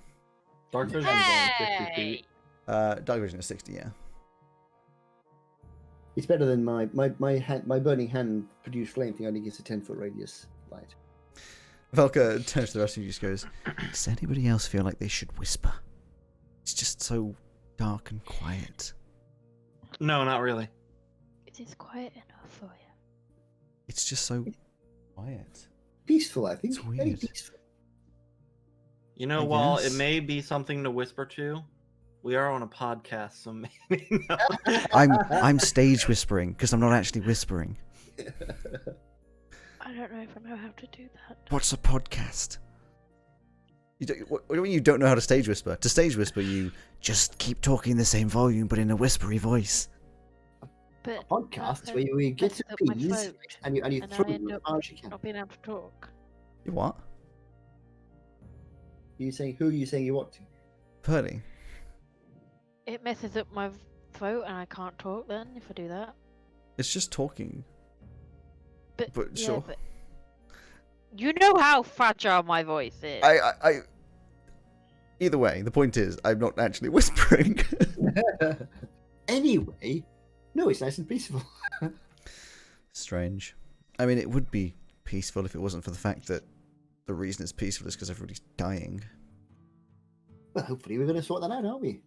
Dark vision's only 50 Hey! feet. Dark vision is 60. Yeah. It's better than my burning hand produced flame thing. Only gives a 10-foot radius light. Velka turns to the rest of you. Just goes. Does anybody else feel like they should whisper? It's just so dark and quiet. No, not really. It is quiet enough for you. It's just so quiet. Peaceful, I think. It's Very weird. peaceful. You know, I while guess. it may be something to whisper to, we are on a podcast, so maybe no. I'm stage whispering because I'm not actually whispering. I don't know if I know how to do that. What's a podcast? What do you mean you don't know how to stage whisper? To stage whisper, you just keep talking the same volume but in a whispery voice. But Podcast I where you get messed to up my peas throat, and you and throw I them end as up far as you can. not being able to talk. You what? You saying who are you saying you want to? Purdy. It messes up my throat, and I can't talk. Then if I do that, It's just talking. but But yeah, sure. but you know how fragile my voice is. I Either way, the point is, I'm not actually whispering. Anyway, no, it's nice and peaceful. Strange. I mean, it would be peaceful if it wasn't for the fact that the reason it's peaceful is because everybody's dying. Well, hopefully we're going to sort that out, aren't we?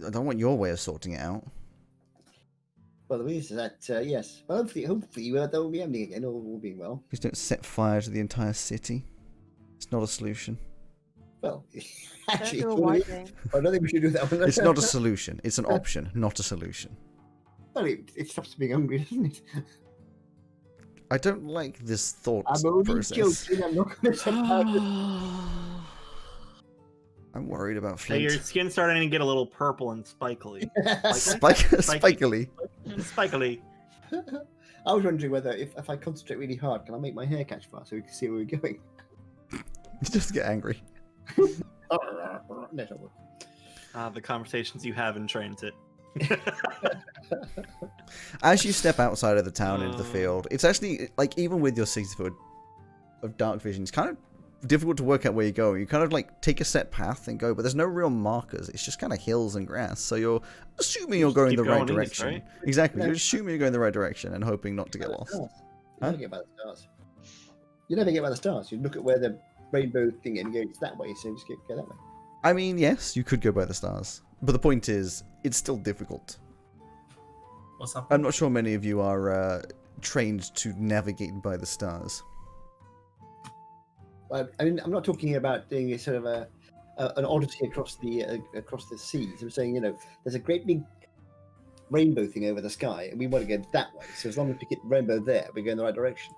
I don't want your way of sorting it out. Well, the reason is that yes. Well, hopefully that won't be ending again, all being well. Please don't set fire to the entire city. It's not a solution. Well, Don't actually, do a it's white one of thing. the- I don't think we should do that one. It's not a solution. It's an option, not a solution. Well, it stops being hungry, doesn't it? I don't like this thought I'm only process. joking. I'm not going to set fire. I'm worried about Hey, your Flint. skin's starting to get a little purple and spikily. Spikily. Spikily. I was wondering whether if I concentrate really hard, can I make my hair catch fire so we can see where we're going? You just get angry. No, it won't. The conversations you have in transit. As you step outside of the town into the field, it's actually, like, even with your 60-foot of dark vision, it's kind of difficult to work out where you go. You kind of, like, take a set path and go, but there's no real markers. It's just kind of hills and grass. So you're assuming you're going keep the right going east, direction. right? Exactly. Yeah. You're assuming you're going the right direction and hoping not to get lost. You Huh? never get by the stars. You never get by the stars. You look at where the rainbow thing is and you go, it's that way, so just go that way. I mean, yes, you could go by the stars. But the point is, it's still difficult. What's I'm happening? not sure many of you are trained to navigate by the stars. I mean, I'm not talking about doing a sort of an odyssey across the seas. I'm saying, there's a great big rainbow thing over the sky, and we want to go that way. So as long as we get the rainbow there, we go in the right direction.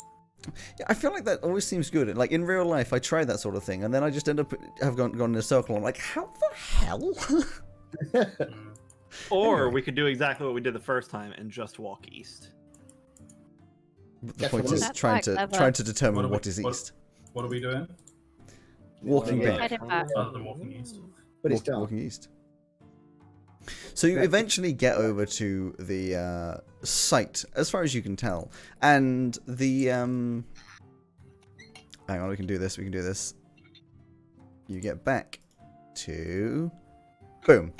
Yeah, I feel like that always seems good. Like, in real life, I try that sort of thing, and then I just end up have gone in a circle. I'm like, how the hell? Mm. Or Anyway. we could do exactly what we did the first time and just walk east. The That's point what it is is. That's trying quite to clever. trying to determine What what are we- is what- east. What are we doing? Walking Yeah. back. Heading back. Other than walking east. But it's Walk- dark. walking east. So you Right. eventually get over to the site, as far as you can tell, and the hang on, we can do this. You get back to boom.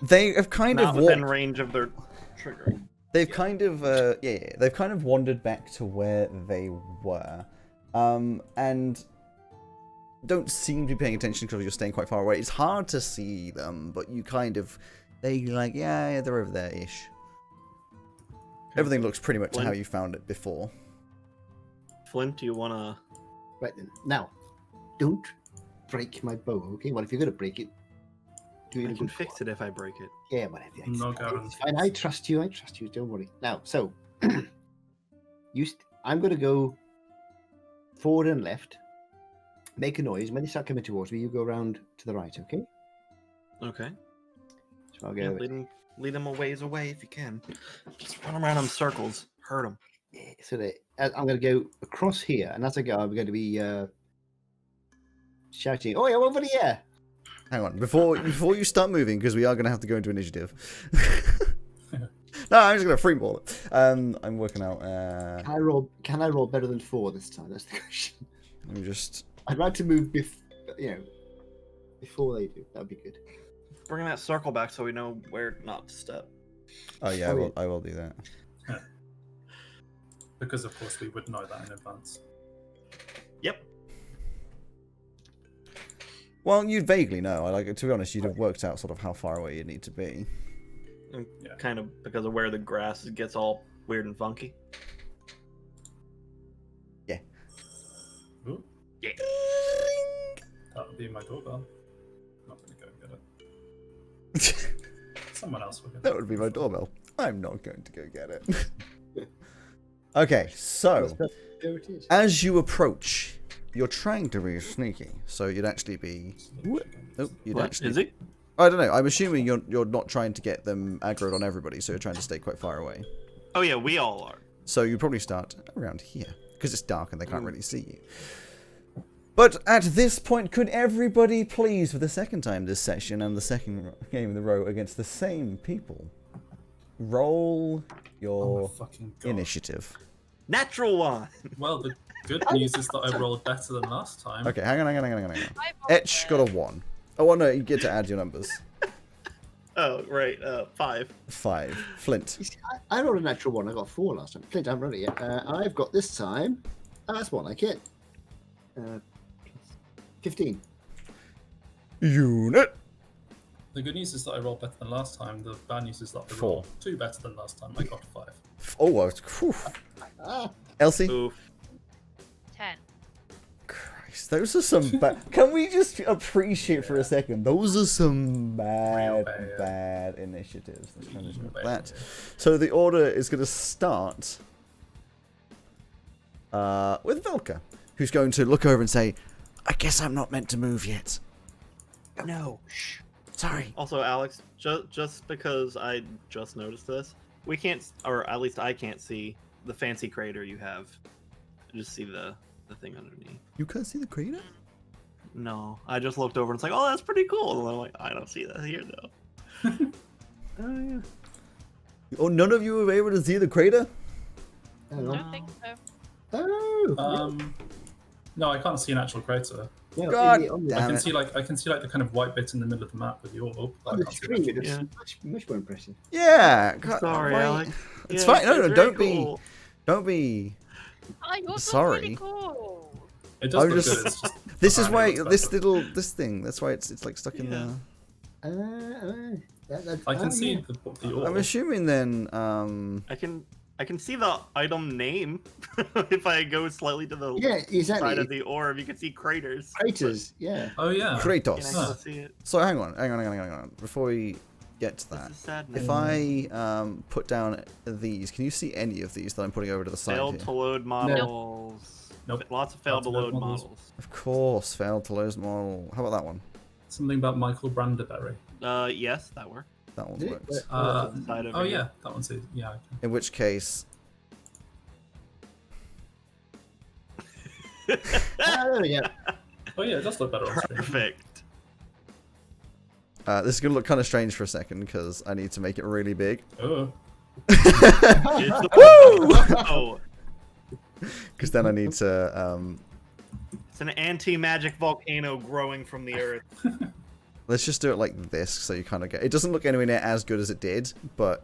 They have kind Not of within walked. range of their trigger. They've kind of they've kind of wandered back to where they were, and don't seem to be paying attention because you're staying quite far away. It's hard to see them, but you kind of they like yeah they're over there ish. Everything looks pretty much how Flint? you found it before. Flint, do you wanna? Right then. Now, don't break my bow, okay? Well, if you're going to break it, do it in I a can good fix form. it if I break it. Yeah, whatever. No It's guarantee. fine. I trust you. Don't worry. Now, so I'm going to go forward and left, make a noise. When they start coming towards me, you go around to the right, okay? Okay. So I'll go. Yeah, lead them a ways away if you can. Just run around in circles. Hurt them. So I'm going to go across here, and as I go, I'm going to be shouting, "Oh, yeah, over here!" Hang on, before you start moving, because we are going to have to go into initiative. No, I'm just going to free ball it. I'm working out. Can I roll better than 4 this time? That's the question. Let me just. I'd like to move before they do. That'd be good. Bring that circle back so we know where not to step. Oh yeah, I will do that. Because of course we would know that in advance. Yep. Well, you'd vaguely know. To be honest, you'd have worked out sort of how far away you need to be. Yeah. Kind of because of where the grass gets all weird and funky. Yeah. Ooh, Yeah. that would be my doorbell. Not going to go and get it. Someone else will get it. That would be my doorbell. I'm not going to go get it. Okay, so There it is. as you approach, you're trying to be sneaky, so you'd actually be. Oh, you'd What actually. is it? I don't know. I'm assuming you're not trying to get them aggroed on everybody, so you're trying to stay quite far away. Oh yeah, we all are. So you probably start around here because it's dark and they can't really see you. But at this point, could everybody please, for the second time this session and the second game in a row against the same people, roll Oh your my fucking god. initiative? Natural one. Well, the good news is that I rolled better than last time. Okay, hang on. I rolled Etch got a 1. Oh, well, no, you get to add your numbers. Oh right, 5. 5. Flint. You see, I rolled a natural 1. I got 4 last time. Clint, I haven't rolled it yet. I've got this time. Oh, that's more like it. 15. Unit. The good news is that I rolled better than last time. The bad news is that I 4. rolled 2 better than last time. I got 5. Oh, whew. Ah, Elsie? Oof. 10. Christ, those are some bad... Can we just appreciate for a second? Those are some bad initiatives. Let's manage that. So the order is going to start with Velka, who's going to look over and say, I guess I'm not meant to move yet. no. Shh. Sorry. Also, Alex, just because I just noticed this, we can't, or at least I can't see the fancy crater you have. I just see the thing underneath. You can't see the crater? No, I just looked over and it's like, oh, that's pretty cool. And I'm like, I don't see that here though. Oh, yeah. Oh, none of you were able to see the crater? Hang I on. don't think so. Oh. No, I can't see an actual crater. No, God on the, I damn can it. see the kind of white bit in the middle of the map with the orb. but I on the can't see screen, the it looks Yeah. much more impressive. Yeah. God, Sorry, why- Alex. It's Yeah, fine. No, it's don't very be. cool. Don't be. Oh, yours Sorry. Really cool. It does I'm look just- good. It's just This is apparently why looks better. this thing. That's why it's like stuck in Yeah. I can see yeah. the orb. I'm assuming then. I can see the item name if I go slightly to the Yeah, side exactly. of the orb. You can see craters. Craters, yeah. Oh yeah. But you Kratos. can actually see it. So hang on. Before we get to that, This is sadness. if I put down these, can you see any of these that I'm putting over to the side Failed here? to load models. Nope. Lots of failed to load models. Of course, failed to load model. How about that one? Something about Michael Branderberry. Yes, that worked. That one Is it? works. Side over Oh here. yeah, that one's it. Yeah. Okay. In which case, There we go. Oh yeah, it does look better on screen. Perfect. this is gonna look kind of strange for a second because I need to make it really big. Oh. It's oh, Because then I need to. it's an anti-magic volcano growing from the earth. Let's just do it like this, so you kind of get. It doesn't look anywhere near as good as it did, but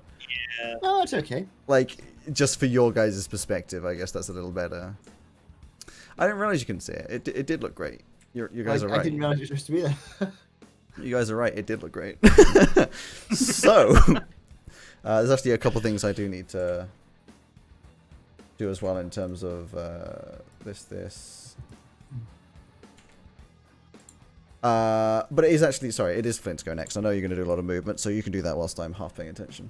Oh, it's okay. like just for your guys' perspective, I guess that's a little better. I didn't realize you couldn't see it. It did look great. You guys are I right. didn't realize it was supposed to be there. You guys are right. It did look great. So there's actually a couple things I do need to do as well in terms of this. But it is actually it is Flint's go next. I know you're going to do a lot of movement, so you can do that whilst I'm half paying attention.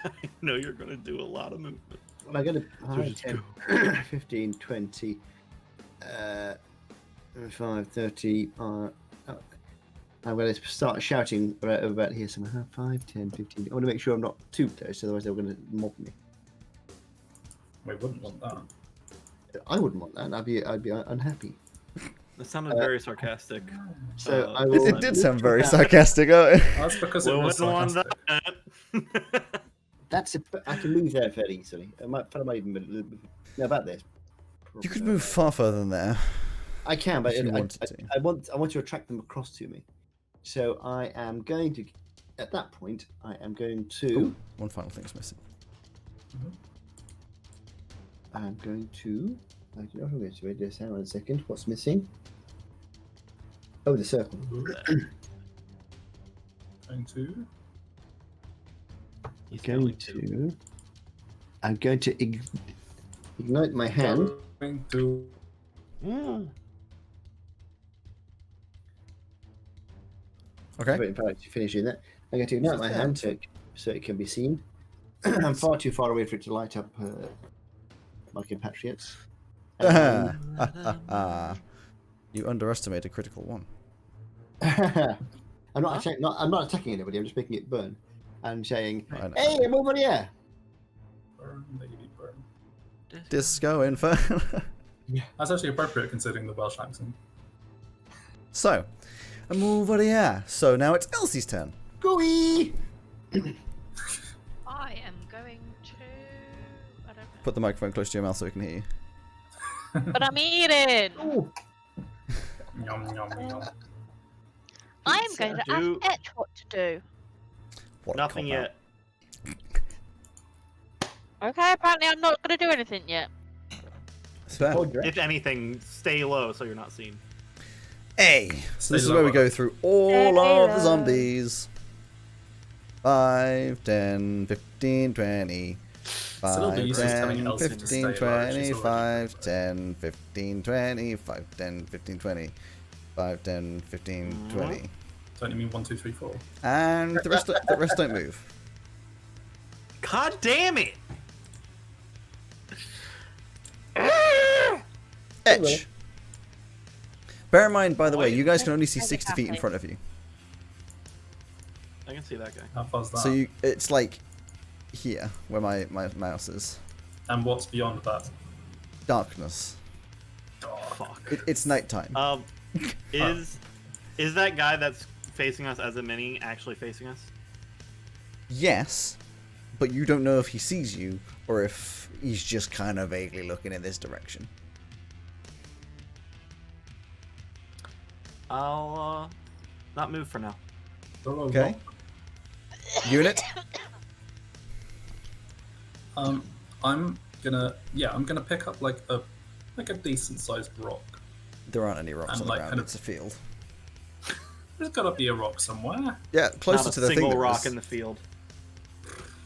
I know you're gonna do a lot of movement. Well, I'm going to just 10, 15, 20, 5:30. I'm going to start shouting about here somewhere. 5, 10, 15. I want to make sure I'm not too close, otherwise they're going to mob me. We wouldn't want that. I wouldn't want that. I'd be unhappy. That sounded very sarcastic. So I It, will. it did sound very sarcastic. Oh. That's because it Well, was wouldn't want sarcastic. that. I can move there fairly easily. I might even know about this. You could move far further than there. I can, but if you wanted to. I want to attract them across to me. So I am going to. At that point, I am going to. Ooh, one final thing's missing. I'm going to. I don't know if I'm going to read this. Hang on a second. What's missing? Oh, the circle. Going to. I'm going to ignite my hand. Going to. Okay. Wait, in fact, finishing that. I'm going to ignite my hand so it can be seen. I'm far too far away for it to light up my compatriots. You underestimate a critical one. I'm not attacking anybody. I'm just making it burn. I'm saying, I know. "Hey, I'm over here." Burn, baby, burn. Disco Inferno. That's actually appropriate considering the Welsh accent. So, a move over here. So now it's Elsie's turn. Gooey. I am going to. I don't know. Put the microphone close to your mouth so we can hear you. But I'm eating. Ooh. Yum, yum, yum. I am going to ask Etch what to do. What a Nothing cop-out. yet. Okay, apparently I'm not going to do anything yet. It's fair. Hold your If anything, stay low so you're not seen. A. So this is Stay where we lower. go through all Stay of the low. zombies. 5, 10, 15, 20. Still be 5, used to 10, telling Elsie to 15, stay low, 20, she's already 5, 10, 15, 20, 5, 10, 15, 20, 5, 10, 15, 20. Don't you mean 1, 2, 3, 4? And the rest don't move. God damn it! Etch. Bear in mind, by the way, you guys can only see Very 60 feet in happy. front of you. I can see that guy. How far's that? So it's like here, where my mouse is. And what's beyond that? Darkness. Fuck. It's nighttime. Is that guy that's facing us as a mini actually facing us? Yes, but you don't know if he sees you or if he's just kind of vaguely looking in this direction. I'll not move for now. Okay. Unit. I'm gonna pick up like a decent sized rock. There aren't any rocks And on the like ground. kind of- It's a field. There's gotta be a rock somewhere. Yeah, closer Not to a the thing. single that rock was- in the field.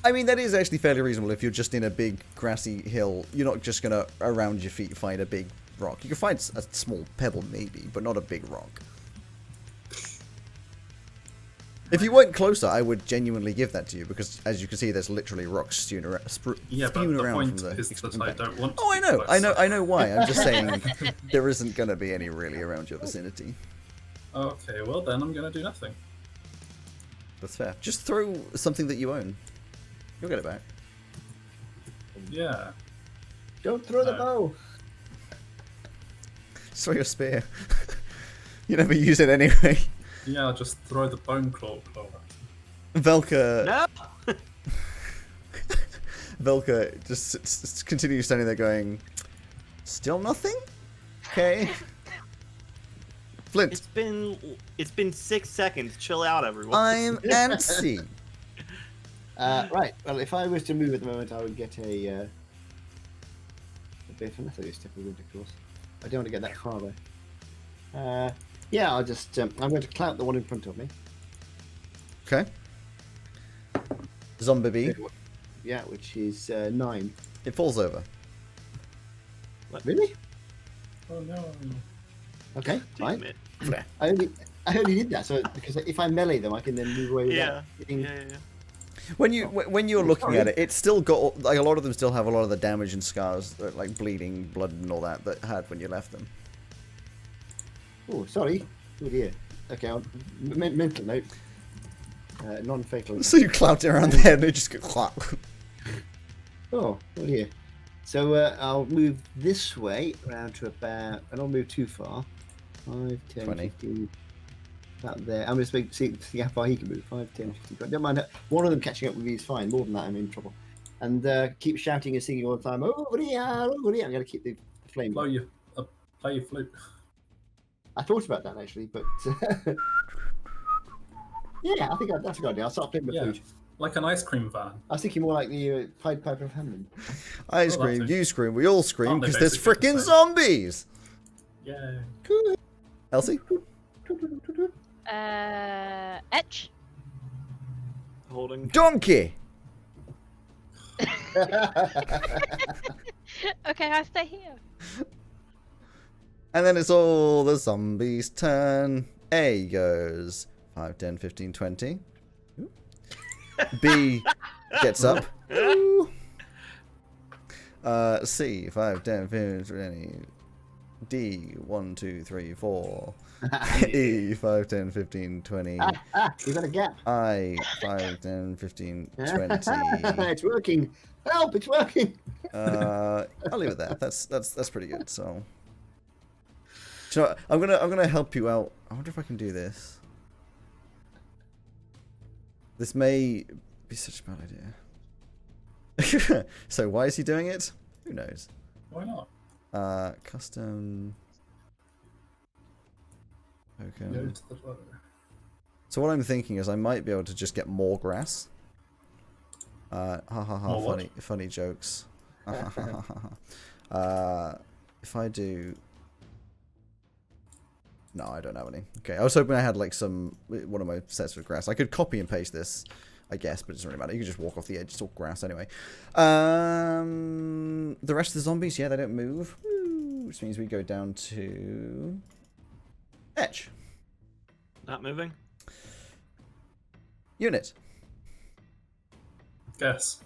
I mean, that is actually fairly reasonable. If you're just in a big grassy hill, you're not just gonna around your feet find a big rock. You can find a small pebble maybe, but not a big rock. If you weren't closer, I would genuinely give that to you because, as you can see, there's literally rocks spewing around, Yeah, but spewing the around point from the is that I impact. don't want to Oh, I be know, closer. I know why. I'm just saying there isn't gonna be any really around your vicinity. Okay, well then I'm gonna do nothing. That's fair. Just throw something that you own. You'll get it back. Yeah. Don't throw the bow. Just throw your spear. You never use it anyway. Yeah, just throw the bone claw at him. Velka. No. Velka just continues standing there going, still nothing? Okay. Flint, It's been 6 seconds. Chill out, everyone. I'm antsy. Right. Well, if I was to move at the moment, I would get a bit of another step of wind, of course. I don't want to get that far though. Yeah, I'll just. I'm going to clout the one in front of me. Okay. Zombie bee. Yeah, which is 9. It falls over. Really? Oh no. Okay, Damn fine. it. I only did that so because if I melee them, I can then move away Yeah. without getting. Yeah. When you're looking at it, it's still got like a lot of them still have a lot of the damage and scars, like bleeding, blood, and all that had when you left them. Oh, sorry. Oh dear. Okay, mental note. Non-fatal. So you clout it around the head and it just goes clap. Oh dear. So I'll move this way around to about, I don't move too far. 5, 10, 20. 15. About there. I'm just see how far he can move. 5, 10, 15, 20. Don't mind. One of them catching up with me is fine. More than that, I'm in trouble. And keep shouting and singing all the time. Over here, over here. I'm going to keep the flame. Play your flute. I thought about that actually, but yeah, I think that's a good idea. I'll start playing with food. Like an ice cream van. I was thinking more like the Pied Piper of Hammond. I scream, you scream, we all scream Aren't they because there's basically the frickin' same? zombies! Yeah. Elsie? Etch. Holding. Donkey! Okay, I stay here. And then it's all the zombies' turn. A goes 5, 10, 15, 20. B gets up. Ooh. C 5, 10, 15, 20. D 1, 2, 3, 4. E 5, 10, 15, 20. You got a gap. I 5, 10, 15, 20. It's working. Help! It's working. I'll leave it there. That's pretty good. So, do you know what? I'm gonna help you out. I wonder if I can do this. This may be such a bad idea. So why is he doing it? Who knows? Why not? Custom. Okay. Go to the floor. So what I'm thinking is I might be able to just get more grass. Ha ha ha! More what? Funny jokes. If I do. No, I don't have any. Okay, I was hoping I had like one of my sets of grass. I could copy and paste this, I guess, but it doesn't really matter. You can just walk off the edge. It's all grass anyway. The rest of the zombies, yeah, they don't move. Woo, which means we go down to Etch. Not moving. Unit. Guess.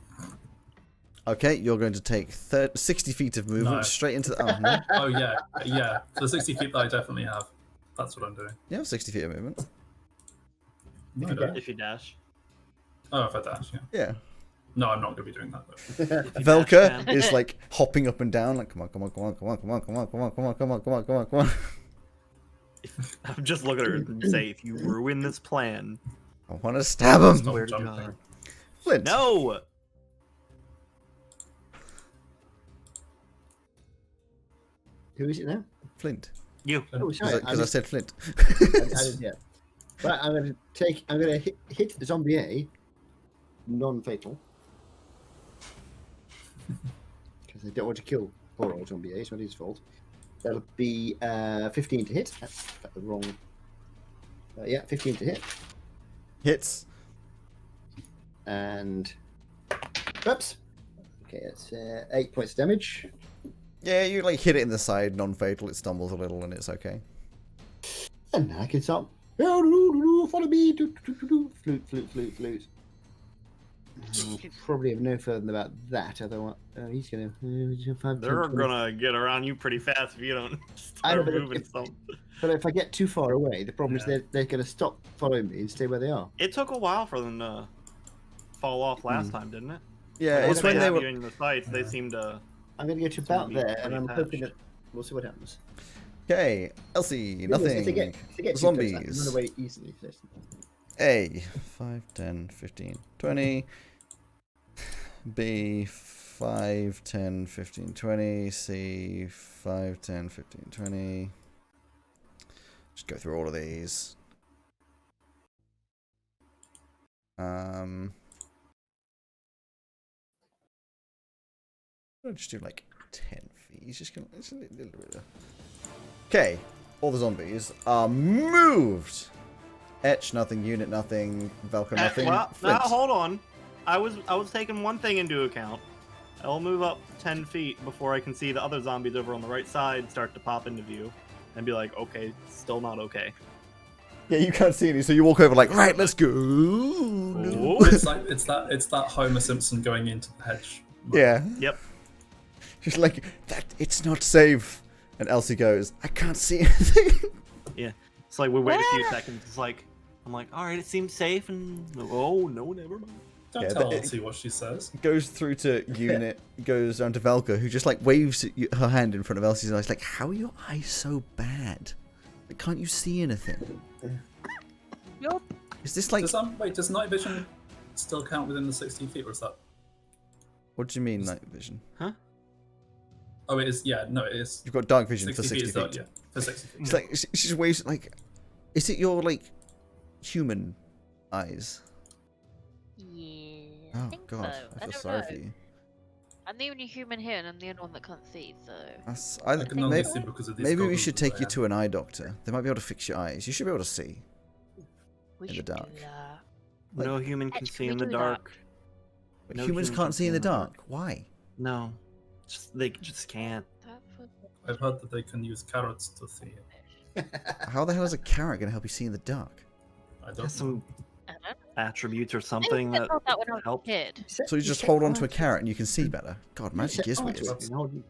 Okay, you're going to take 60 feet of movement No. straight into the... Oh, no. Oh yeah. The 60 feet that I definitely have. That's what I'm doing. You have 60 feet of movement. No, I don't. If you dash. Oh, if I dash, yeah. Yeah. No, I'm not going to be doing that though. If you Velka dash, man. is like hopping up and down, like, come on, come on, come on, come on, come on, come on, come on, come on, come on, come on, come on, come on. I'm just looking at her and say, if you ruin this plan, I want to stab him. Stop Swear to jumping. God. Flint. No. Who is it now? Flint. You. Oh, sorry. Because I said Flint. I didn't yet. Right, I'm going to hit the zombie A, non-fatal. Because I don't want to kill poor old zombie A, it's not his fault. That'll be 15 to hit. That's the wrong. Yeah, 15 to hit. Hits. And. Oops. Okay, that's 8 points of damage. Yeah, you like hit it in the side, non-fatal. It stumbles a little, and it's okay. And now I can start. Follow me. Flute, flute, flute, flute. I'll probably have no further than about that. Otherwise, he's gonna. 5, They're 10, 20. gonna get around you pretty fast if you don't I know, start but moving some. But if I get too far away, the problem is they're gonna stop following me and stay where they are. It took a while for them to fall off last time, didn't it? Yeah, Once it's when they have were. you in the sights, they seem to. I'm gonna get to about be there, and pretty I'm hoping patched. that we'll see what happens. Okay, Elsie, If they nothing. get too close, I can Zombies. run away easily. So A 5, 10, 15, 20. B 5, 10, 15, 20. C 5, 10, 15, 20. Just go through all of these. I'll just do like 10 feet. He's just gonna. It's a little bit of... Okay, all the zombies are moved. Etch nothing, unit nothing, Velka nothing. Well, Flint. now hold on. I was taking one thing into account. I'll move up 10 feet before I can see the other zombies over on the right side start to pop into view, and be like, okay, still not okay. Yeah, you can't see any, so you walk over like, right, let's go. Oh. It's that Homer Simpson going into the hedge. Yeah. Yep. She's like, that it's not safe. And Elsie goes, I can't see anything. Yeah. It's like we wait a few seconds. It's like I'm like, all right, it seems safe, and oh no, never mind. Don't Yeah, tell but Elsie what she says. Goes through to Unit, goes down to Velka, who just like waves her hand in front of Elsie's eyes, like, how are your eyes so bad? Like, can't you see anything? Yup. Is this like... Does night vision still count within the 60 feet, or is that... What do you mean, night vision? Huh? Oh, it is, yeah, no, it is. You've got dark vision for 60 60 is feet. dark, yeah, for 60 feet. It's like, she just waves, like... Is it your, like, human eyes? Yeah. Oh, I think God. so. I I feel don't sorry know. for you. I'm the only human here, and I'm the only one that can't see. So. I I can only maybe, see because of these maybe we goggles should that take I you have. to an eye doctor. They might be able to fix your eyes. You should be able to see. We In the should dark. do that. Like- No human can Actually, see in the do that. dark. But No humans human can't can see in the dark. Why? No, they just can't. That was- I've heard that they can use carrots to see it. How the hell is a carrot going to help you see in the dark? I Has don't know. some I don't know. attributes or I something was that told that when I was a help. kid. So you just hold on to a carrot and you can see better. God, magic is weird.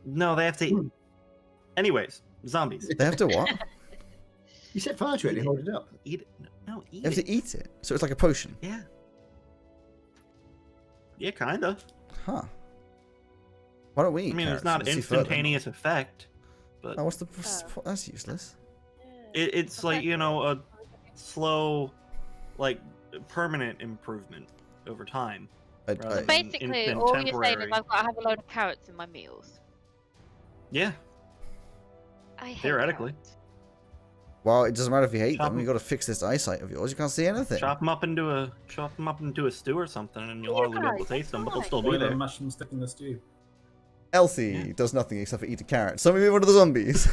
No, they have to. Anyways, zombies. They have to what? You set fire to it and you hold it up. Eat it. No, eat They have it. to eat it. So it's like a potion. Yeah. Yeah, kinda. Huh. Why don't we eat I mean, carrots it's not and see further? instantaneous effect, but Oh, what's the... That's useless. it's like, you know, a slow, like, permanent improvement over time. rather I- than Basically, instant all you're saying is temporary. I've got to have a load of carrots in my meals. Yeah, I hate theoretically. carrots. Well, it doesn't matter if you hate Chop them. You got to fix this eyesight of yours. You can't see anything. Chop them up into a stew or something, and you'll hardly be able to taste them, but they'll still be Boil there. them, mash them, stick in the stew. Elsie does nothing except for eat a carrot. So maybe one of the zombies.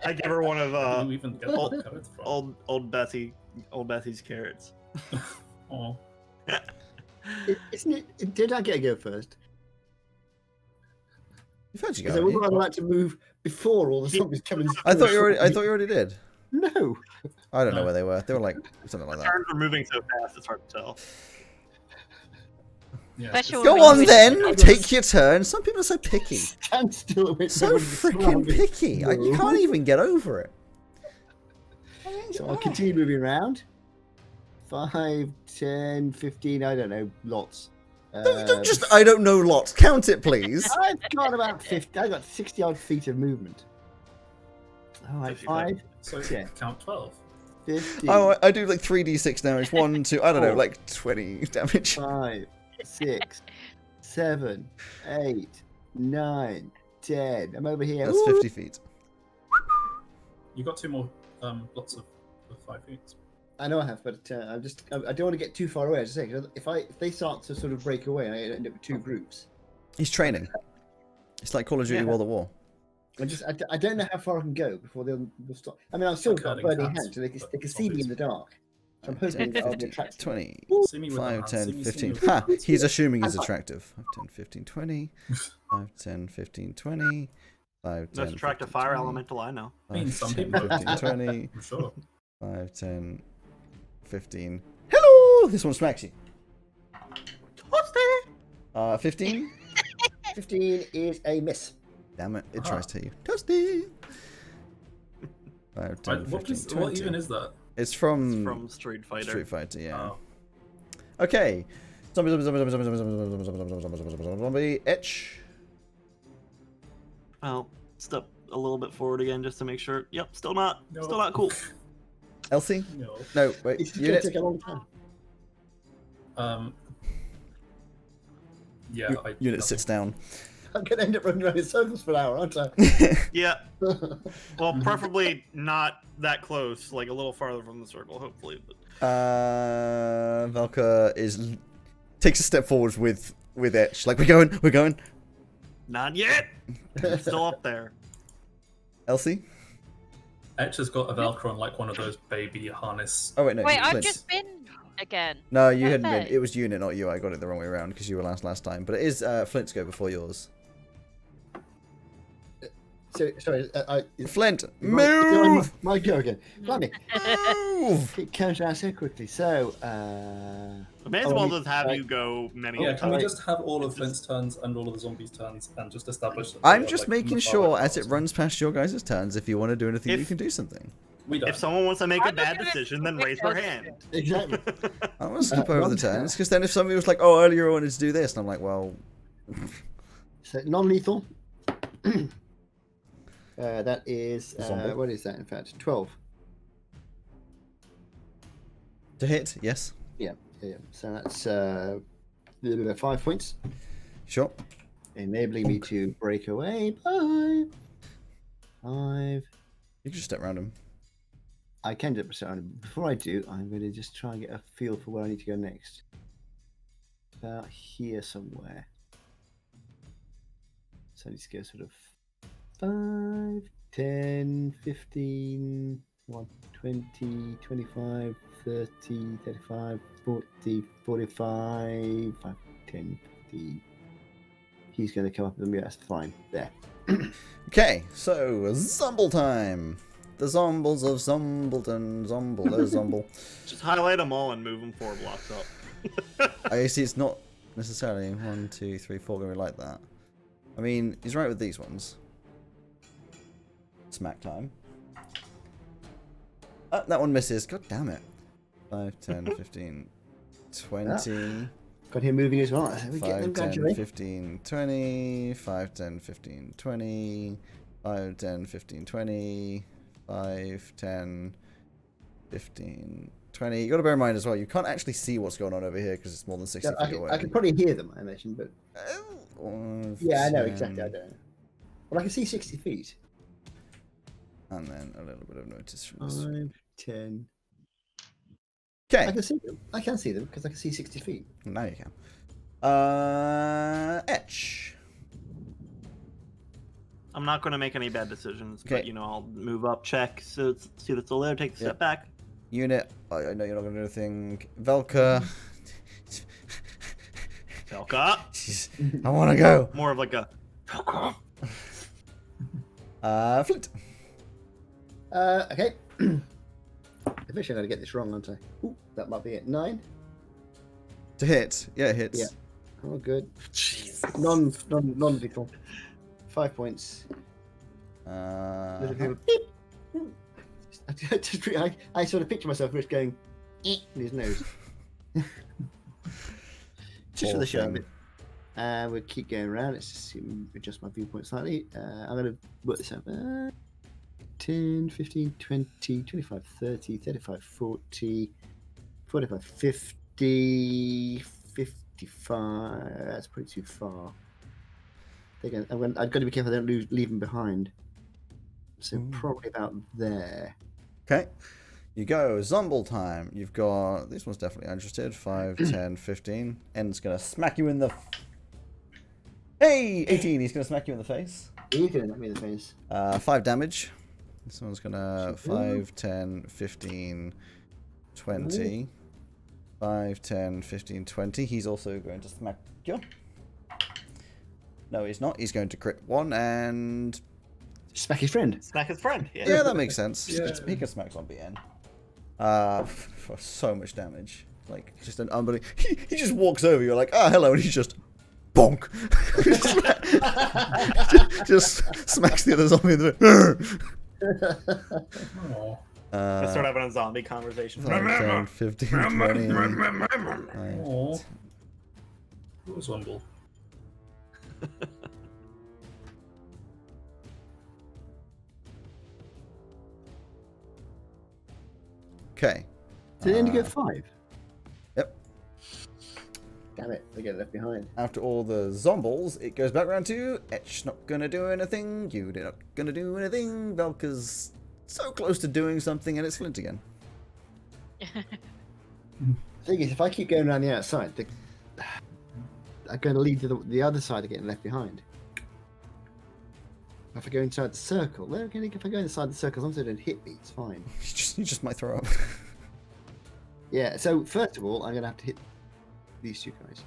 I give her one of Where do you even get old- the carrots from? old Betsy's carrots. Oh, Isn't it? Did I get a go first? You've heard you Because I go. would rather like to move before all the zombies come in. I thought you already did. No. I don't know No. where they were. They were like something like that. Turns are moving so fast, it's hard to tell. yeah. Special Go when on we- then, take your turn. Some people are so picky. Stand still and wait for So everyone to freaking surround me. picky. You No. can't even get over it. So I'll continue moving around. 5, 10, 15, I don't know, lots. Don't just, I don't know lots. Count it, please. I've got about 50, I've got 60 odd feet of movement. Alright, 5, So Yeah. count 12. 15, Oh, I do like 3d6 damage. 1, 2, I don't know, Oh. like 20 damage. 5, 6, 7, 8, 9, 10. I'm over here. That's Ooh. 50 feet. You got 2 more lots of 5 feet. I know I have, but I don't want to get too far away. As I say, 'cause if they start to sort of break away, I end up with 2 groups. He's training. It's like Call of Duty Yeah. World at War. I don't know how far I can go before they'll stop. I mean, I've still Like got herding burning cats, hand, so they but can see me in the dark. So I'm hoping 10, that I'll be 15, attracted. 20, See me with 5, them, 10, see me 15. with them. Ha! He's assuming he's I'm- attractive. 5, 10, 15, 20. 5, 10, 15, 20. 5, 10, Most attractive 15, fire 20. elemental I know. I mean, 5, some 10, people 15, 20. I'm sure. 5, 10, 15. Hello! This one smacks you. 15? 15 is a miss. Damn it, it Ah. tries to hit you. Toasty! 5, Right, 10, 15, 20. what even is that? It's from, It's from Street Fighter. Street Fighter, yeah. Oh. Okay. Zombie, zombie, zombie, zombie, zombie, zombie, zombie, zombie, zombie, zombie, zombie, zombie, zombie, etch. Well, step a little bit forward again just to make sure. Yep, still not No. cool. Elsie? No. No, wait. It's just going to Unit. take a long time. Yeah, Unit sits down. I'm going to end up running around in circles for an hour, aren't I? Yeah. Well, preferably not that close, like a little farther from the circle, hopefully. But Velka takes a step forwards with etch. Like, we're going. not yet. It's still up there. Elsie? Etch has got a Velcro on like one of those baby harness. Oh wait, no. Wait, I've Flint. just been again. No, you hadn't been. Perfect. It was Unit, not you. I got it the wrong way around because you were last time. But it is Flint's go before yours. So sorry. Flint, my- move! My go again. Blimey. Move! It comes out so quickly. So. May as Oh, well I just mean, have right. you go many Yeah, can we times. just have all of It's Flint's turns and all of the zombies' turns and just establish that I'm they are, just like, making on the far sure right as it bars? runs past your guys' turns, if you want to do anything, you If- can do something. We don't. If someone wants to make a I'm not bad gonna decision, then skip raise their those. hand. Exactly. I want to skip over the one- turns, because then if somebody was like, oh, earlier I wanted to do this, and I'm like, well, So non-lethal. That is Zombie. what is that? In fact, 12. to hit, yes. Yeah. So that's 5 points, Sure. enabling me to break away by 5. You can just step around him. I can do it, but before I do, I'm going to just try and get a feel for where I need to go next. About here somewhere. So I need to go sort of 5, 10, 15, 1, 20, 25, 30, 35, 40, 45, 5, 10, 50. He's going to come up with me. That's fine. There. Okay, so Zomble time. The Zombles of Zombleton, Zomble. Just highlight them all and move them 4 blocks up. I see it's not necessarily 1, 2, 3, 4 going to be like that. I mean, he's right with these ones. Smack time. That one misses. God damn it. 5, 10, 15, 20. Got him moving as well. We get 5, them 10, gradually. 15, 20. 5, 10, 15, 20. 5, 10, 15, 20. 5, 10, 15, 20. You got to bear in mind as well, you can't actually see what's going on over here because it's more than 60 Yeah, feet away. I can probably hear them, I imagine, but 5, yeah, I know 10, exactly. I don't. Well, I can see 60 feet. And then a little bit of notice from this. 5, 10. Okay, I can see them. I can see them because I can see 60 feet. now you can. Etch. I'm not going to make any bad decisions, Okay. but I'll move up, check, so see that's still there, take a step back. Unit. I know you're not going to do anything. Velka. Velka. Jeez, I want to go. More of like a Velka. Flint. Okay. Eventually, I'm going to get this wrong, aren't I? Ooh, that might be it. 9. To hit. Yeah, it hits. Yeah. Oh, good. Jesus. Non-lethal. 5 points. Little bit of beep. I sort of picture myself just going in his nose. Just for the show of it. We'll keep going around. Let's just adjust my viewpoint slightly. I'm going to work this out. 10, 15, 20, 25, 30, 35, 40, 45, 50, 55. That's probably too far. I've got to be careful I don't leave them behind. So probably about there. Okay. You go. Zomble time. You've got... This one's definitely interested. 5, 10, 15. End's going to smack you in the... Hey! 18. He's going to smack you in the face. You're going to knock me in the face. 5 damage. This one's going to 5, 10, 15, 20. 5, 10, 15, 20. He's also going to smack you. No, he's not. He's going to crit 1 and... Smack his friend. Smack his friend. Yeah, that makes sense. Yeah. He can smack zombie in. For so much damage. Like, just an unbelievable... He just walks over, you're like, oh, hello, and he's just... Bonk! just smacks the other zombie in the... Aw. Let's start having a zombie conversation. 5, 10, 15, 20... Aw. What was Wumble? Okay. Did Andy get 5? Yep. Damn it, they get left behind. After all the zombles, it goes back around to Etch. Not gonna do anything. You not gonna do anything. Velka's so close to doing something, and it's Flint again. The thing is, if I keep going around the outside, I'm going to lead to the other side of getting left behind. If I go inside the circle, well, if I go inside the circle, as long as they don't hit me, it's fine. You just might throw up. Yeah, so first of all, I'm going to have to hit these two guys.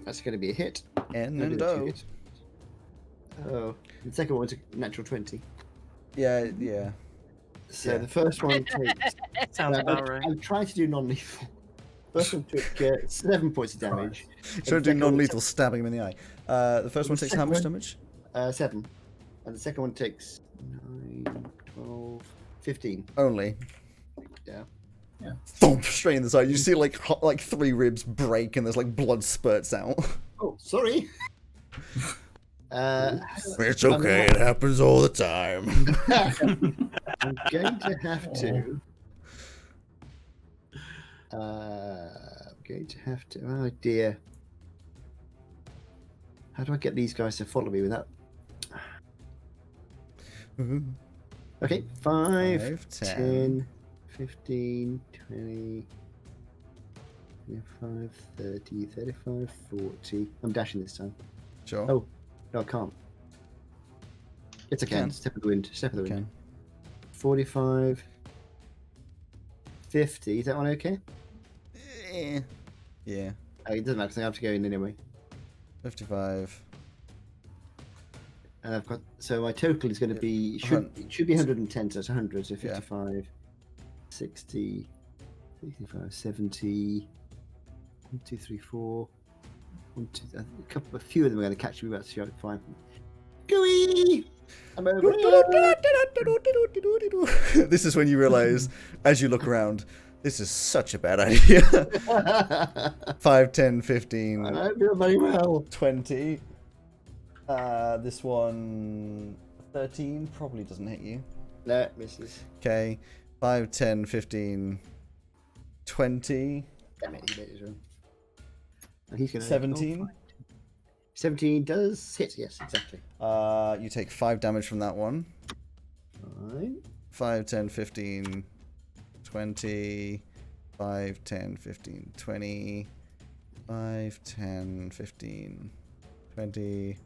That's going to be a hit. N Maybe and the two O. hits. Oh, the second one's a natural 20. Yeah, yeah. So Yeah. the first one takes. Sounds I'm, about right. I'm trying to do non-lethal. First one took 7 points of damage. Trying to do second one non-lethal, stabbing him in the eye. The first one takes how much second damage? 7. And the second one takes 9, 12, 15. Only. Yeah. Thump, straight in the side. You see like 3 ribs break and there's like blood spurts out. Oh, sorry. It's okay. It happens all the time. I'm going to have to. I'm going to have to. Oh dear. How do I get these guys to follow me without? Okay, 5, 10, 15, 20, 25, 30, 35, 40. I'm dashing this time. Sure. Oh, no, I can't. It's a Can. can. Step of the wind. Step of the wind. Can. 45, 50. Is that one okay? Yeah. Oh, it doesn't matter because I have to go in anyway. 55. And I've got so my total is going to be it should be 110, so it's 100. So 55, 60, 65, 70, 1, 2, 3, 4. 1, 2, a few of them are going to catch me about to shout 5. Gooey! I'm over. This is when you realize, as you look around, this is such a bad idea. 5, 10, 15, I don't feel very well. 20. This one, 13, probably doesn't hit you. No, misses. Okay, 5, 10, 15, 20, Damn it, he made his own. And he's going to 17. 17 does hit, yes, exactly. You take 5 damage from that one. Fine. 5, 10, 15, 20, 5, 10, 15, 20, 5, 10, 15, 20,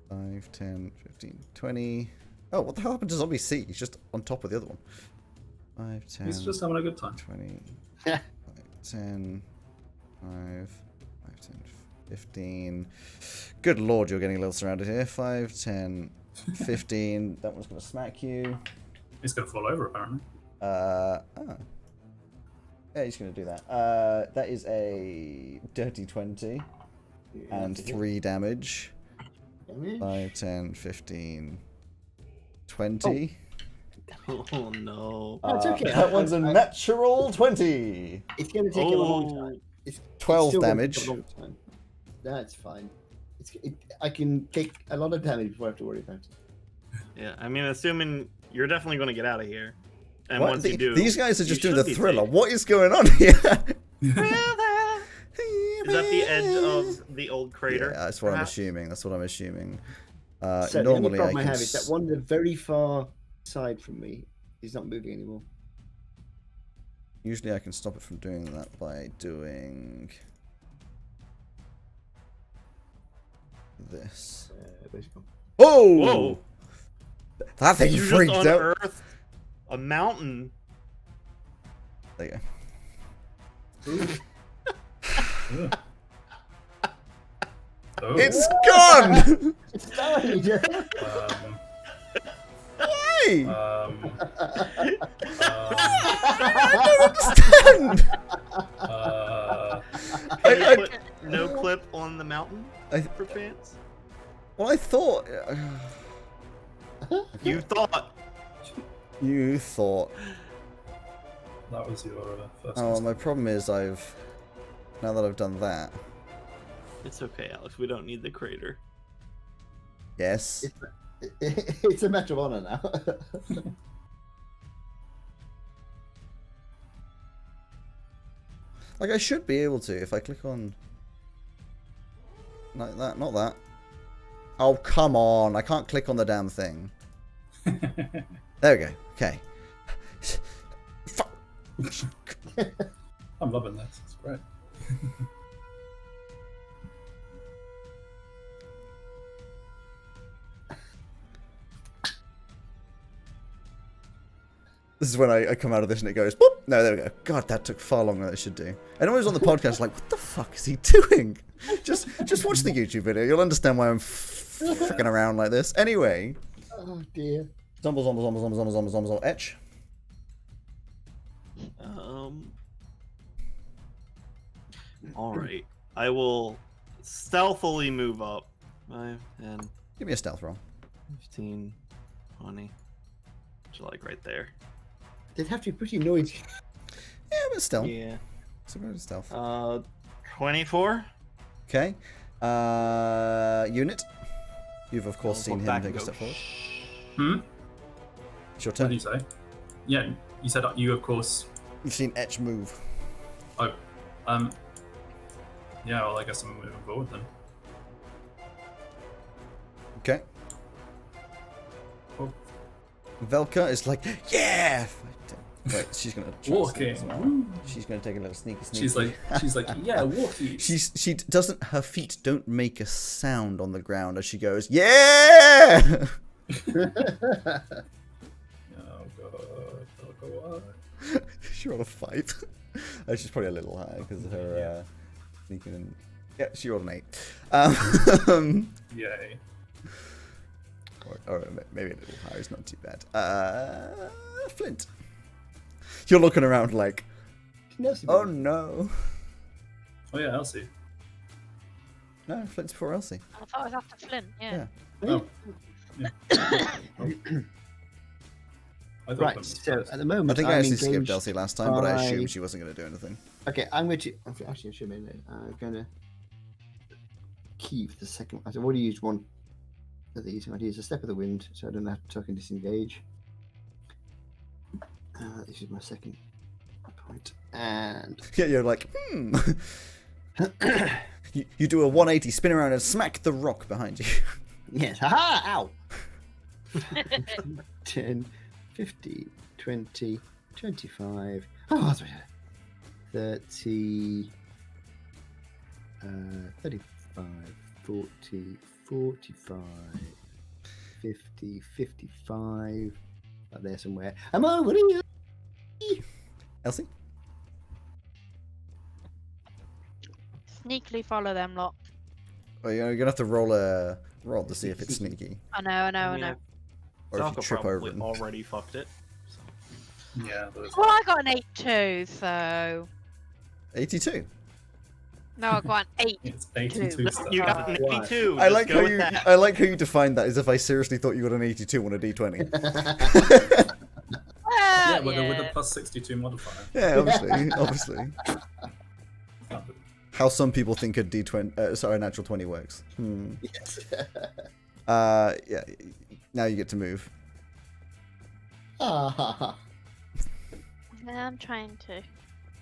5, 10, 15, 20. Oh, what the hell happened to Zombie C? He's just on top of the other one. 5, 10, He's just having a good time. 20, 5, 10, 5, 10, 15. Good lord, you're getting a little surrounded here. 5, 10, 15. That one's going to smack you. He's going to fall over, apparently. Yeah, he's going to do that. That is a dirty 20 and 3 damage. 5, 10, 15, 20. Oh no. Oh, it's okay. That one's a natural 20. It's going to take him a long time. It's 12 still gonna damage. take a long time. That's fine. I can take a lot of damage before I have to worry about it. Yeah, I mean, assuming you're definitely going to get out of here. And What? once you do, These guys are you just doing should the be thriller. safe. What is going on here? Is that the edge of the old crater? Yeah, that's what perhaps? I'm assuming. That's what I'm assuming. So the only Normally, problem I can have is that one of the very far side from me is not moving anymore. Usually, I can stop it from doing that by doing this. Where's it gone? Oh! Whoa! That thing You freaked just out. unearthed a mountain. There you Ooh. Oh. go. It's gone! It's died! Why? I don't understand. Can you put no clip on the mountain, perchance? Well, I thought. You thought. You thought. That was your first Oh, mistake. my problem is now that I've done that. It's okay, Alex. We don't need the crater. Yes. It's a matter of honor now. Like, I should be able to if I click on. Like that, not that. Oh, come on. I can't click on the damn thing. There we go. Okay. Fuck. I'm loving this. It's great. This is when I come out of this and it goes, boop! No, there we go. God, that took far longer than it should do. Anyone who's on the podcast like, what the fuck is he doing? Just watch the YouTube video. You'll understand why I'm fucking around like this. Anyway. Oh dear. Zomble, etch. All right. I will stealthily move up. 5, 10, Give me a stealth roll. 15, 20. Which like right there. They'd have to be pretty noisy. Yeah, but still. Yeah. So go to stealth. 24. Okay. Unit. You've of course I'll seen look him back take and a go, step forward. It's your What turn. did you say? Yeah, you said you, of course. You've seen Etch move. Oh, yeah. Well, I guess I'm moving forward then. Okay. Cool. Velka is like, yeah! Wait, she's gonna try to Walking. sneak as well. She's gonna take a little sneaky. She's like, yeah, walkie. She doesn't. Her feet don't make a sound on the ground as she goes, yeah! Oh god. She rolled a 5. She's probably a little higher because of her sneaking and... Yeah, she rolled an 8. Yay. Or maybe a little higher, it's not too bad. Flint. You're looking around like, oh no. Oh yeah, Elsie. No, Flint's before Elsie. I thought it was after Flint. Yeah. Oh. Yeah. I thought Right, Flint was so first. at the moment, I think I I'm actually skipped engaged Elsie last time, but I by- assumed she wasn't going to do anything. Okay, I'm going to. Actually, I should have made it. I'm going to keep the second. I've already used one of these. I'm going to use a step of the wind, so I don't have to disengage. This is my second point, and Yeah, you're like, you do a 180, spin around and smack the rock behind you. yes, haha! Ow! 10, 15, 20, 25. Oh, that's better. 30, 35, 40, 45, 50, 55. Up there somewhere. I'm over here. Elsie? Sneakily follow them lot. Oh, you're going to have to roll to see if it's sneaky. I know. I mean, know. Or if you Falco trip over probably them. already fucked it. So. Yeah, there was Well, I got an 8 too, so 82. no, I got an 8. It's 82 stuff. You got an Wow. 82. I Just like go how with you that. I like how you defined that as if I seriously thought you got an 82 on a d20. Yeah, with the plus 62 modifier. Yeah, obviously. How some people think a d20, a natural 20 works. Yes. Yeah. Now you get to move. Ah, I'm trying to.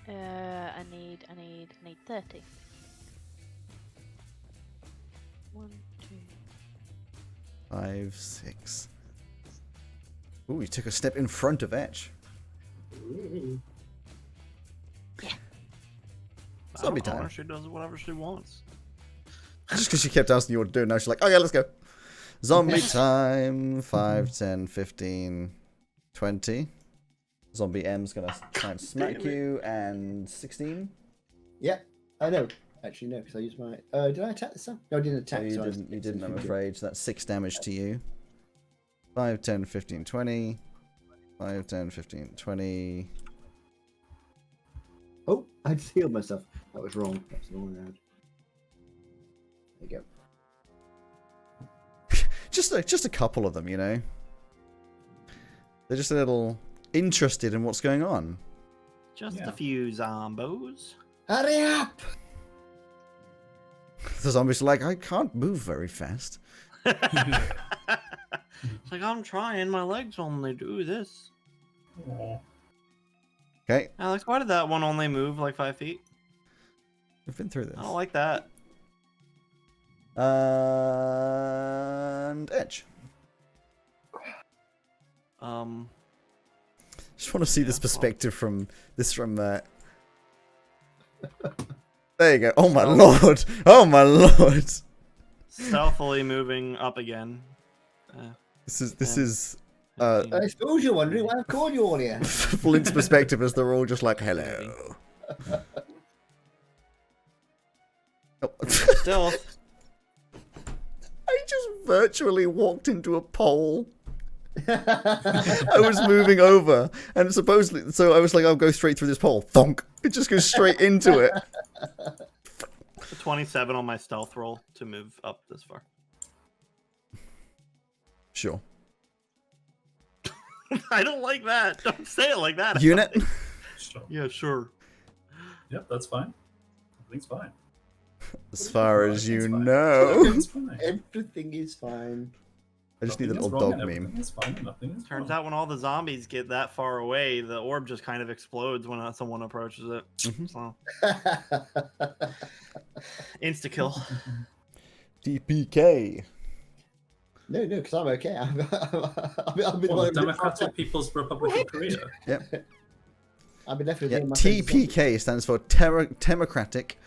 I need 30. 1, 2. 5, 6. Ooh, you took a step in front of Etch. Zombie time. She does whatever she wants. Just because she kept asking you what to do, now she's like, okay, let's go. Zombie time. 5, 10, 15, 20. Zombie M's gonna try and smack you, and 16. yeah. I know. Actually, no, because I used my. Did I attack this time? No, I didn't attack. No, you so I was- didn't. You didn't. I'm afraid. So that's 6 damage to you. 5, 10, 15, 20. 5, 10, 15, 20. Oh, I just healed myself. That was wrong. That's the wrong round. There you go. Just a couple of them, you know. They're just a little interested in what's going on. Just Yeah. a few zombos. Hurry up! The zombies are like, I can't move very fast. It's like, I'm trying. My legs only do this. Aw. Okay, Alex, why did that one only move like 5 feet? we've been through this. I don't like that. And Edge. Just want to see this perspective from there you go. Oh my lord. Oh my lord. Stealthily moving up again. This is I suppose you're wondering why I've called you all here. Flint's perspective is they're all just like, hello. Oh. Stealth. I just virtually walked into a pole. I was moving over, and supposedly, so I was like, I'll go straight through this pole. Thonk! It just goes straight into it. 27 on my stealth roll to move up this far. Sure. I don't like that. Don't say it like that. Unit? Sure. Yeah, sure. Yep, that's fine. Everything's fine. As far as you Everything's fine. know. Everything's fine. Everything is fine. I just need an Nothing old is wrong dog and meme. Everything is fine and nothing is Turns wrong. out when all the zombies get that far away, the orb just kind of explodes when someone approaches it. Mhm. So, insta kill. DPK. No, because I'm okay. I've been Well, the one- Democratic People's Republic of Korea. Yep. I've been left with Yeah, my friends. TPK stands for Democratic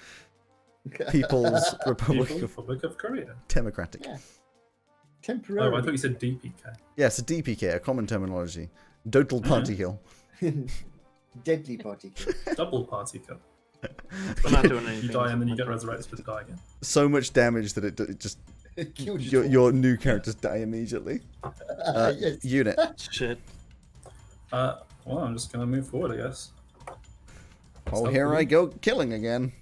People's Republic of Republic of Korea. Democratic. Yeah. Oh, I Temporarily. thought you said DPK. Yes, a DPK, a common terminology. Total party kill. Deadly party. Double party kill. I'm not doing anything. You die and then you get resurrected to die again. So much damage that it just Killed your new characters die immediately. Yes. Unit. Shit. Well, I'm just gonna move forward, I guess. Oh, So- here I go, killing again.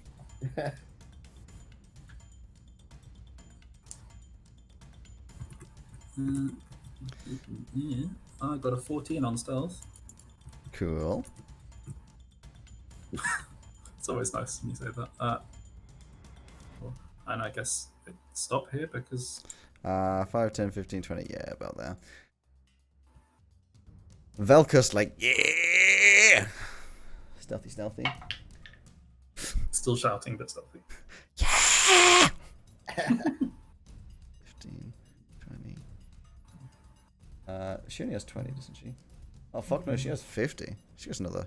Yeah, I got a 14 on stealth. Cool. It's always nice when you say that. Well, and I guess it stop here because 5, 10, 15, 20. Yeah, about there. Velka's like, yeah! Stealthy, stealthy. still shouting but stealthy. Yeah! 15, 20. She only has 20, doesn't she? Oh, fuck no, she has 50. She has another.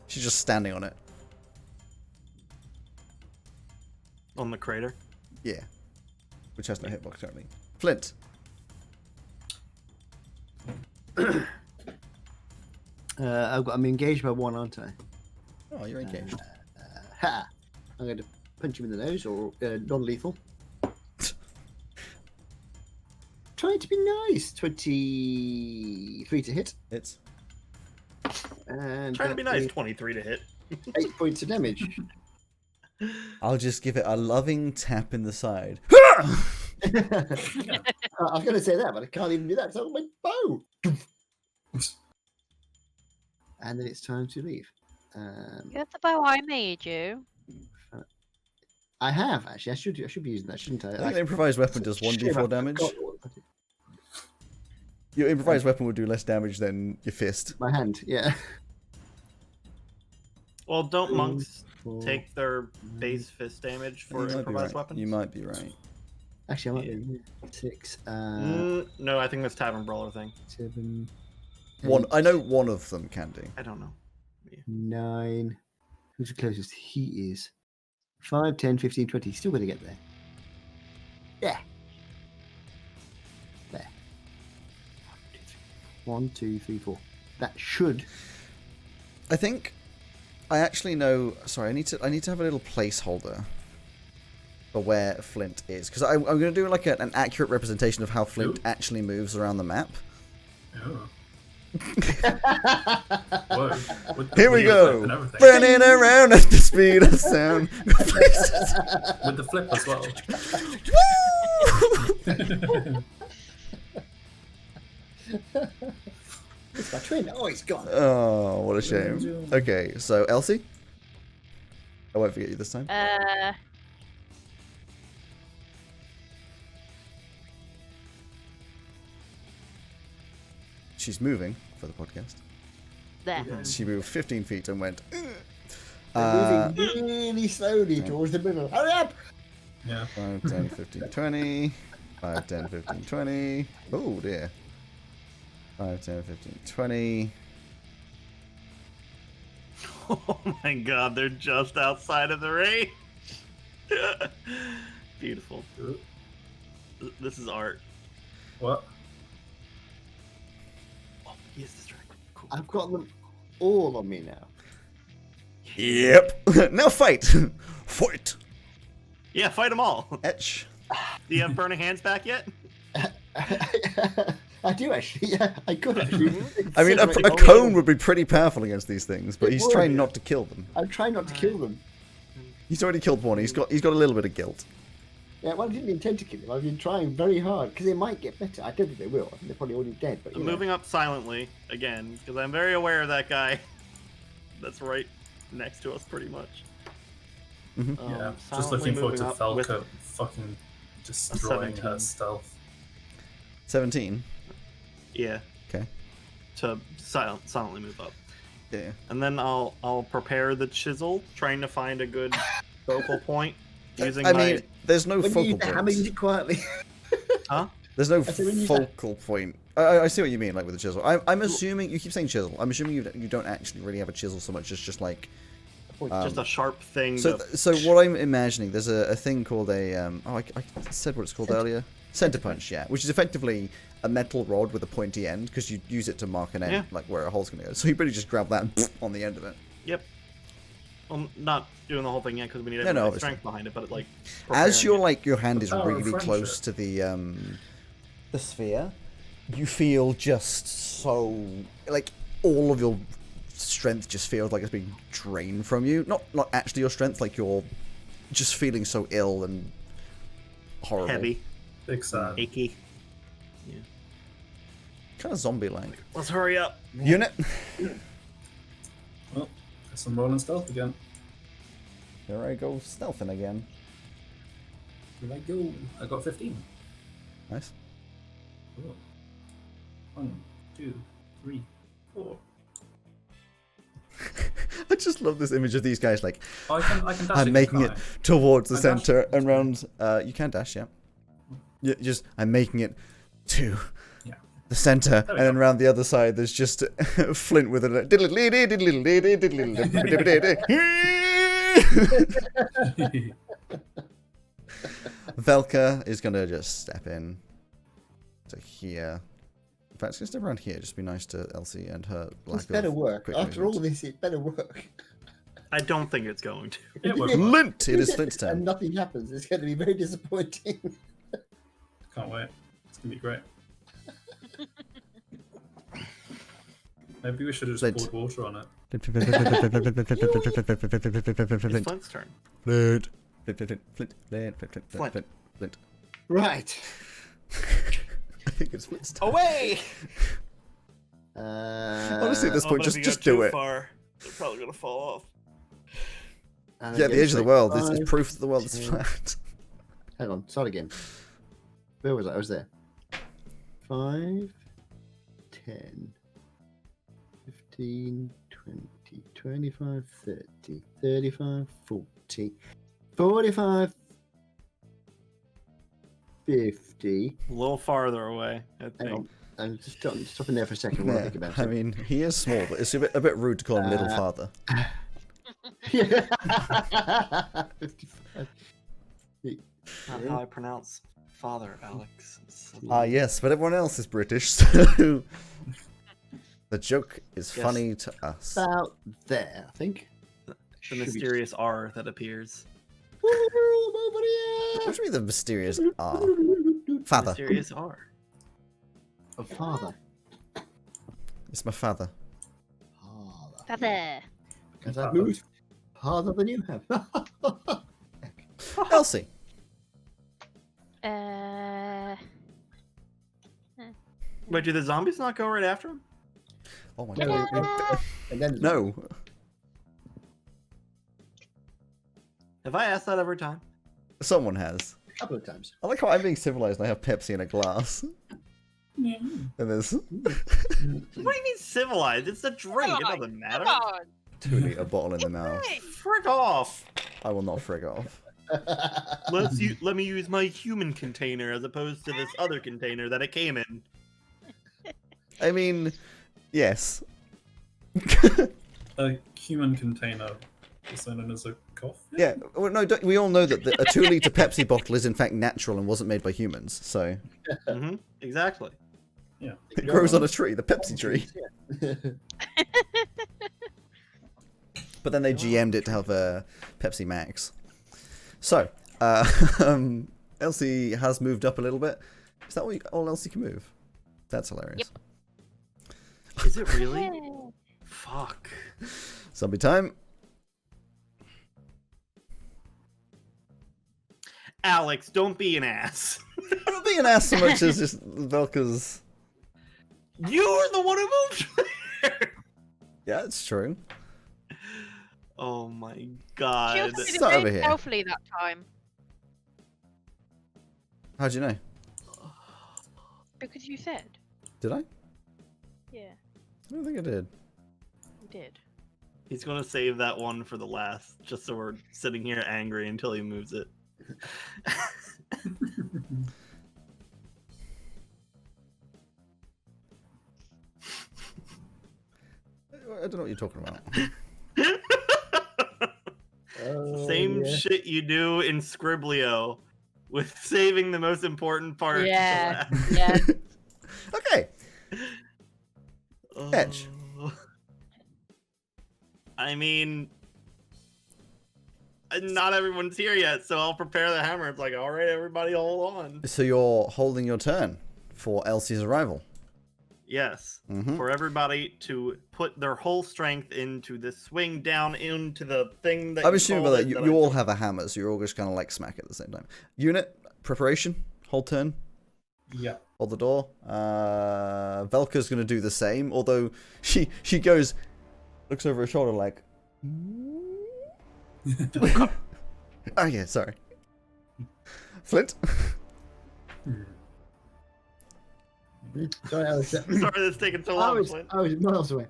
She's just standing on it. On the crater. Yeah. Which has no hitbox currently. Flint. I'm engaged by one, aren't I? Oh, you're engaged. Ha! I'm going to punch him in the nose, or non-lethal. Trying to be nice. 23 to hit, It's. and Trying to be nice. that's 23 to hit. 8 points of damage. I'll just give it a loving tap in the side. I was going to say that, but I can't even do that because I've got my bow. And then it's time to leave. You had the bow I made you. I have actually. I should be using that, shouldn't I? I think an improvised weapon does Shame 1d4 I've damage. forgotten what I did. Your improvised weapon will do less damage than your fist. My hand, yeah. Well, don't monks 4. take their base fist damage for You might be improvised right. weapons? You might be right. Actually, I might be 6. No, I think that's Tavern Brawler thing. 7. One. 8, I know one of them can do. I don't know. 9. Who's the closest? He is. 5, 10, 15, 20. Still going to get there. Yeah. There. 1, 2, 3, 4. That should. I think. I actually know. Sorry, I need to have a little placeholder for where Flint is, because I'm going to do like an accurate representation of how Flint Ooh. actually moves around the map. Oh. Whoa. With the Here we flip go. and everything. Running around at the speed of sound. With the flip as well. It's my twin. Oh, he's gone. Oh, what a shame. Okay, so Elsie? I won't forget you this time. She's moving for the podcast. There. She moved 15 feet and went. They're moving really slowly towards the middle. Hurry up! Yeah. 5, 10, 15, 20. 5, 10, 15, 20. Oh dear. 5, 10, 15, 20. Oh my god, they're just outside of the range. Beautiful. This is art. What? Oh, he is distracted. Cool. I've got them all on me now. Yep. Now fight. Fight. Yeah, fight them all. Etch. Do you have burning hands back yet? I do actually. Yeah, I could actually. I mean, a cone would be pretty powerful against these things, but It he's would, trying yeah. not to kill them. I'm trying not to kill them. He's already killed one. He's got a little bit of guilt. Yeah, well, I didn't intend to kill them. I've been trying very hard because they might get better. I don't think they will. I think they're probably already dead. But I'm moving up silently again because I'm very aware of that guy. That's right next to us, pretty much. Yeah, just silently looking forward moving to up with Falco fucking destroying her 17. stealth. 17. Yeah. Okay. To silently move up, Yeah. and then I'll prepare the chisel, trying to find a good focal point using I my. mean, there's no when you focal use the hammer, use point. it quietly. Huh? There's no said when you use focal point. I see what you mean, like with the chisel. I'm assuming you keep saying chisel. I'm assuming you don't actually really have a chisel so much as just like. Just a sharp thing. So what I'm imagining, there's a thing called a I said what it's called earlier. Center punch, yeah, which is effectively a metal rod with a pointy end because you use it to mark an end, Yeah. like where a hole's gonna go. So you pretty just grab that and on the end of it. Yep. I'm not doing the whole thing yet because we need No, everyone's obviously. strength behind it, but like. As preparing it. your hand is power of really close to the sphere, you feel just so like all of your strength just feels like it's being drained from you. Not actually your strength, like you're just feeling so ill and horrible. Heavy, Big sad. achy. Kind of zombie-like. Let's hurry up. Unit. Well, guess I'm rolling stealth again. Here I go stealthing again. Here I go. I got 15. Nice. Cool. 1, 2, 3, 4. I just love this image of these guys like Oh, I can dash I'm again, making it can't towards the I dash? center and round. You can dash, yeah. Just I'm making it to Yeah. the center, we and then round the other side there's just Flint with a I? Velka is gonna just step in to here. In fact, it's gonna step around here. Just be nice to Elsie and her lack It's better of work. quick After movement. all this, it better work. I don't think it's going to. Yeah, well, Flint! It is Flint's And turn. nothing happens. It's going to be very disappointing. can't wait. It's gonna be great. Maybe we should have just Flint. poured water on it. It's Flint's turn. Flint. Flint. Right. I think it's Flint's turn. Away! Honestly, at this Oh, point, but if you just go do too it. Far, they're probably gonna fall off. Yeah, the edge of the world. It's Five, proof that the world is 10. flat. Hang on, start again. Where was I? I was there. 5, 10, 15, 20, 25, 30, 35, 40, 45, 50. A little farther away, I Hang think. on. I'm just stopping there for a second while I Yeah, think about I it. mean, he is small, but it's a bit rude to call him little father. 55. Not how I pronounce father, Alex. Ah, yes, but everyone else is British, so the joke is Yes. funny to us. About there, I think. The Should be- mysterious R that appears. What do you mean the mysterious R? Father. Mysterious R. Oh, father. It's my father. Father. Father. Because I've moved farther than you have. Elsie. Wait, do the zombies not go right after him? Oh my No, god. and then No. Have I asked that every time? Someone has. a couple of times. I like how I'm being civilized and I have Pepsi in a glass. And there's What do you mean civilized? It's a drink. It doesn't matter. Come on. 2 liter bottle in the mouth. Frick off. I will not frig off. Let me use my human container as opposed to this other container that it came in. I mean, yes. A human container Also known as a cough. Yeah, well, no, we all know that a 2-liter Pepsi bottle is in fact natural and wasn't made by humans, so Exactly. Yeah. it grows on a tree, the Pepsi tree. But then they GM'd it to have a Pepsi Max. So, Elsie has moved up a little bit. Is that all Elsie can move? That's hilarious. Yep. Is it really? Fuck. Zombie time. Alex, don't be an ass. I'm not being asked so much as just Velka's. You're the one who moved there. Yeah, it's true. Oh my She god. also did it Start over very here. stealthily that time. How'd you know? Because you said. Did I? Yeah, I don't think I did. you did. He's gonna save that one for the last, just so we're sitting here angry until he moves it. I don't know what you're talking about. Same shit you do in Scriblio with saving the most important part. to Yeah, last. yeah. Okay. Edge. I mean, not everyone's here yet, so I'll prepare the hammer. It's like, all right, everybody, hold on. So you're holding your turn for Elsie's arrival. Yes, Mhm. for everybody to put their whole strength into the swing down into the thing that I'm you assuming by called that it you I all told- have a hammer, so you're all just kind of like smack at the same time. Unit, preparation, hold turn, Yeah. hold the door. Velka's going to do the same, although she goes, looks over her shoulder like, oh yeah, sorry. Flint? Sorry, Alex. Sorry, that's taking so I long. was, Flint. I was miles away.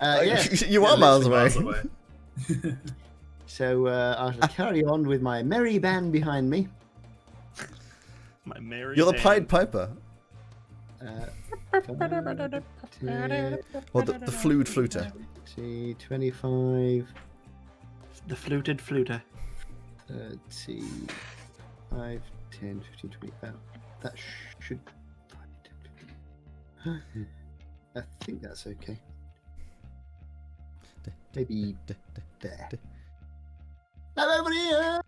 Yeah. You are miles away. So I shall carry on with my merry band behind me. My Mary. You're the Ann. Pied Piper. Uh, 10, Or the fluter. 20, 25, The fluted fluter. 35, 10, 15, 20. That should. I think that's okay. Maybe there. Hello, over here!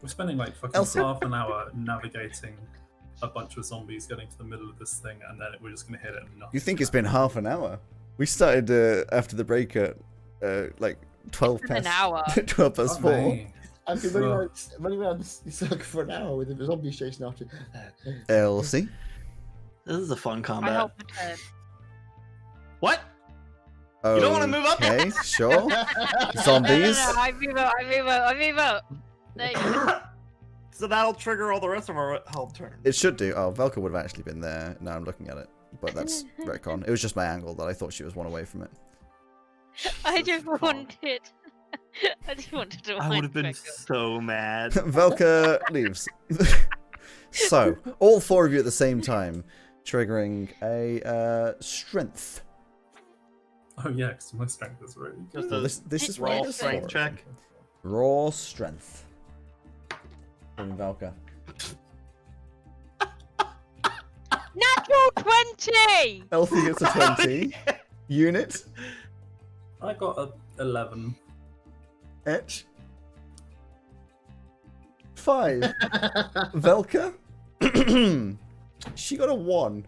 We're spending like fucking Elsa. half an hour navigating a bunch of zombies getting to the middle of this thing, and then we're just gonna hit it and nothing. You think it's been half an hour? We started after the break at like 12 It's been an past hour. 12 past 4. I've been running around this circle for an hour with the zombies chasing after. Elsie. This is a fun I combat. helped my turn. What? You don't wanna move up? Okay, sure. No, Zombies. I move up. There you go. So that'll trigger all the rest of our help turn. It should do. Oh, Velka would have actually been there. Now I'm looking at it. But that's retcon. It was just my angle that I thought she was one away from it. I just God. wanted. I just wanted to. I would have been wind so mad. Velka leaves. So, all 4 of you at the same time, triggering a strength. Oh yeah, because my strength is really Just Well, a this is raw what it's strength for. check. Raw strength. From Velka. Natural 20! Elsie gets a 20. Unit. I got a 11. Etch. 5. Velka. She got a 1.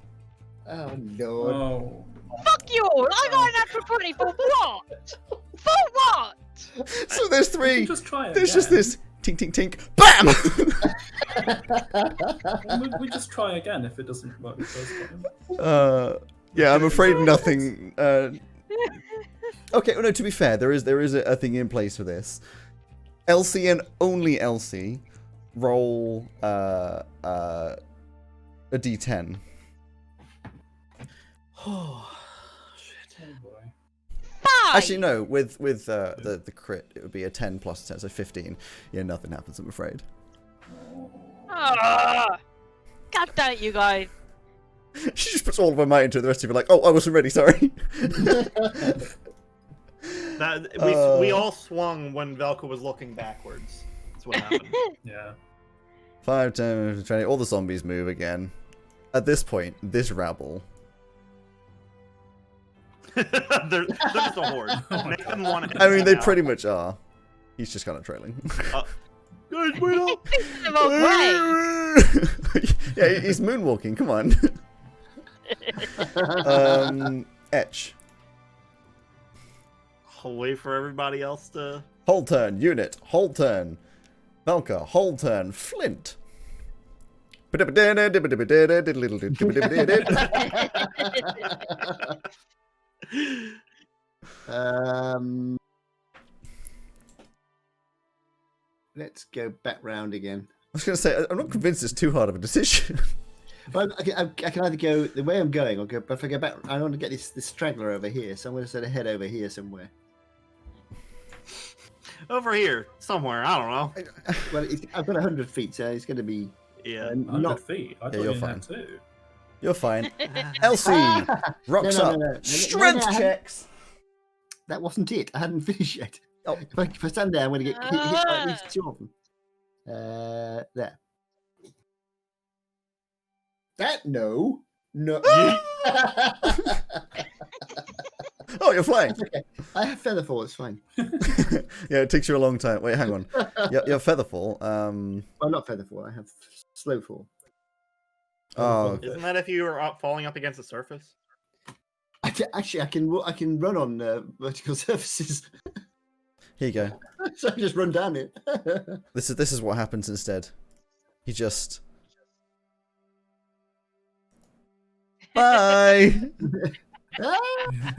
Oh lord. Oh. Fuck you all! I got a natural 20 for what? For what? So there's We 3. can just try it. There's just again. this tink tink tink. BAM! We just try again if it doesn't work the first time. Yeah, I'm afraid nothing. Okay, well, no. To be fair, there is a thing in place for this. Elsie and only Elsie roll a d10. Oh, shit. Oh boy. Fine! Actually, no. With the crit, it would be a 10 plus 10, so 15. Yeah, nothing happens. I'm afraid. Ah! God damn it, you guys. She just puts all of her might into it. The rest of you are like, oh, I wasn't ready. Sorry. We all swung when Velka was looking backwards. That's what happened. Yeah. 5, 10, 20. All the zombies move again. At this point, this rabble. they're just a horde. Make them one. I mean, they pretty much are. He's just kind of trailing. Guys, wait up! The wrong way. Yeah, he's moonwalking. Come on. Etch. I'll wait for everybody else to. Hold turn. Unit. Hold turn. Velka. Hold turn. Flint. Let's go back round again. I was going to say, I'm not convinced it's too hard of a decision. Well, I can either go the way I'm going, or go. But if I go back, I want to get this straggler over here, so I'm going to sort of head over here somewhere. Over here, somewhere. I don't know. Well, I've got 100 feet, so it's going to be Yeah. 100 not. feet. I thought you're you fine. had 2. You're fine. Elsie rocks up. Strength checks. That wasn't it. I hadn't finished yet. Oh. If I stand there, I'm going to get hit by at least 2 of them. There. That no. Oh, you're flying. Okay. I have featherfall. It's fine. Yeah, it takes you a long time. Wait, hang on. Your featherfall. Well, not featherfall. I have slow fall. Oh, Isn't that if you are falling up against the surface? Actually, I can run on vertical surfaces. here you go. So I just run down it. This is what happens instead. You just. Bye.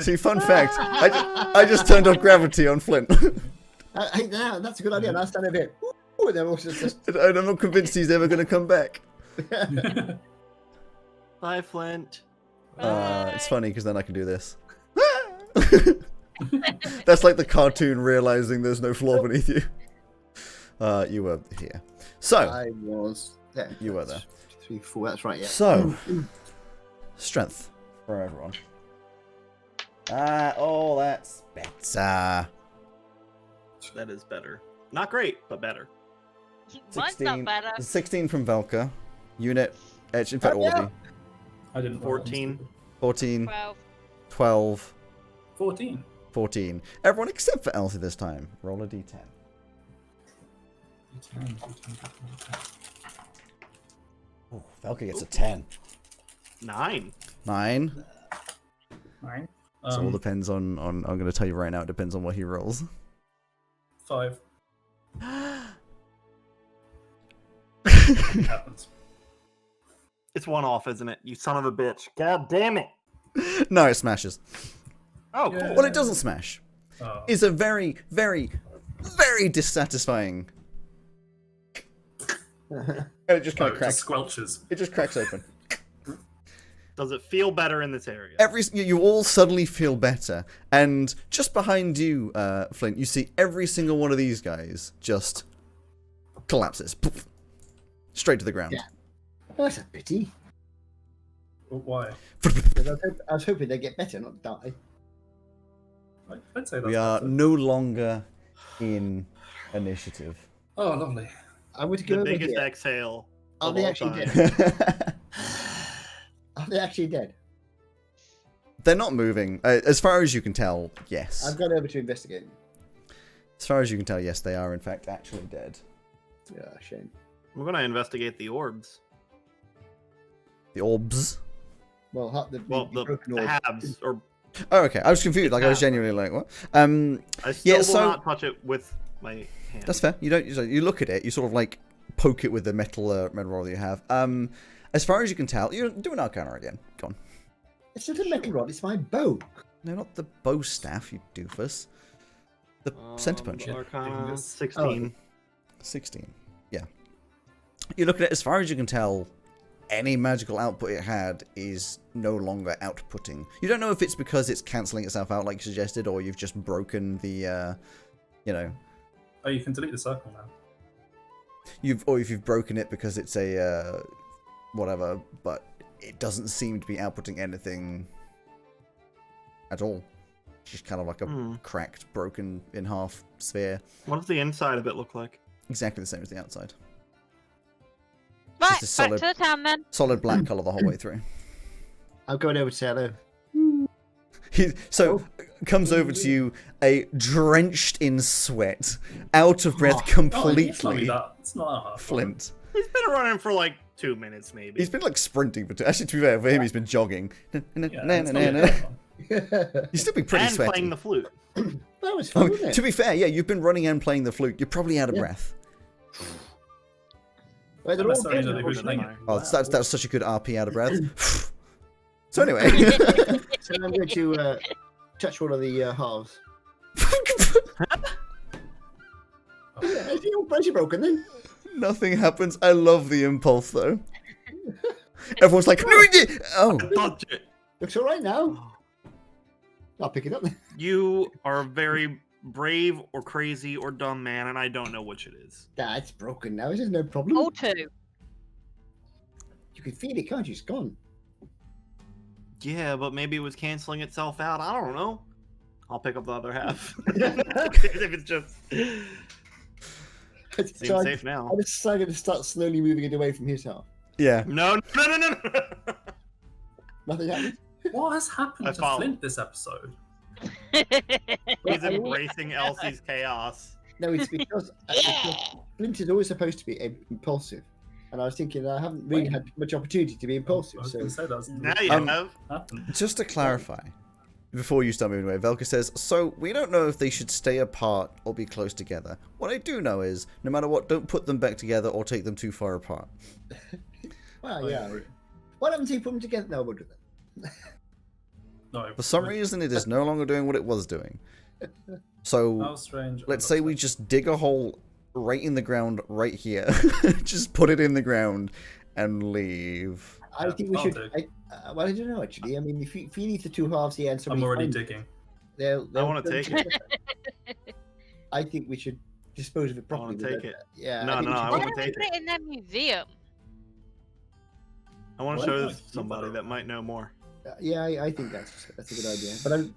See, fun fact. I just turned off gravity on Flint. Yeah, that's a good idea. And I'll stand over here. Ooh, they're also just... And I'm not convinced he's ever going to come back. Bye, Flint. It's funny because then I can do this. That's like the cartoon realizing there's no floor beneath you. You were here. So. I was there. You were there. 3, 4, that's right, yeah. So. Strength for everyone. Oh, that's better. That is better. Not great, but better. Mine's not better. 16 from Velka. Unit edge. In fact, all of you. I didn't. 14. 14. 12. 12. 14. 14. Everyone except for Elsie this time. Roll a d10. Oh, Velka gets a 10. 9. 9. 9. So all depends on. I'm going to tell you right now. It depends on what he rolls. 5. It happens. It's one off, isn't it? You son of a bitch. God damn it. No, it smashes. Oh, cool. Yeah. What it doesn't smash Oh. is a very, very, very dissatisfying. And it just kind of It cracks. just squelches. It just cracks open. Does it feel better in this area? You all suddenly feel better, and just behind you, Flint, you see every single one of these guys just collapses, poof, straight to the ground. Yeah. Well, that's a pity. Why? Because I was hoping they'd get better, not die. I'd say that's We are better. no longer in initiative. Oh, lovely. I would go The over biggest here. exhale Are of they all actually time. dead? Are they actually dead? They're not moving. As far as you can tell, yes. I've gone over to investigate. As far as you can tell, yes, they are in fact actually dead. Yeah, shame. We're going to investigate the orbs. The orbs. Well, Well, the the broken orb. halves. Or Oh, okay. I was confused. Like I was genuinely like, what? I still Yeah, will so- not touch it with my hand. That's fair. You don't. You look at it. You sort of like poke it with the metal roll that you have. As far as you can tell, you do an Arcana again. Go on. It's not a metal rod, it's my bow. No, not the bow staff, you doofus. The center punch. Arcana, Dingus. 16. 16. Yeah. You look at it. As far as you can tell, any magical output it had is no longer outputting. You don't know if it's because it's cancelling itself out, like you suggested, or you've just broken the, you know, Oh, you can delete the circle now. if you've broken it because it's a whatever, but it doesn't seem to be outputting anything at all. Just kind of like a cracked, broken in half sphere. What does the inside of it look like? Exactly the same as the outside. Right, Just a solid- back to the town then. Solid black color the whole way through. I'm going over to say hello. Comes over to you, drenched in sweat, out of breath, Oh, you told me completely that. It's not that hard. flint. He's been running for like 2 minutes, maybe. He's been like sprinting, but actually, to be fair, for him, he's been jogging. Yeah, it's not that hard. He's still been pretty and sweaty. playing the flute. That was fun, wasn't it? To be fair, yeah, you've been running and playing the flute. You're probably out of breath. Well, they're Not all necessarily dead that now, who's playing it. Oh, that's such a good RP out of breath. So anyway, so I'm going to touch one of the halves. Yeah, is your pressure broken then? nothing happens. I love the impulse though. Everyone's like, no, oh, Dodge it. Looks all right now. I'll pick it up then. You are a very brave or crazy or dumb man, and I don't know which it is. That's broken now. There's no problem. All two. You can feel it, can't you? It's gone. Yeah, but maybe it was canceling itself out. I don't know. I'll pick up the other half. If it's just seems So safe now. I decided to start slowly moving it away from his half. yeah. No. Nothing happened. What has happened I to follow. Flint this episode? He's embracing Elsie's chaos. No, it's because Flint is always supposed to be impulsive. And I was thinking I haven't really had much opportunity to be I impulsive. was So going to say that's Now you have. happened. Just to clarify, before you start moving away, Velka says, so we don't know if they should stay apart or be close together. What I do know is, no matter what, don't put them back together or take them too far apart. well, I yeah. agree. Why don't you put them together? No, we'll do that. No, For some reason, it is no longer doing what it was doing. So, How strange. let's say we just dig a hole right in the ground right here. Just put it in the ground and leave. I think we I'll should. do. Well, I don't know actually. I mean, if you leave the two halves here and I'm somebody already finds digging. they'll I wanna take it. I think we should dispose of it I want properly. to take it. Yeah. No, think we no, should I Why take wanna don't we take put it in their museum? I want to Why show not? this to somebody that might know more. Yeah, I think that's a good idea. But do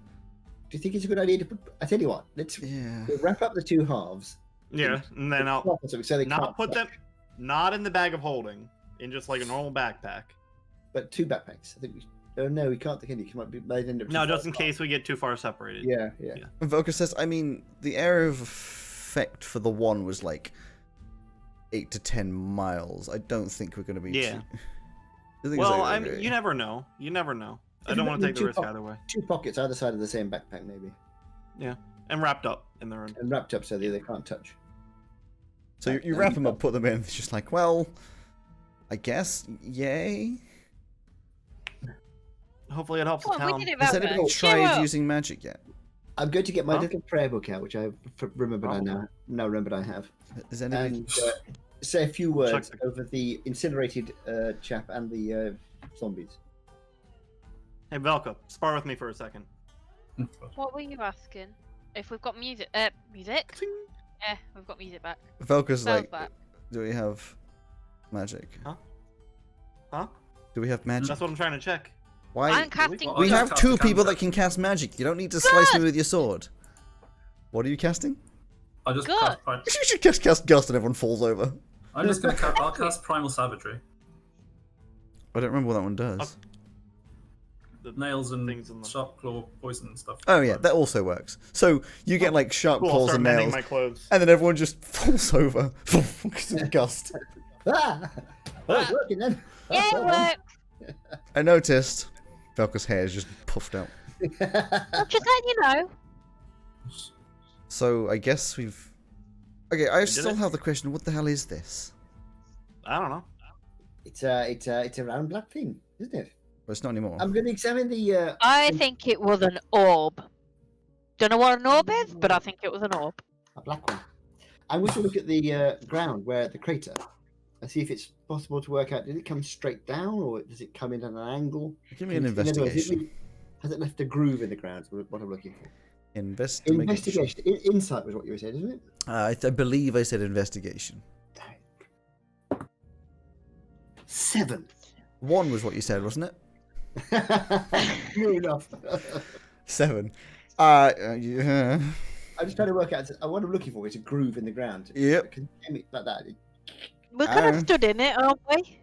you think it's a good idea to put? I tell you what, let's Yeah. we'll wrap up the two halves. Yeah, and then I'll So they not can't put them, touch, not in the bag of holding, in just like a normal backpack. but two backpacks. I think. Oh no, we can't. Can you? Might end up. No, too just far in apart. case we get too far separated. Yeah. Velka says, I mean, the area of effect for the one was like 8 to 10 miles. I don't think we're going to be... Yeah. I think it's Well, like, I mean, you never know. You never know. I If don't you want to put take the two risk pop- either way. Two pockets either side of the same backpack, maybe, And wrapped up in their own. and wrapped up so they can't touch. So you wrap them up, put them in. It's just like, well, I guess, yay. Hopefully, it helps the Come on, we town. did it Has that anybody way. tried Cheer up. using magic yet? I'm going to get my Huh? little prayer book out, which I remembered I Oh. now remembered I have, Is anybody... and say a few words Chuck the- over the incinerated chap and the zombies. Hey, Velka, spar with me for a second. What were you asking? If we've got music? Music? Yeah, we've got music back. Velka's Spells like, back. do we have magic? Huh? Do we have magic? That's what I'm trying to check. Why? I'm casting. Well, We I have cast two a people that cantrip. can cast magic. You don't need to slice me with your sword. What are you casting? I just Good. cast Prime. You should just cast Gust and everyone falls over. I'm just gonna cast. I'll cast Primal Savagery. I don't remember what that one does. The Nails and things in the... sharp claw, poison and stuff. Oh yeah, that also works. So you get like sharp Cool, I'll claws start and mending nails, my clothes. and then everyone just falls over because of Gust. Ah, well, it's working then. Yeah, it works. I noticed Velka's hair is just puffed out. Just letting you know. So I guess we've. Okay, I still it? have the question: what the hell is this? I don't know. It's a round black thing, isn't it? Well, it's not anymore. I'm going to examine the. I think it was an orb. Don't know what an orb is, but I think it was an orb. A black one. I'm going to look at the ground where the crater and see if it's possible to work out. Did it come straight down or does it come in at an angle? Give me an In other words, investigation. has it left a groove in the ground? Is what I'm looking for. Investigation. Investigation. Insight was what you were saying, isn't it? I believe I said investigation. 7. 1 was what you said, wasn't it? Near enough. 7. Yeah. I'm just trying to work out. What I'm looking for is a groove in the ground. Yep. Like that. We're kind of stood in it, aren't we?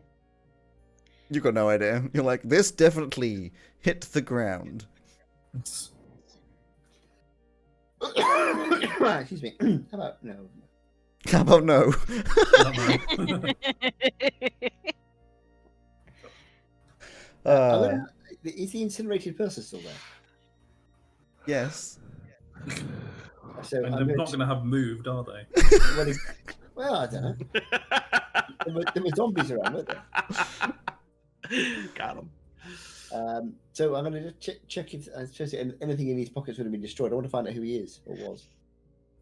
You got no idea. You're like, this definitely hit the ground. Excuse me. How about no? How about no? Is the incinerated person still there? Yes. So And they're not going to have moved, are they? Well, I don't know. There were zombies around, weren't there? Got him. So I'm going to just check if anything in his pockets would have been destroyed. I want to find out who he is or was.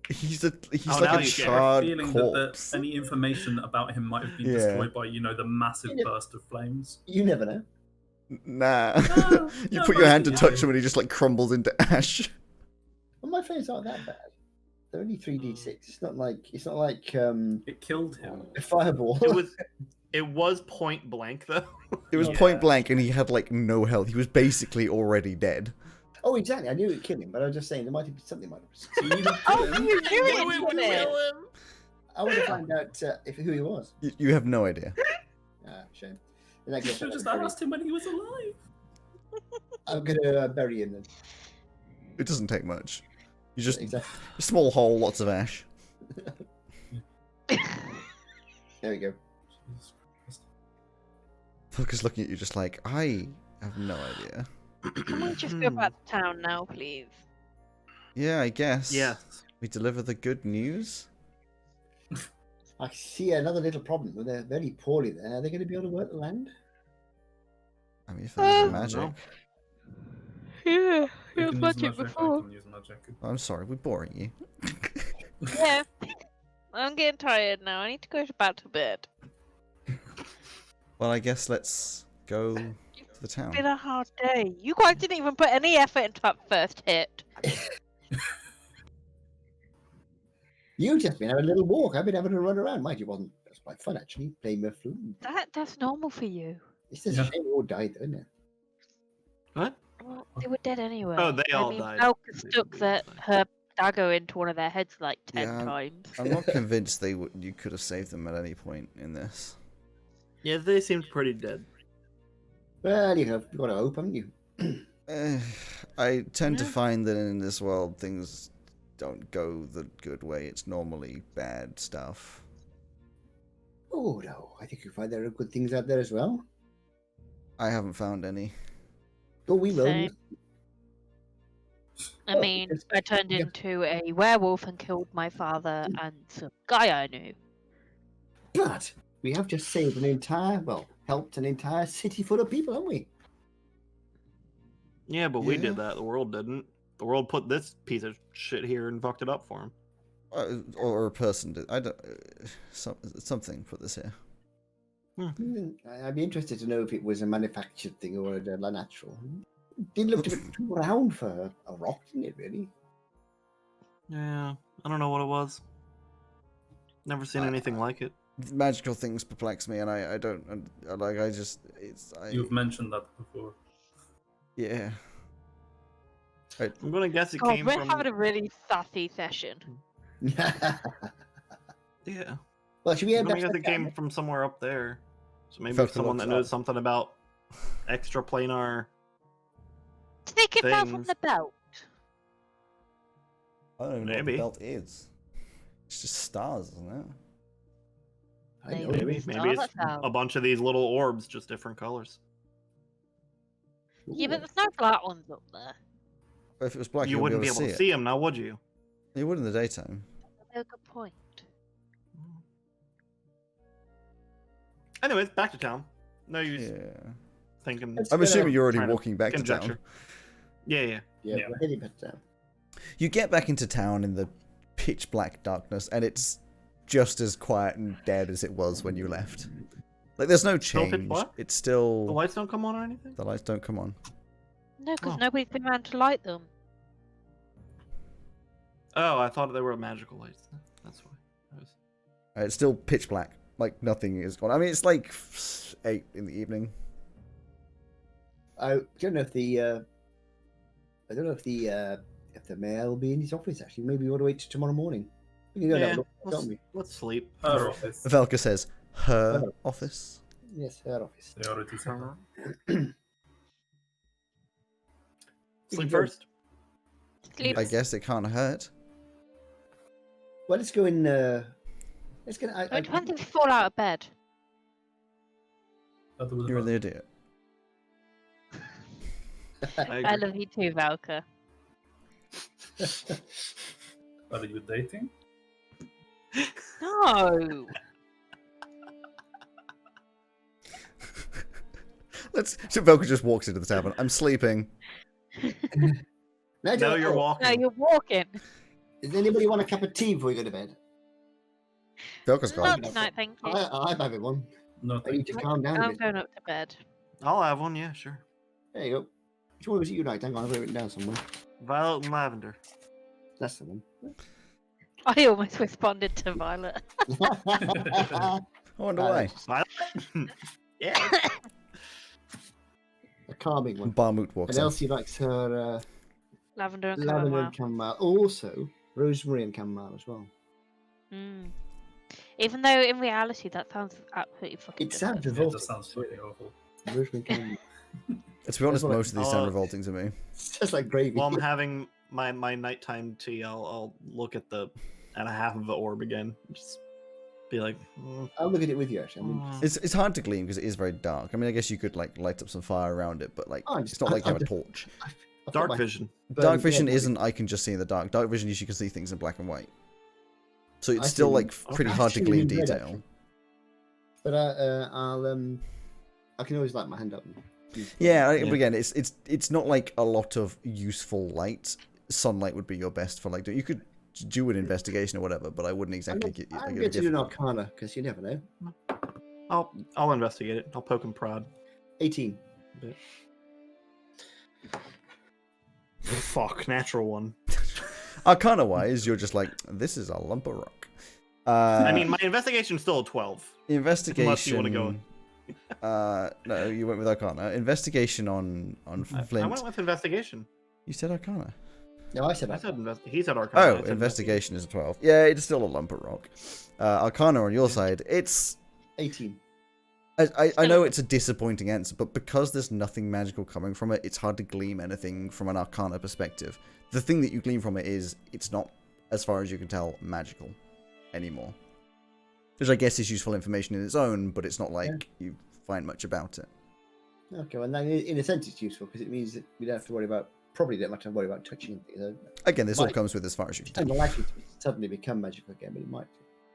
He's Oh, like now a you get a charred Feeling corpse. that any information about him might have been Yeah. destroyed by, the massive Yeah. burst of flames. You never know. Nah. No, You no, put your hand to most touch people him and he just like crumbles into ash. Well, my flames aren't that bad. They're only 3d6. It's not like It killed him. a fireball. It was point blank though. It was Yeah. point blank and he had like no health. He was basically already dead. Oh, exactly. I knew it would kill him, but I was just saying there might have been something might have. So you didn't Oh, kill him. you knew Wait, it, we wasn't it? kill him. I want to find out who he was. You have no idea. Shame. In that You case, should have just asked him when he was alive. I'm gonna bury him then. It doesn't take much. You just Exactly. a small hole, lots of ash. There we go. Jesus Christ. Fucker's looking at you just like, I have no idea. Can we just go back to town now, please? Yeah, I guess. Yes. We deliver the good news. I see another little problem. They're very poorly there. Are they going to be able to work the land? I mean, if there's magic. no. Yeah, We it was can use magic magic, I before. can use magic. I'm sorry, we're boring you. Yeah. I'm getting tired now. I need to go back to bed. Well, I guess let's go to the It's town. been a hard day. You guys didn't even put any effort into that first hit. You've just been having a little walk. I've been having a run around. Mind you, that's quite fun actually. Playing my flute. That's normal for you. It's just Yeah. a shame we all died, though, isn't it? What? Well, they were dead anyway. Oh, they all I mean, died. Belka stuck her dagger into one of their heads like 10 Yeah, times. I'm not convinced you could have saved them at any point in this. Yeah, they seemed pretty dead. Well, you've got to hope, haven't you? I tend to Yeah. find that in this world things don't go the good way. It's normally bad stuff. Oh no, I think you find there are good things out there as well. I haven't found any. But we will. Same. I Oh, mean, because- I turned yeah. into a werewolf and killed my father and some guy I knew. But we have just saved helped an entire city full of people, haven't we? Yeah, but we Yeah. did that. The world didn't. The world put this piece of shit here and fucked it up for him. Or a person did. I don't. Something put this here. I'd be interested to know if it was a manufactured thing or a natural. Didn't look to be too round for a rock, didn't it, really? Yeah, I don't know what it was. Never seen anything like it. Magical things perplex me, and I don't like. I just You've mentioned that before. yeah. I'm gonna guess it God, came we're from. having a really sassy session. Yeah, Well, should we I'm end gonna up guess it came from somewhere up there. So maybe Felt someone that looks knows up. something about extra planar. Did they get fell from Things. the belt? I don't even know what Maybe. the belt is. It's just stars, isn't it? I know. Maybe. Maybe Oh, it's that sounds- a bunch of these little orbs, just different colors. Yeah, but Ooh. there's no flat ones up there. But if it was black, You wouldn't be able to it. see them now, would you? You would in the daytime. That's a good point. Anyways, back to town. No use Yeah. thinking. Let's I'm go assuming you're already trying to walking back to Conjecture. town. Yeah, yeah. Yeah, Yeah. we're heading back down. You get back into town in the pitch black darkness, and it's just as quiet and dead as it was when you left. Like, there's no Still pitch change. black? It's still The lights don't come on or anything. the lights don't come on. No, because Oh. nobody's been around to light them. Oh, I thought they were magical lights. That's why. I was... It's still pitch black. Like, nothing is gone. I mean, it's like 8 in the evening. I don't know if the if the mayor will be in his office, actually. Maybe we ought to wait till tomorrow morning. We can go and have a look, can't we? let's sleep. Her office. Velka says, her Her. office. Yes, her office. They already said that. Sleep first. Sleep. I guess it can't hurt. Well, let's go in. Let's get. It depends if you fall out of bed. That was You're about- the idiot. I I agree. love you too, Valka. Are you dating? No. So Velka just walks into the tavern. I'm sleeping. No, you're walking. No, you're walking. Does anybody want a cup of tea before you go to bed? Velka's Not gone. tonight, thank you. I'm having one. No, I need to calm down a I'm bit. going up to bed. I'll have one. Yeah, sure. There you go. Which one was it you liked? Hang on, I've got it written down somewhere. Violet and lavender. That's the one. I almost responded to Violet. I wonder why. Violet. Yeah. A calming one. Barmoot walks And in. Elsie likes her Lavender and lavender chamomile. and chamomile. Also, rosemary and chamomile as well. Mm. Even though in reality that sounds absolutely fucking It sounds disgusting. yeah, revolting. that sounds fucking awful. Rosemary and chamomile. To be honest, what I- most of these Oh, sound revolting to me. It's just like gravy. While I'm having my nighttime tea, I'll look at a half of the orb again. Just be like, I'll look at it with you, actually. I mean, It's hard to glean because it is very dark. I mean, I guess you could like light up some fire around it, but like Oh, it's not like you have a just- torch. I've got dark my vision. Dark burning vision hair. isn't I can just see in the dark. Dark vision is you can see things in black and white. So it's I still see like them. pretty I hard to see them glean in red, detail. actually. But I can always light my hand up. And use it. Yeah, Yeah. but again, it's not like a lot of useful light. Sunlight would be your best for like you could do an investigation or whatever, but I wouldn't I'm exactly get you. going to do an arcana because you never know. I'll investigate it. I'll poke and prod. 18. Fuck, natural one. Arcana wise, you're just like this is a lump of rock. I mean, my investigation's still a 12. investigation. unless you wanna go- No, you went with Arcana. Investigation on I Flint. went with investigation. You said Arcana. No, I said I that. said he said arcana. I Oh, said investigation is a 12. Yeah, it's still a lump of rock. Arcana on your side, it's 18. I know it's a disappointing answer, but because there's nothing magical coming from it, it's hard to glean anything from an Arcana perspective. The thing that you glean from it is it's not, as far as you can tell, magical anymore. Which I guess is useful information in its own, but it's not like you find much about it. Okay, well, then in a sense it's useful because it means that we don't have to worry about, probably don't have to worry about touching things. Again, this all Might- comes with as far as you can It's tell. unlikely to suddenly become magical again, but it might.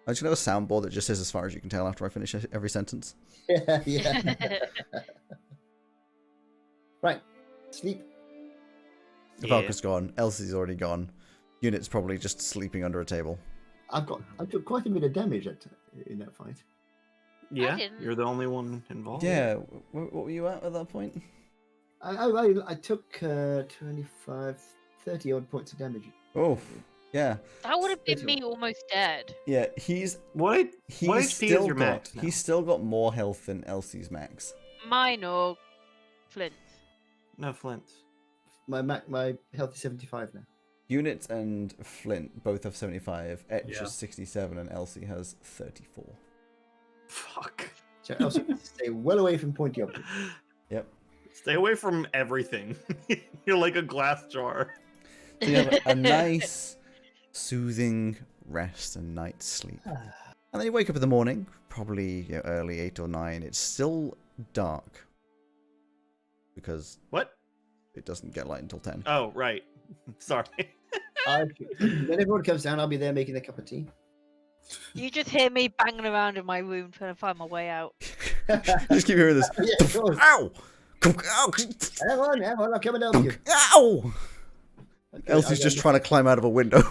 I'm just going to have a soundboard that just says as far as you can tell after I finish every sentence. Yeah, yeah. Right, sleep. The Yeah. Valka's gone, Elsie's already gone. Unit's probably just sleeping under a table. I took quite a bit of damage in that fight. Yeah, didn't. you're the only one involved. Yeah, what were you at that point? I took 25, 30 odd points of damage. Oh, yeah. That would have been me almost dead. Yeah, he's What HP is still your got max now? he's still got more health than Elsie's max. Mine or Flint. No Flint. My health is 75 now. Unit and Flint both have 75. Etch Yeah. is 67, and Elsie has 34. Fuck. So also stay well away from pointy objects. Yep. Stay away from everything. You're like a glass jar. So you have a nice, soothing rest and night's sleep. And then you wake up in the morning, probably early 8 or 9. It's still dark because What? it doesn't get light until 10. Oh, right. Sorry. When everyone comes down, I'll be there making a cup of tea. You just hear me banging around in my room trying to find my way out. Just keep hearing this. Yeah, of course. Ow! Ow! Everyone, I'm coming down to you. Ow! Okay, Elsie's I'll just go trying to climb out of a window.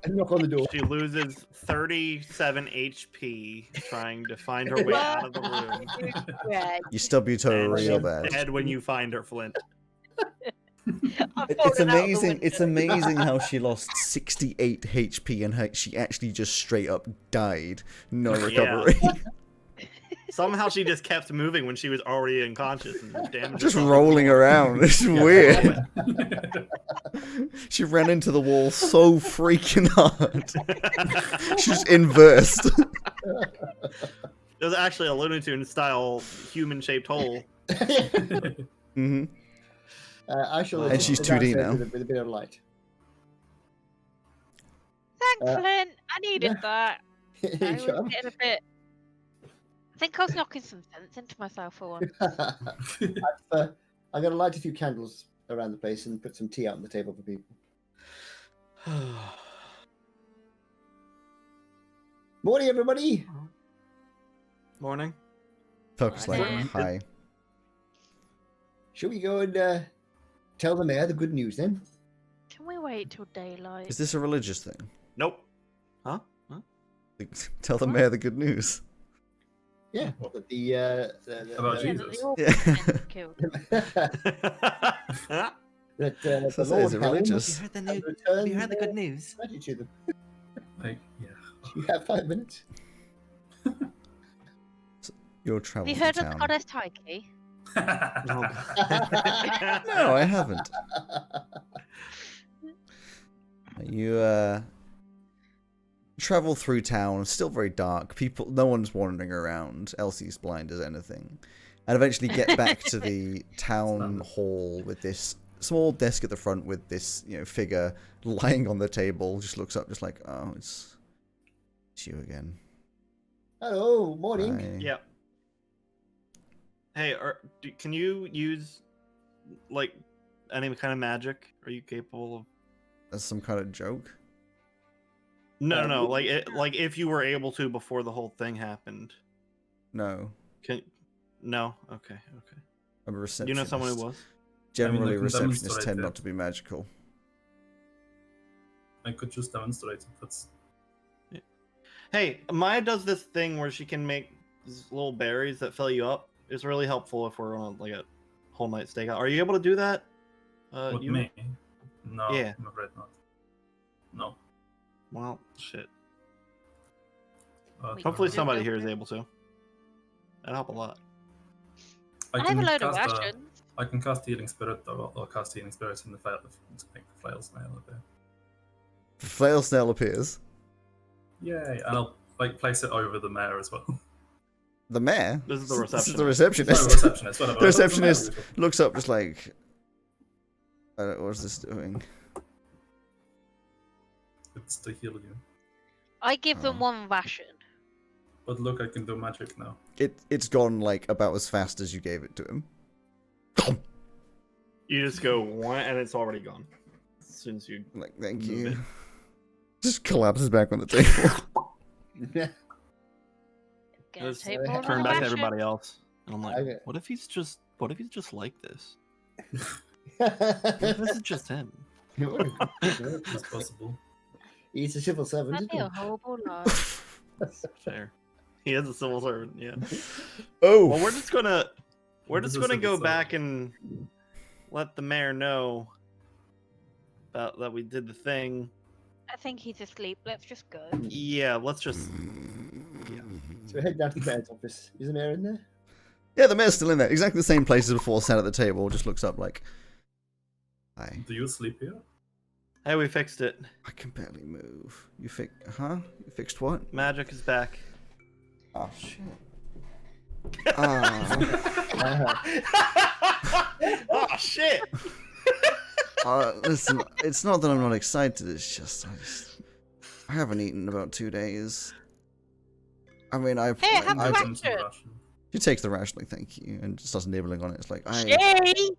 and knock on the door. She loses 37 HP trying to find her way out of the room. Greg, You stub your toe And real she's bad. dead when you find her, Flint. I've It's fallen out of the amazing. It's window. amazing how she lost 68 HP and she actually just straight up died. No Yeah. recovery. Somehow she just kept moving when she was already unconscious and damaged. Just herself. rolling around. It's weird. She ran into the wall so freaking hard. She's inversed. It was actually a Looney Tunes style human-shaped hole. Hmm. I shall. And she's sit 2D downstairs now. with a bit of light. Thanks, Flint. I needed that. I was Sure. getting a bit. I think I was knocking some sense into myself for one. I'm going to light a few candles around the place and put some tea out on the table for people. Morning, everybody. Morning. Focus like, Morning. hi. Shall we go and tell the mayor the good news then? Can we wait till daylight? Is this a religious thing? Nope. Huh? Tell the mayor the good news. Yeah. What? But About Yeah, Jesus. that all Yeah. been killed. that So the is Lord it Helm religious? has returned good news? magic to them. Like, yeah. You have 5 minutes. Your travel Have you to heard of the town. goddess Tyche? No, I haven't. You travel through town, still very dark. No one's wandering around. Elsie's blind as anything, and eventually get back to the town hall with this small desk at the front with this figure lying on the table. Just looks up, just like, oh, it's you again. Hello, morning. Hi. Yeah. Hey, can you use like any kind of magic? Are you capable of? That's some kind of joke. No. Like if you were able to before the whole thing happened. No, No. Okay. I'm a receptionist. You know someone who was? Generally, I can receptionists demonstrate tend it. not to be magical. I could just demonstrate it. That's Hey, Maya does this thing where she can make these little berries that fill you up. It's really helpful if we're on like a whole night stakeout. Are you able to do that? with You? me. No, Yeah. I'm afraid not. No. Well, shit. We Hopefully can somebody go here is through. able to. That'd help a lot. I have a load of cast rations. I can cast Healing Spirit, though. I'll cast Healing Spirit in the flail to make the flail snail appear. Flail snail appears. Yay! And I'll place it over the mayor as well. The mayor. This is the This is the receptionist. receptionist. No, receptionist. Whatever. The receptionist looks up, just like, what's this doing? It's to heal you. I give them Oh. one ration. But look, I can do magic now. It's gone like about as fast as you gave it to him. You just go one, and it's already gone. As soon as you. Like, thank Move you. it. Just collapses back on the table. Get a Just table and turn a back to ration. everybody else, and I'm like, Okay. what if he's just like this? What if this is just him? It's possible. He's a civil servant. That'd Isn't be a horrible life. Fair. He is a civil servant. Yeah. Oh, Well, we're just gonna This is a go civil back servant. and let the mayor know about that we did the thing. I think he's asleep. Let's just go. Yeah, let's just. So we head down to the mayor's office. Is the mayor in there? yeah, the mayor's still in there. Exactly the same place as before, sat at the table. Just looks up like, hi. Do you sleep here? Hey, we fixed it. I can barely move. You You fixed what? Magic is back. Oh shit. Ah. Oh shit! Listen, it's not that I'm not excited. It's just I haven't eaten in about 2 days. I mean, Hey, have I a Give them some ration. ration. She takes the ration, like, thank you, and starts nibbling on it. It's like, She!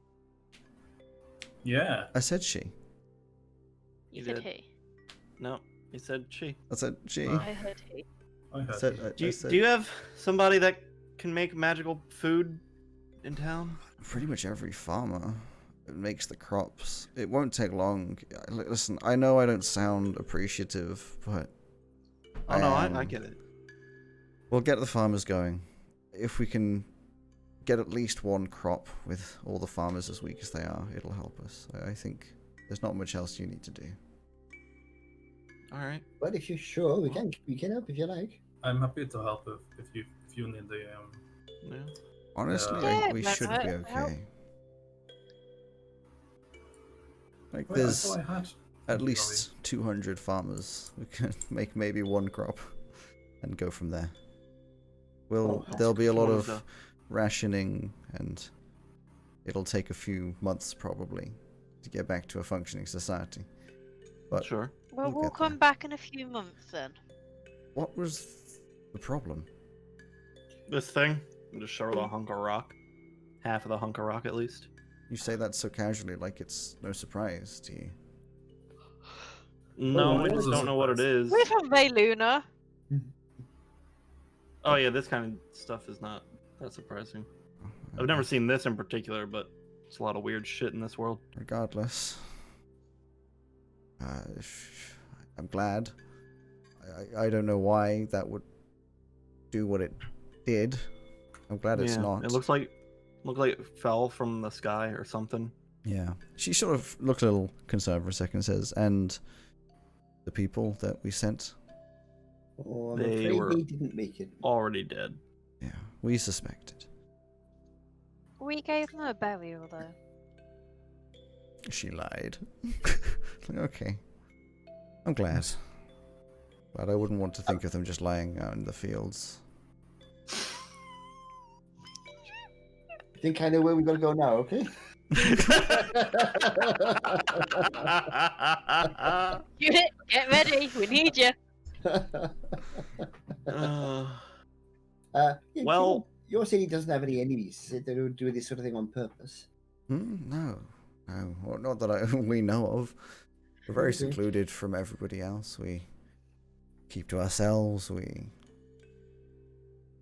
Yeah. I said she. You You said did. he. No, he said she. I said she. Oh. I heard he. I heard. Do you, I said do you have somebody that can make magical food in town? pretty much every farmer makes the crops. It won't take long. Listen, I know I don't sound appreciative, but Oh no, I am. get it. We'll get the farmers going. If we can get at least one crop with all the farmers as weak as they are, it'll help us. I think there's not much else you need to do. All right. But if you're sure, we can help if you like. I'm happy to help if you need the Yeah. Honestly, Yeah, we but should I- be I- okay. Like, Wait, I there's thought I had. at least 200 farmers. We can make maybe one crop and go from there. There'll be a lot of rationing, and it'll take a few months probably to get back to a functioning society. But Sure. Well, We'll we'll get come there. back in a few months then. what was the problem? This thing. Just show her the hunk of rock. Half of the hunk of rock, at least. You say that so casually, like it's no surprise to you. No, Oh, I it just was a don't know what it surprise. is. We're from Luna. Oh yeah, this kind of stuff is not that surprising. I've never seen this in particular, but there's a lot of weird shit in this world. Regardless, I'm glad. I don't know why that would do what it did. I'm glad it's not. It looks like it fell from the sky or something. Yeah. She sort of looked a little concerned for a second, says, and the people that we sent? Oh, I'm They afraid were- they didn't make it. Already dead. Yeah, we suspected. We gave them a burial though. She lied. Okay. I'm glad. But I wouldn't want to think of them just lying out in the fields. I think I know where we gotta go now. Okay. Get ready, we need you. Yeah, Well- your city doesn't have any enemies. They don't do this sort of thing on purpose. No. No. Well, not that we know of. We're very Okay. secluded from everybody else. We keep to ourselves. We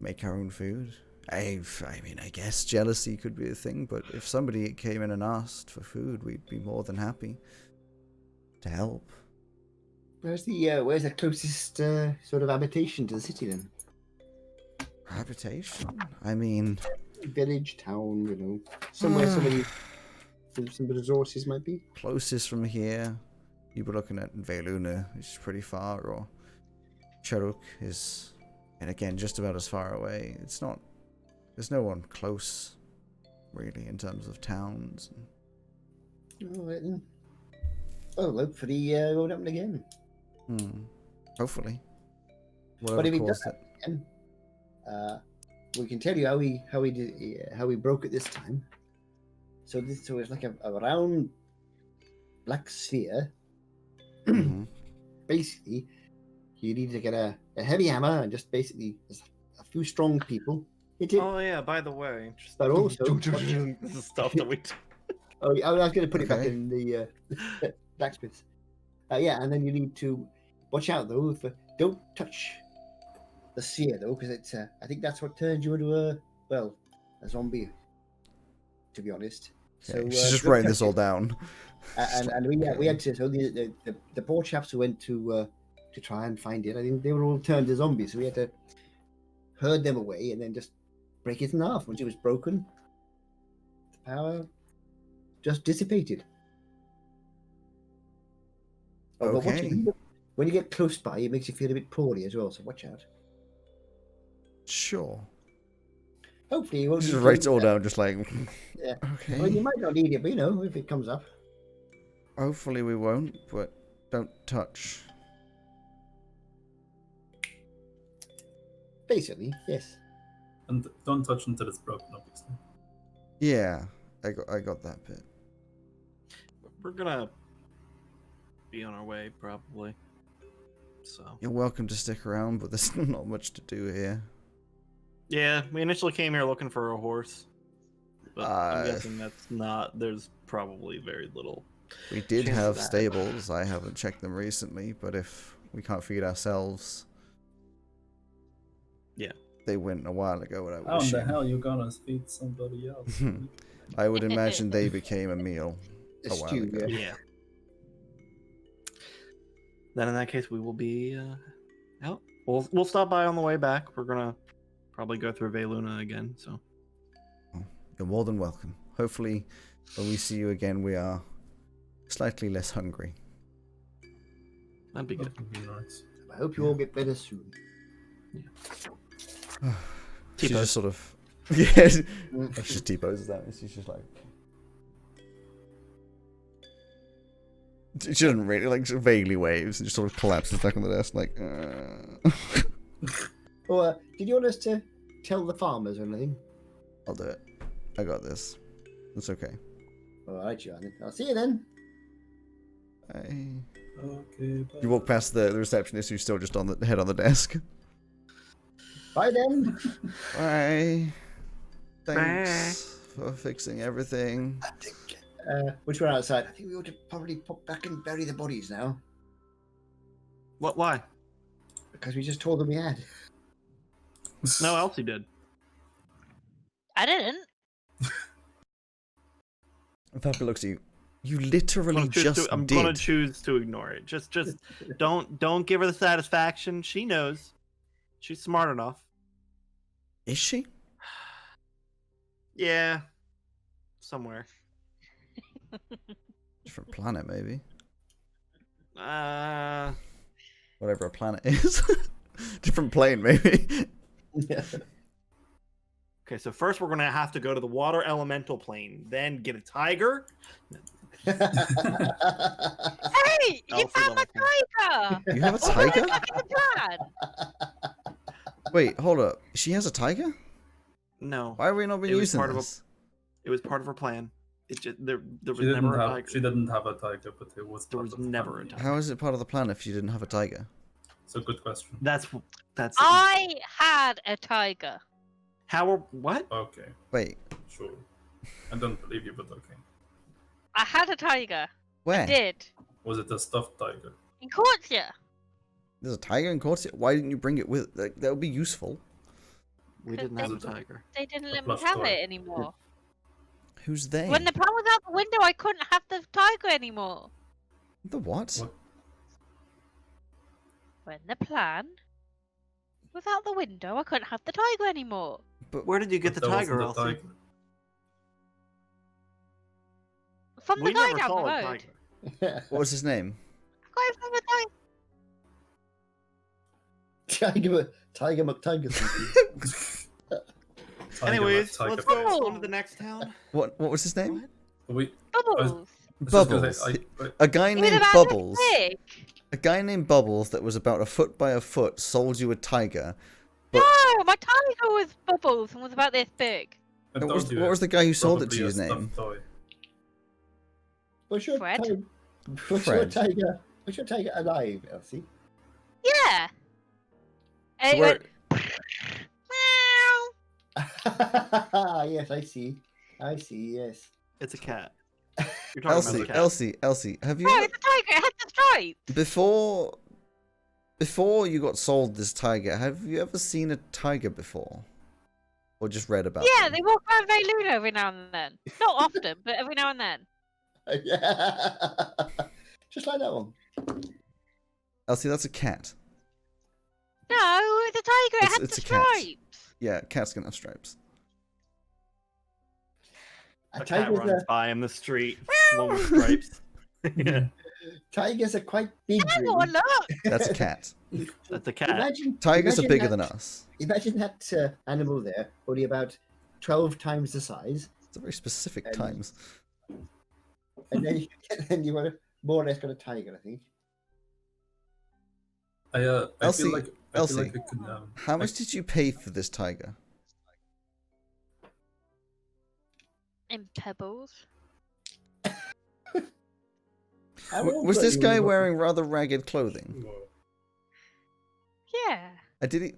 make our own food. I mean, I guess jealousy could be a thing, but if somebody came in and asked for food, we'd be more than happy to help. Where's the closest sort of habitation to the city then? Habitation? I mean, Village, town, somewhere some resources might be. closest from here, you were looking at Veluna, which is pretty far, or Charuk is, and again, just about as far away. There's no one close, really, in terms of towns. All right then. Oh, hopefully it won't happen again. Hopefully. But Whatever if it caused does it. happen again, we can tell you how we broke it this time. So it's like a round black sphere. Mhm. Basically, you need to get a heavy hammer and just basically a few strong people hit it. Oh yeah, by the way, just But also- this is stuff that we. Oh, I was going to put it back Okay. in the blacksmiths. Yeah, and then you need to watch out though. Don't touch the sphere though, because it's. I think that's what turns you into a zombie. To be honest. Okay, So she's just don't writing touch this all it. down. And we had to. So the poor chaps who went to try and find it, I think they were all turned to zombies. So we had to herd them away and then just break it in half. Once it was broken, the power just dissipated. Oh, but Okay. when you get close by, it makes you feel a bit poorly as well. So watch out. Sure. Hopefully, you won't. She need just to writes do it all that. down, just like, Yeah. okay. Well, you might not need it, but if it comes up. Hopefully we won't, but don't touch. Basically, yes. And don't touch until it's broken, obviously. Yeah, I got that bit. We're gonna be on our way probably. So You're welcome to stick around, but there's not much to do here. yeah, we initially came here looking for a horse, but I'm Uh, guessing that's not. There's probably very little. We did Chance of have that. stables. I haven't checked them recently, but if we can't feed ourselves, Yeah. they went a while ago. I would How in the assume. hell you gonna feed somebody else? I would imagine they became a meal A a while stew, ago. yeah. Yeah. Then in that case, we will be out. We'll stop by on the way back. We're gonna probably go through Veluna again. So You're more than welcome. Hopefully, when we see you again, we are slightly less hungry. that'd be good. That would be nice. I hope you all get better soon. She Keep us. just sort of Yeah. She just T-poses that. She's just like. She doesn't really, like, vaguely waves and just sort of collapses back on the desk, like. Or did you want us to tell the farmers or anything? I'll do it. I got this. It's okay. All right, John. I'll see you then. Bye. Okay. You walk past the receptionist who's still just on the head on the desk. Bye then. Bye. Thanks for fixing everything. I think once we're outside, I think we ought to probably pop back and bury the bodies now. What? Why? Because we just told them we had. No, Elsie did. I didn't. Papa looks at you. You literally I'm did. gonna choose to ignore it. Just don't give her the satisfaction. She knows. She's smart enough. Is she? Yeah. Somewhere. Different planet, maybe. Whatever a planet is. Different plane, maybe. Yeah. Okay, so first we're gonna have to go to the water elemental plane, then get a tiger. Hey, you Elsie found my level tiger! You have a tiger? Back in the plan. Wait, hold up. She has a tiger? No, Why have we not been It was using part of this? it was part of her plan. It just there was She didn't never a have. tiger. She didn't have a tiger, but it was. There part was of the never plan. a tiger. How is it part of the plan if you didn't have a tiger? It's a good question. That's I had a tiger. what? Okay, Wait, sure. I don't believe you, but okay. I had a tiger. where? I did. Was it a stuffed tiger? In Cortia. There's a tiger in Corsia? Why didn't you bring it with? Like, that would be useful. We didn't have a tiger. They didn't A let me plush have toy. it anymore. Who's they? When the plan was out the window, I couldn't have the tiger anymore. The what? What? When the plan was out the window, I couldn't have the tiger anymore. Where did you get the But that tiger, wasn't a Elsie? tiger. From We the guy never down the saw a road. tiger. What was his name? I got it from the guy. Tiger McTiger. Anyways, tiger let's face. go on to the next town. What was his name? We, Bubbles. I was just gonna Bubbles. say, A guy He was named about Bubbles. this big. A guy named Bubbles that was about a foot by a foot sold you a tiger. But No, my tiger was Bubbles and was about this big. I what told you, was the guy who sold it to probably you a his name? stuffed toy. What's your Fred? tiger? What's Fred. your tiger? What's your tiger alive, Elsie? Yeah. And So it where- went, meow. Yes, I see. Yes. It's a cat. You're talking about the cat. Elsie, have you No, ever, it's a tiger. It had the stripes. before you got sold this tiger, have you ever seen a tiger before? Or just read about Yeah, them? they walk around Veiluna every now and then. Not often, but every now and then. Just like that one. Elsie, that's a cat. No, it's a tiger. It It's- had it's the a cat. stripes. Yeah, cats can have stripes. A A cat tiger's runs by in the street, one with stripes. Yeah, tigers are quite big. Hang really. on, look. That's a cat. that's a cat. Tigers are imagine bigger that- than us. Imagine that animal there, only about 12 times the size, It's a very specific And- times. and then you want more or less got a tiger, I think. I Elsie, feel like Elsie. I could. How much did you pay for this tiger? In pebbles. How old Was were this you when guy you got wearing rather ragged clothing? Yeah. Did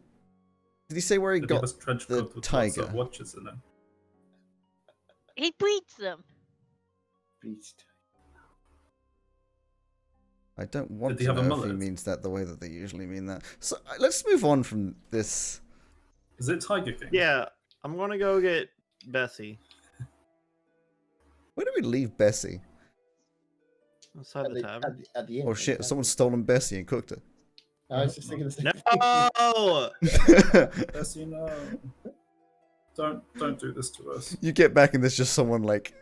he say where he Did he got have a trench the coat with lots of tiger? watches in it? He breeds them. Beast? I don't want Did he to have a know if he mullet? means that the way that they usually mean that. So let's move on from this. Is it Tiger King? Yeah, I'm gonna go get Bessie Where do we leave Bessie? outside At the the, tavern. at the end. Oh shit! Someone's stolen Bessie and cooked her. I was just thinking the same No, thing. Yes, you know. Don't do this to us. You get back and there's just someone like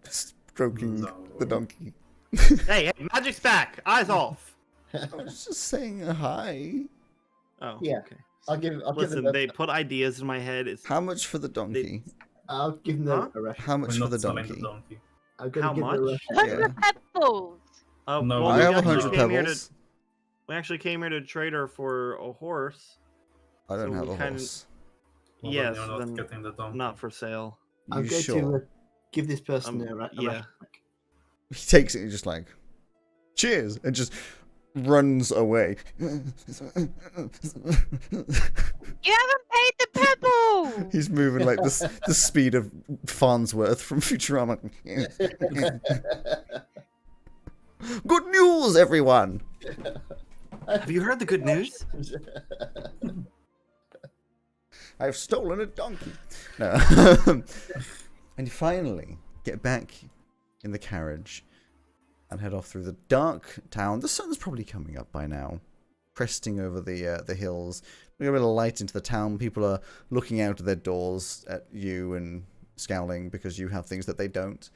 stroking No. the donkey. hey, magic's back. Eyes off. I was just saying hi. Oh, Yeah. Okay. I'll give Listen, them. they put ideas in my head. It's How much for the donkey? I'll give them Huh? a ration. How We're much for not the selling donkey? the donkey. I'm gonna How give them a much? ration. 100 pebbles. No, well, I we have actually 100 came here pebbles. we actually came here to trade her for a horse. I don't So have we a kinda- horse. Well, Yes, then you're not then getting the donkey. not for sale. I'm You going sure? to give this person a yeah. ration. He takes it and just like, cheers, and just runs away. You haven't paid the pebble. He's moving like the speed of Farnsworth from Futurama. Good news, everyone! Have you heard the good news? I've stolen a donkey. No. And you finally get back in the carriage and head off through the dark town. The sun's probably coming up by now, cresting over the hills. Bring a bit of light into the town. People are looking out of their doors at you and scowling because you have things that they don't.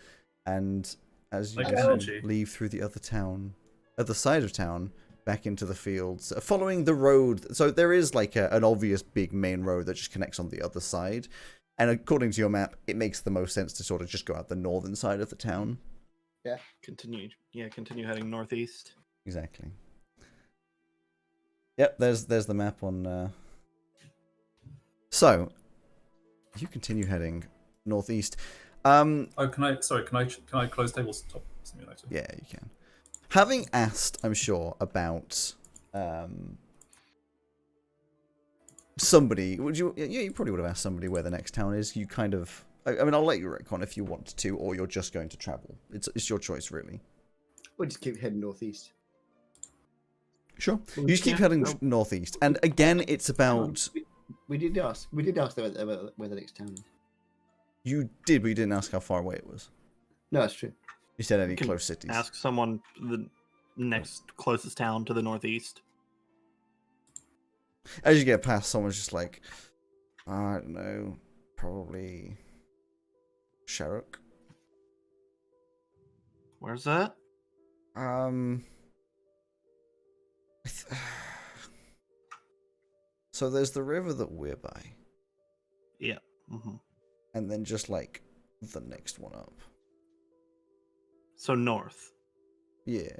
And as you Like energy. leave through the other side of town, back into the fields, following the road. So there is like an obvious big main road that just connects on the other side. And according to your map, it makes the most sense to sort of just go out the northern side of the town. Continue heading northeast. Exactly. Yep, there's the map on. So, you continue heading northeast. Oh, can I close tabletop simulator? Yeah, you can. Having asked, I'm sure, about somebody, would you? Yeah, you probably would have asked somebody where the next town is. You kind of. I mean, I'll let you retcon if you want to, or you're just going to travel. It's your choice, really. We'll just keep heading northeast. Sure. You just keep heading northeast, and again, it's about. We did ask where the next town is. You did, but you didn't ask how far away it was. No, that's true. You said any You can close cities. Ask someone the next closest town to the northeast. As you get past, someone's just like, I don't know, probably Sherrock. Where's that? So there's the river that we're by, Yeah. Mm-hmm. and then just like the next one up. So north. Yeah.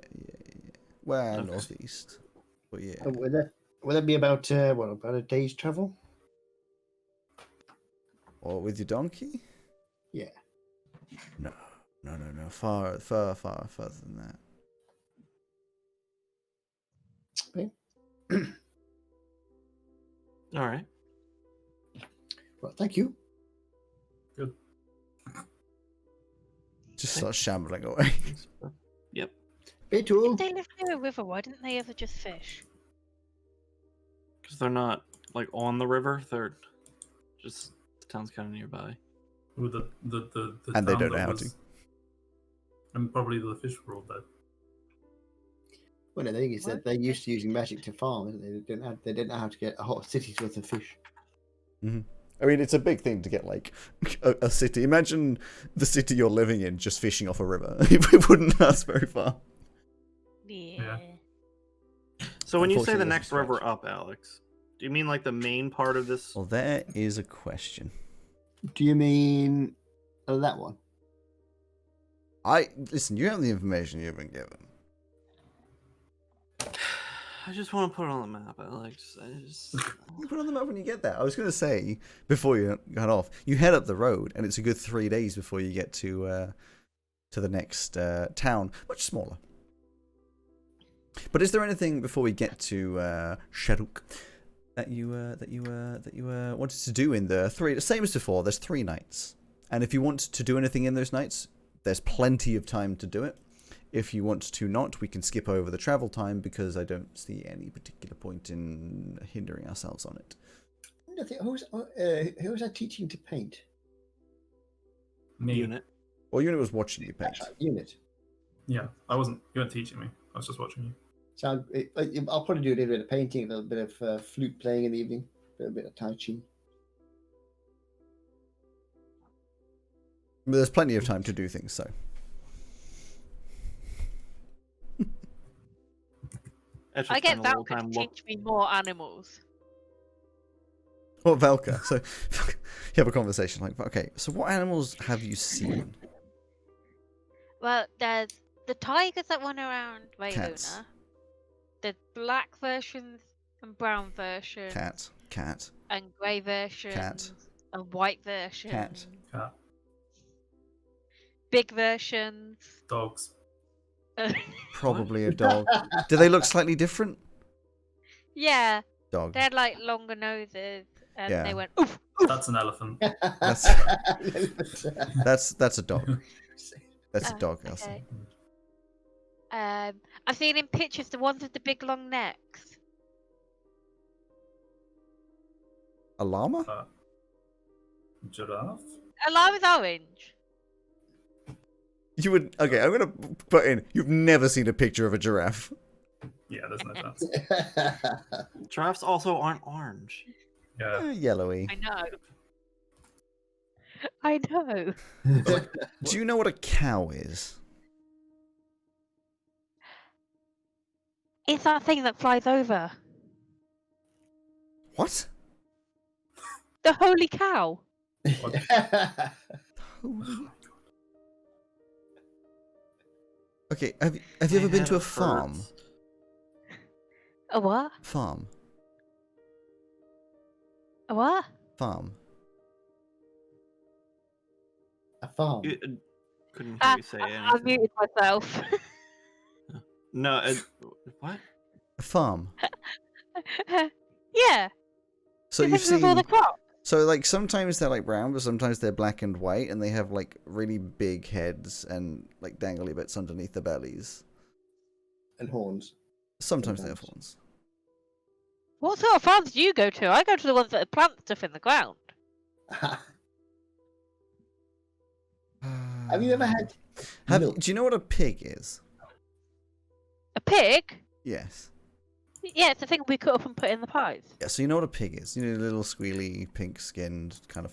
Well, Okay. northeast. But yeah. Will that be about about a day's travel? Or with your donkey? Yeah. No. Far further than that. Okay. All right. Well, thank you. Good. Just start shambling away. Yep. Betul. If they live near a river, why didn't they ever just fish? Because they're not like on the river. They're just the town's kind of nearby. With the And they town don't know that how was- to. And probably the fish were all dead. Well, no, the thing is What? that they're used to using magic to farm, isn't they? They didn't know how to get a whole city's worth of fish. I mean, it's a big thing to get like a city. Imagine the city you're living in just fishing off a river. It wouldn't last very far. Yeah. So when you say the Unfortunately, next it's a river stretch. up, Alex, do you mean like the main part of this? Well, there is a question. Do you mean that one? Listen. You have the information you've been given. I just want to put it on the map, Alex. You put it on the map when you get there. I was going to say before you got off, you head up the road, and it's a good 3 days before you get to the next town, much smaller. But is there anything before we get to Sherrock that you wanted to do in the three? Same as before. There's 3 nights, and if you want to do anything in those nights, there's plenty of time to do it. If you want to not, we can skip over the travel time because I don't see any particular point in hindering ourselves on it. Who's that teaching to paint? Me. Unit. Well, Unit was watching you paint. Unit. Yeah, I wasn't. You weren't teaching me. I was just watching you. So I'll probably do a little bit of painting, a little bit of flute playing in the evening, a little bit of tai chi. But there's plenty of time to do things, so. That's just I spend get a that little could time teach me more animals. Or Velka. So you have a conversation like, okay, so what animals have you seen? Well, there's the tigers that run around Cats. Rayluna. The black versions and brown versions. Cat. And grey versions. And white versions. Cat. Big versions. Dogs. Probably a dog. Do they look slightly different? Yeah, Dog. they had like longer noses, and Yeah. they went oof. That's an elephant. That's a dog. That's a dog, Elsie. Okay. I've seen in pictures the ones with the big long necks. A llama? Giraffe. A llama's orange. You would. Okay, I'm gonna put in. You've never seen a picture of a giraffe. Yeah, there's no chance. Giraffes also aren't orange. Yeah. Yellowy. I know. Do you know what a cow is? It's that thing that flies over. What? The holy cow. Holy... Okay, have you ever been to a farm? A what? Farm. A what? Farm. A farm. Couldn't hear you say I anything. muted myself. No, what? A farm. Yeah. So the you've things with all seen. the crops. So like sometimes they're like brown, but sometimes they're black and white, and they have like really big heads and like dangly bits underneath the bellies. And horns. Sometimes they have horns. What sort of farms do you go to? I go to the ones that plant stuff in the ground. Have you ever had milk? Do you know what a pig is? A pig? Yes. Yeah, it's the thing we cut up and put in the pies. Yeah, so you know what a pig is. You know, the little squealy, pink-skinned, kind of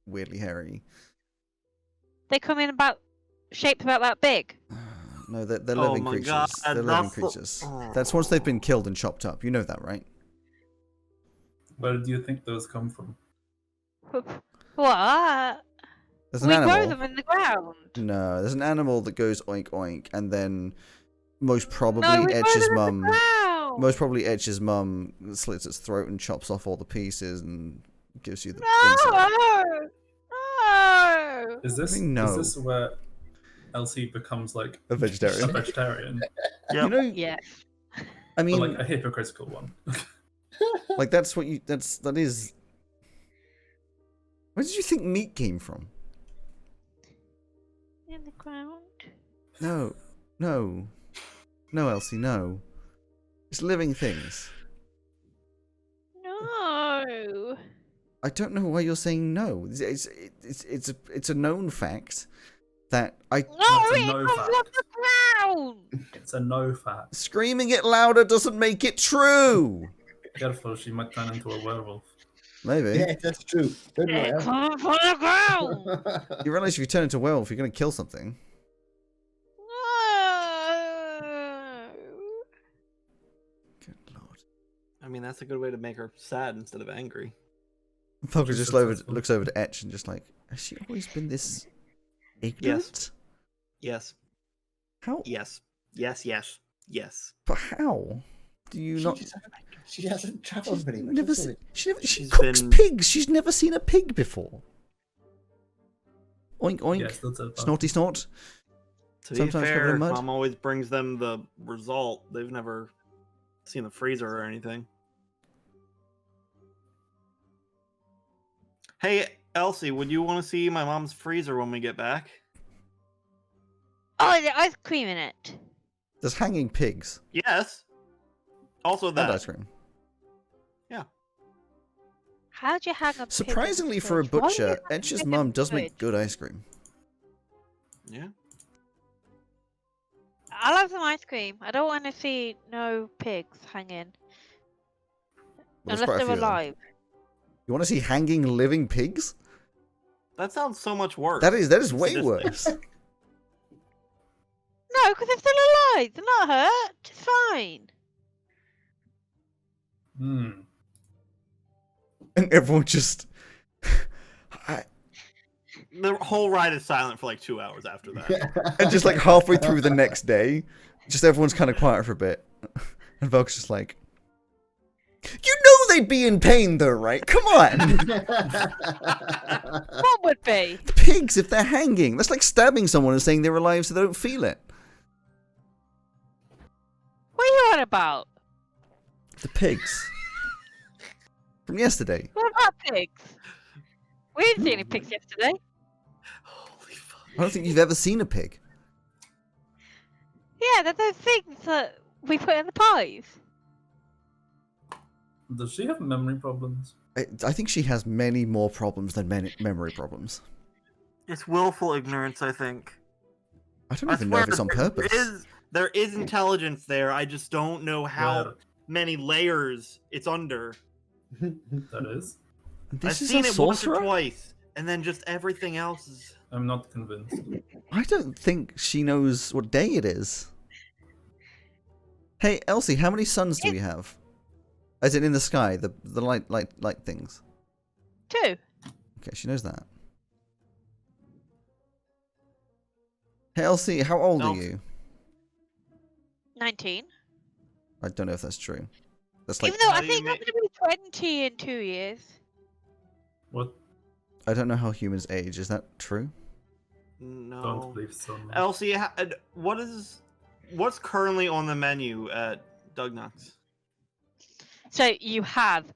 weirdly hairy. They come in shaped about that big. No, they're Oh living my creatures. God, They're living that's the- creatures. Oh. That's once they've been killed and chopped up. You know that, right? Where do you think those come from? What? There's an We animal. grow them in the ground. No, there's an animal that goes oink oink, and then most probably No, we grow Etch's them in mum. the ground. Most probably Etch's mum slits its throat and chops off all the pieces and gives you the No! inside. No! Is this No. is this where Elsie becomes like A a vegetarian. vegetarian? You know, Yes. I mean, But like a hypocritical one. like that is. Where did you think meat came from? In the ground. No, Elsie, no. It's living things. No. I don't know why you're saying no. It's a known fact that No, That's a it no comes fact. off the ground. It's a no fact. screaming it louder doesn't make it true. Careful, she might turn into a werewolf. Maybe. Yeah, that's true. Don't worry. It comes from the ground. You realize if you turn into a werewolf, you're going to kill something. No. Good lord. I mean, that's a good way to make her sad instead of angry. Falco Just just successful. looks over to Etch and just like, has she always been this ignorant? Yes, How? yes, yes, yes, yes. But how? Do you not? She hasn't travelled very much. Never has seen, she She's cooks been- pigs. She's never seen a pig before. Oink oink. Yes, that's a Snorty snort. To be Sometimes covered fair, in mud. Mom always brings them the result. They've never seen the freezer or anything. Hey, Elsie, would you want to see my mom's freezer when we get back? Oh, the ice cream in it. There's hanging pigs Yes. Also and that. ice cream. How'd you hang a pig in the Surprisingly, for a fridge? Why would you butcher, hang a Etch's pig in mum the does make fridge? good ice cream. Yeah. I'll have some ice cream. I don't want to see no pigs hanging. Well, there's Unless quite a they're few of them. alive. You want to see hanging living pigs? That sounds so much worse. That is way Sadistic. worse. No, because they're still alive. They're not hurt. It's fine. Hmm. And everyone just... The whole ride is silent for like 2 hours after that. And just like halfway through the next day, just everyone's kind of quiet for a bit. And Velk's just like, you know they'd be in pain though, right? Come on! What would be? The pigs, if they're hanging. That's like stabbing someone and saying they're alive so they don't feel it. What are you on about? The pigs. From yesterday. What about pigs? We didn't see any pigs yesterday. Holy fuck. I don't think you've ever seen a pig. Yeah, they're those things that we put in the pies. Does she have memory problems? I think she has many more problems than memory problems. It's willful ignorance, I think. I don't even know if it's on purpose. There is intelligence there. I just don't know how Where? many layers it's under. That is. This I've is seen a it once or sorcerer? twice, and then just everything else is. I'm not convinced. I don't think she knows what day it is. Hey, Elsie, how many suns do we have? As in the sky, the light things. 2. Okay, she knows that. Hey, Elsie, how old are you? 19. I don't know if that's true. That's like Even though How I do you think I'm ma- going to be 20 in 2 years. What? I don't know how humans age. Is that true? No. Don't believe so. no. Elsie, what's currently on the menu at Doug Knox? So you have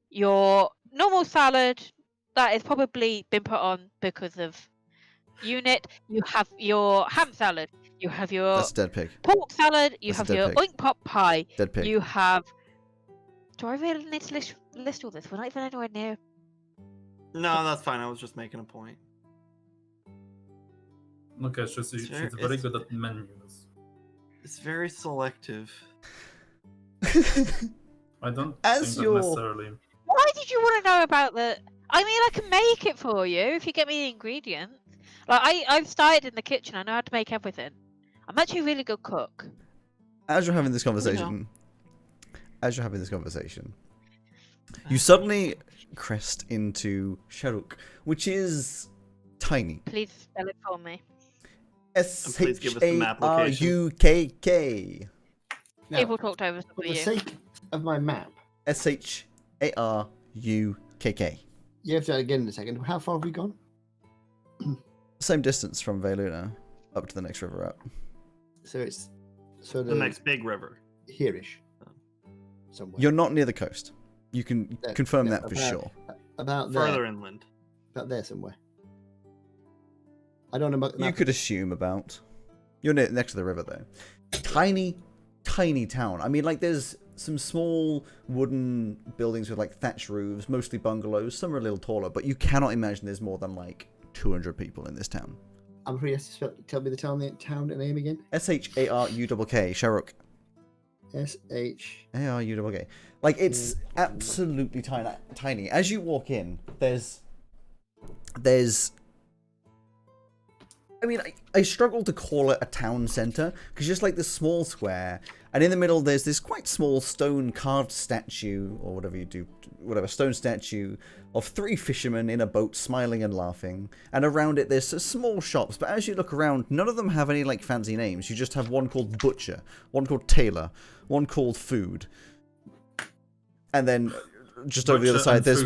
your normal salad that has probably been put on because of unit. You have your ham salad. You have your That's a dead pig. pork salad. You That's a have your dead pig. oink pop pie. Dead pig. You have. Do I really need to list all this? We're not even anywhere near. No, that's fine. I was just making a point. Okay, so she's Sure, very it's- good at menus. It's very selective. I don't As think you're- that necessarily. Why did you want to know about the? I mean, I can make it for you if you get me the ingredients. Like I've started in the kitchen. I know how to make everything. I'm actually a really good cook. As you're having this conversation, you suddenly crest into Sharuk, which is tiny. Please spell it for me. please give us the map location. Sharukk. Now, People talked over some for of the you. sake of my map, Sharukk. you have to again in a second. How far have we gone? Same distance from Veluna up to the next river up. So it's sort The of next big river. here-ish. Somewhere. You're not near the coast. You can No, confirm no, that for about- sure. About there. Further inland. About there somewhere. I don't know about the You map. could assume about. You're next to the river though. Tiny town. I mean, like there's some small wooden buildings with like thatched roofs, mostly bungalows. Some are a little taller, but you cannot imagine there's more than like 200 people in this town. I'm afraid you have to tell me the town name again. Sharukk. Sharuk. Sharuk. Like it's absolutely tiny. As you walk in, there's. I mean, I struggle to call it a town centre because just like this small square, and in the middle there's this quite small stone carved statue or whatever stone statue of 3 fishermen in a boat smiling and laughing, and around it there's small shops. But as you look around, none of them have any like fancy names. You just have one called Butcher, one called Tailor, one called Food, and then just over the other side there's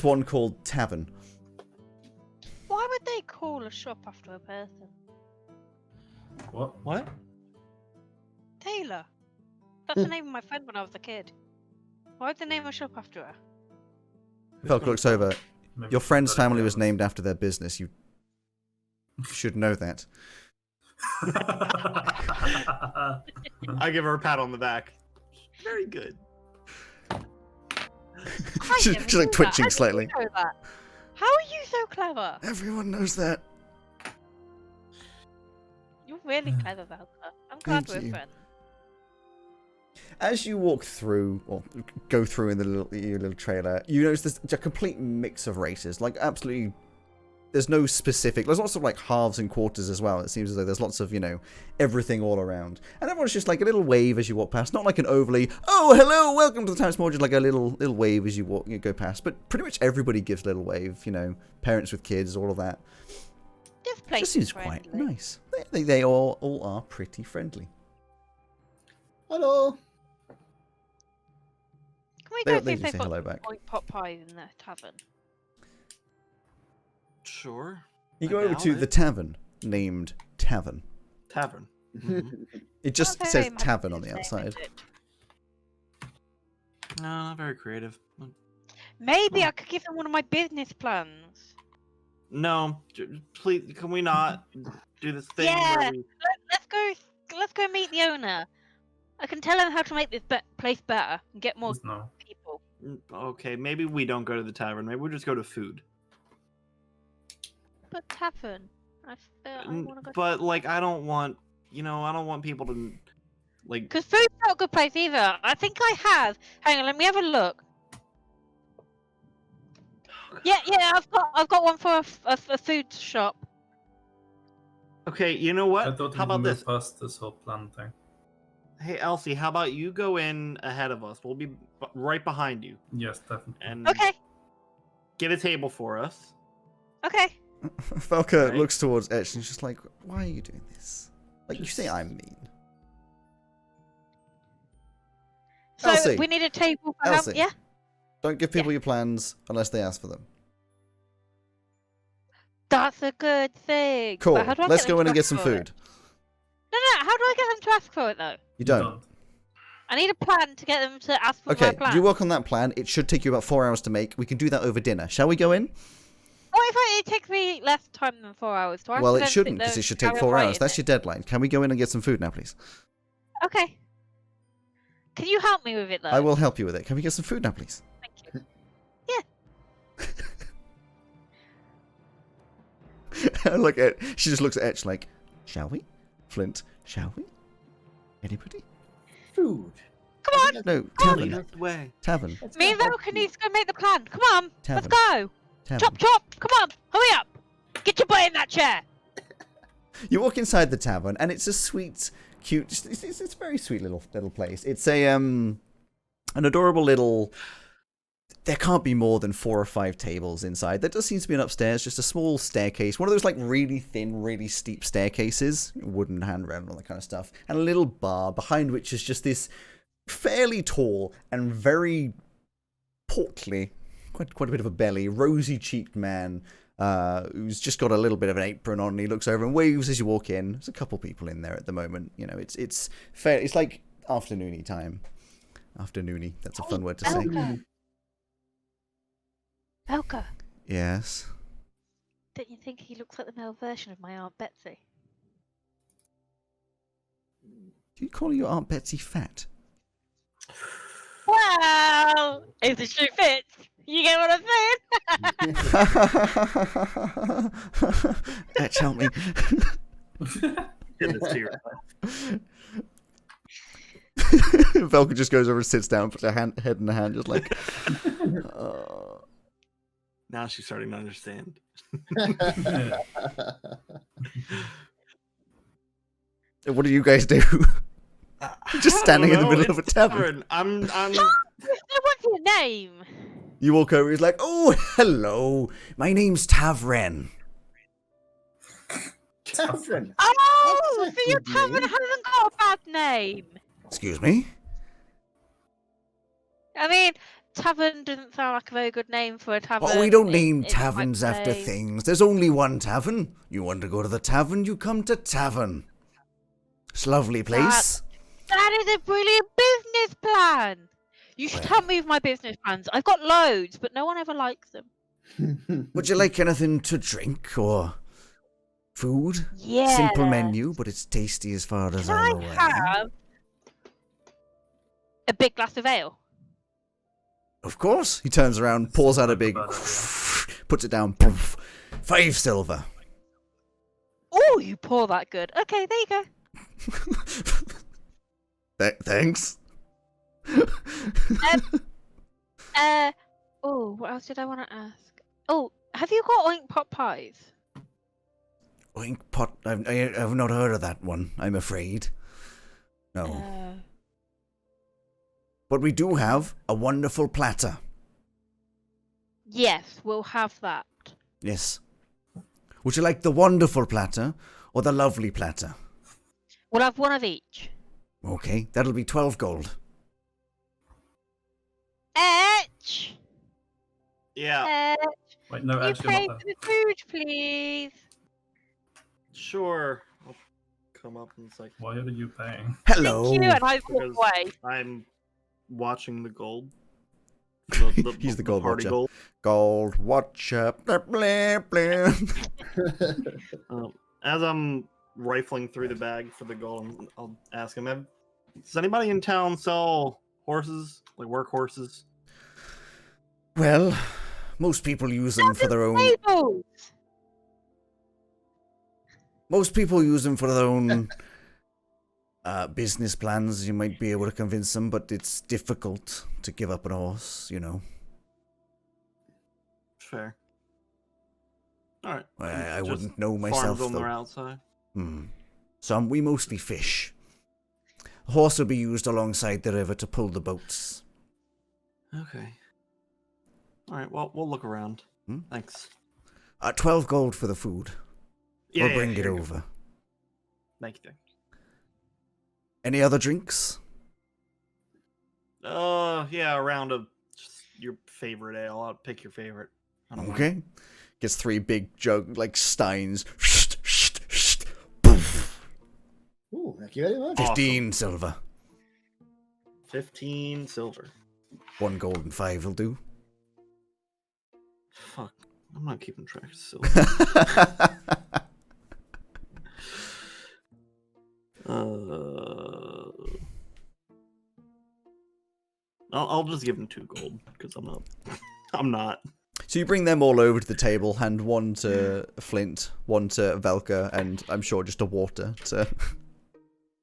one called Tavern. Why would they call a shop after a person? What? Taylor. That's the name of my friend when I was a kid. Why would they name a shop after her? Felk looks over. Maybe Your friend's very family was careless. named after their business. You should know that. I give her a pat on the back. Very good. I She's never like knew that. twitching How did you slightly. know that? How are you so clever? Everyone knows that. You're really clever, Velka. I'm glad Thank we're you. friends. As you walk through, or go through in your little trailer, you notice there's a complete mix of races. Like, absolutely there's no specific. There's lots of like halves and quarters as well. It seems as though there's lots of everything all around, and everyone's just like a little wave as you walk past. Not like an overly hello, welcome to the Times More, just like a little wave as you go past. But pretty much everybody gives a little wave. Parents with kids, all of that. This It place just seems is quite friendly. nice. They all are pretty friendly. Hello. Can we They- go they see do if they've say got hello some back. point pot pies in the tavern? Sure. You I go over doubt to it. the tavern named Tavern. Tavern. Mhm. It just Not says very Tavern on the imaginative, outside. is it? No, not very creative. Maybe Oh. I could give them one of my business plans. No, please, can we not do this thing Yeah. where we... Let's go meet the owner. I can tell him how to make this place better and get more No. people. Okay, maybe we don't go to the tavern. Maybe we just go to food. But tavern. I want to go. But like, I don't want people to like. Because food's not a good place either. I think I have. Hang on, let me have a look. Yeah, I've got one for a food shop. Okay, you know I what? thought How we about moved this? past this whole plan thing. Hey, Elsie, how about you go in ahead of us? We'll be right behind you Yes, definitely. and Okay, get a table for us. okay. Falca Right. looks towards Etch and is just like, why are you doing this? Like, you say I'm mean. So Elsie. we need a table for Elsie. yeah. Don't give people your plans unless they ask for them. That's a good thing. Cool. But how do I Let's get go them in to and get ask some for it? food. No. How do I get them to ask for it though? You don't. I need a plan to get them to ask for my Okay, plan. you work on that plan. It should take you about 4 hours to make. We can do that over dinner. Shall we go in? What if it takes me less time than 4 hours? Do I have Well, to it then sit shouldn't, there because it and should take carry 4 on hours. writing That's it? your deadline. Can we go in and get some food now, please? Okay. Can you help me with it though? I will help you with it. Can we get some food now, please? Thank you. Look at she just looks at Etch like, shall we? Flint, shall we? Anybody? Food. Come on. No, Lead tavern. us the way. Tavern. Let's Me go and have Velka food. needs to go make the plan. Come on. Tavern. Let's go. Tavern. Chop, chop. Come on. Hurry up. Get your butt in that chair. You walk inside the tavern, and it's a sweet, cute. It's a very sweet little place. It's an adorable little. There can't be more than 4 or 5 tables inside. There does seem to be an upstairs, just a small staircase, one of those like really thin, really steep staircases, wooden handrail and all that kind of stuff, and a little bar behind which is just this fairly tall and very portly, quite a bit of a belly, rosy-cheeked man. Who's just got a little bit of an apron on, and he looks over and waves as you walk in. There's a couple people in there at the moment. It's fair. It's like afternoony time. Afternoony. That's a fun word to say. Velka. Velka. Yes. Don't you think he looks like the male version of my Aunt Betsy? Do you call your Aunt Betsy fat? Well, if the shoe fits, you get what I'm saying? Etch, help me. Get this to yourself. Velka just goes over and sits down, puts her head in her hand, just like. Now she's starting to understand. What do you guys do? Just standing in the middle of a tavern. I'm What's your name? You walk over, he's like, oh, hello. My name's Tavren. Tavern. Oh, That's so a your good tavern name. hasn't got a bad name. Excuse me? I mean, tavern doesn't sound like a very good name for a tavern. Oh, we don't in- name in taverns my after place. things. There's only one tavern. You want to go to the tavern, you come to tavern. It's a lovely place. That is a brilliant business plan. You should Well. help me with my business plans. I've got loads, but no one ever likes them. Would you like anything to drink or food? Yeah. Simple menu, but it's tasty as far as Can I'm I aware. have a big glass of ale? Of course. He turns around, pours out a big, puts it down, poof, 5 silver. Oh, you pour that good. Okay, there you go. Thanks. Oh, what else did I want to ask? Oh, Have you got oink pot pies? Oink pot. I've not heard of that one, I'm afraid. No. But we do have a wonderful platter. Yes, we'll have that. Yes. Would you like the wonderful platter or the lovely platter? We'll have one of each. Okay, that'll be 12 gold. Etch! Yeah, Wait, no, You actually, pay not for the food, please. sure. I'll come up and say, Why are you paying? Hello. Thank you, and I walk Because- away. I'm watching the gold. He's the gold party watcher. gold. Gold watcher. Blah, blah, blah. As I'm rifling through the bag for the gold, I'll ask him, does anybody in town sell horses? Like work horses? Well, most people use them for their own. Tables! Most people use them for their own business plans. You might be able to convince them, but it's difficult to give up a horse, you know. Fair. Alright. I wouldn't know myself, Farms on though. their outside. We mostly fish. A horse will be used alongside the river to pull the boats. Okay. Alright, well, we'll look around. Hmm? Thanks. 12 gold for the food. We'll bring it here you go. over. Thank you. Any other drinks? Yeah, a round of just your favorite ale. I'll pick your favorite. I don't mind. Okay. Gets 3 big steins. Poof. Ooh, thank you very much. 15 silver. 15 silver. 1 gold and 5 will do. Fuck. I'm not keeping track of silver. I'll just give him 2 gold because I'm not. So you bring them all over to the table, hand 1 to Flint, 1 to Velka, and I'm sure just a water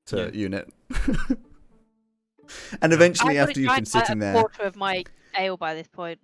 to Unit. And eventually, after you've been sitting a there, quarter of my ale by this point.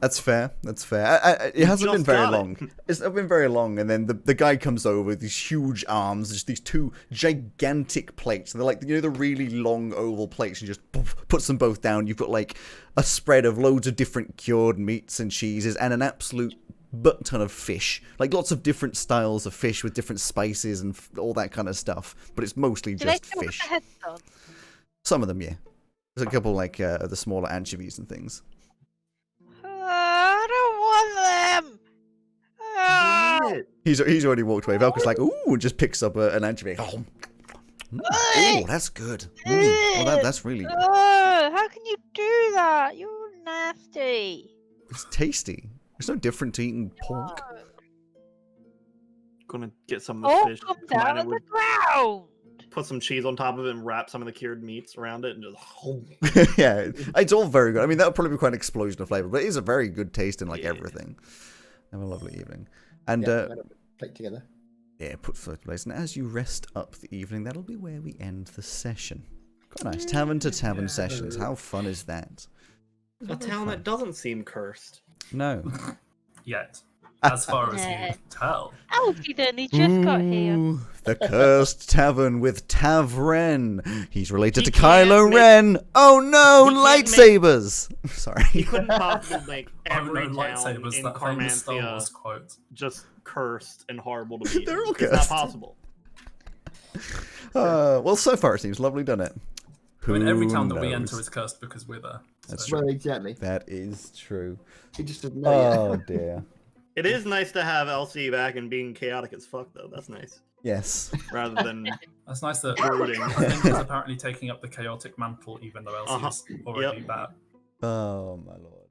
that's fair. That's fair. It hasn't been just very got it. long. It's not been very long, and then the guy comes over with these huge arms, just these 2 gigantic plates. They're like, you know, the really long oval plates, and just puts them both down. You've got like a spread of loads of different cured meats and cheeses, and an absolute butt ton of fish. Like lots of different styles of fish with different spices and all that kind of stuff. But it's mostly Do they just still have fish. the heads on? Some of them, yeah. There's a couple like the smaller anchovies and things. I don't want them! Ah! He's already walked away. Velka's like, ooh, and just picks up an anchovy. Oh, that's good. Oh, that's really good. How can you do that? You're nasty. It's tasty. It's no different to eating pork. Gonna get some of the Oh, fish, comes combine out it of the with, ground. put some cheese on top of it, and wrap some of the cured meats around it, and just. Yeah, it's all very good. I mean, that would probably be quite an explosion of flavor, but it is a very good taste in like Yeah. everything. Have a lovely evening. And Yeah, plate together. yeah, put first place. And as you rest up the evening, that'll be where we end the session. Quite nice. Tavern to tavern sessions. How fun is that? A town that doesn't seem cursed. No. Yet. As far as you Yeah. can tell. Alfie's only just got here. Ooh, the cursed tavern with Tav Ren. He's related He to Kylo can't make- Ren. Oh no, He can't lightsabers. Sorry. You couldn't possibly make Oh every no, town lightsabers, in that famous Star Wars Carmanthia quote. just cursed and horrible to be. They're all It's cursed. not possible. Well, so far it seems lovely, doesn't it? I mean, every Who town that we knows? enter is cursed because we're there. That's so. Well, exactly. That is true. He just doesn't know Oh yet. dear. It is nice to have LC back and being chaotic as fuck, though. That's nice. Yes. Rather than That's nice that brooding. Flint is apparently taking up the chaotic mantle, even though Elsie is already Yep. that. Oh my lord.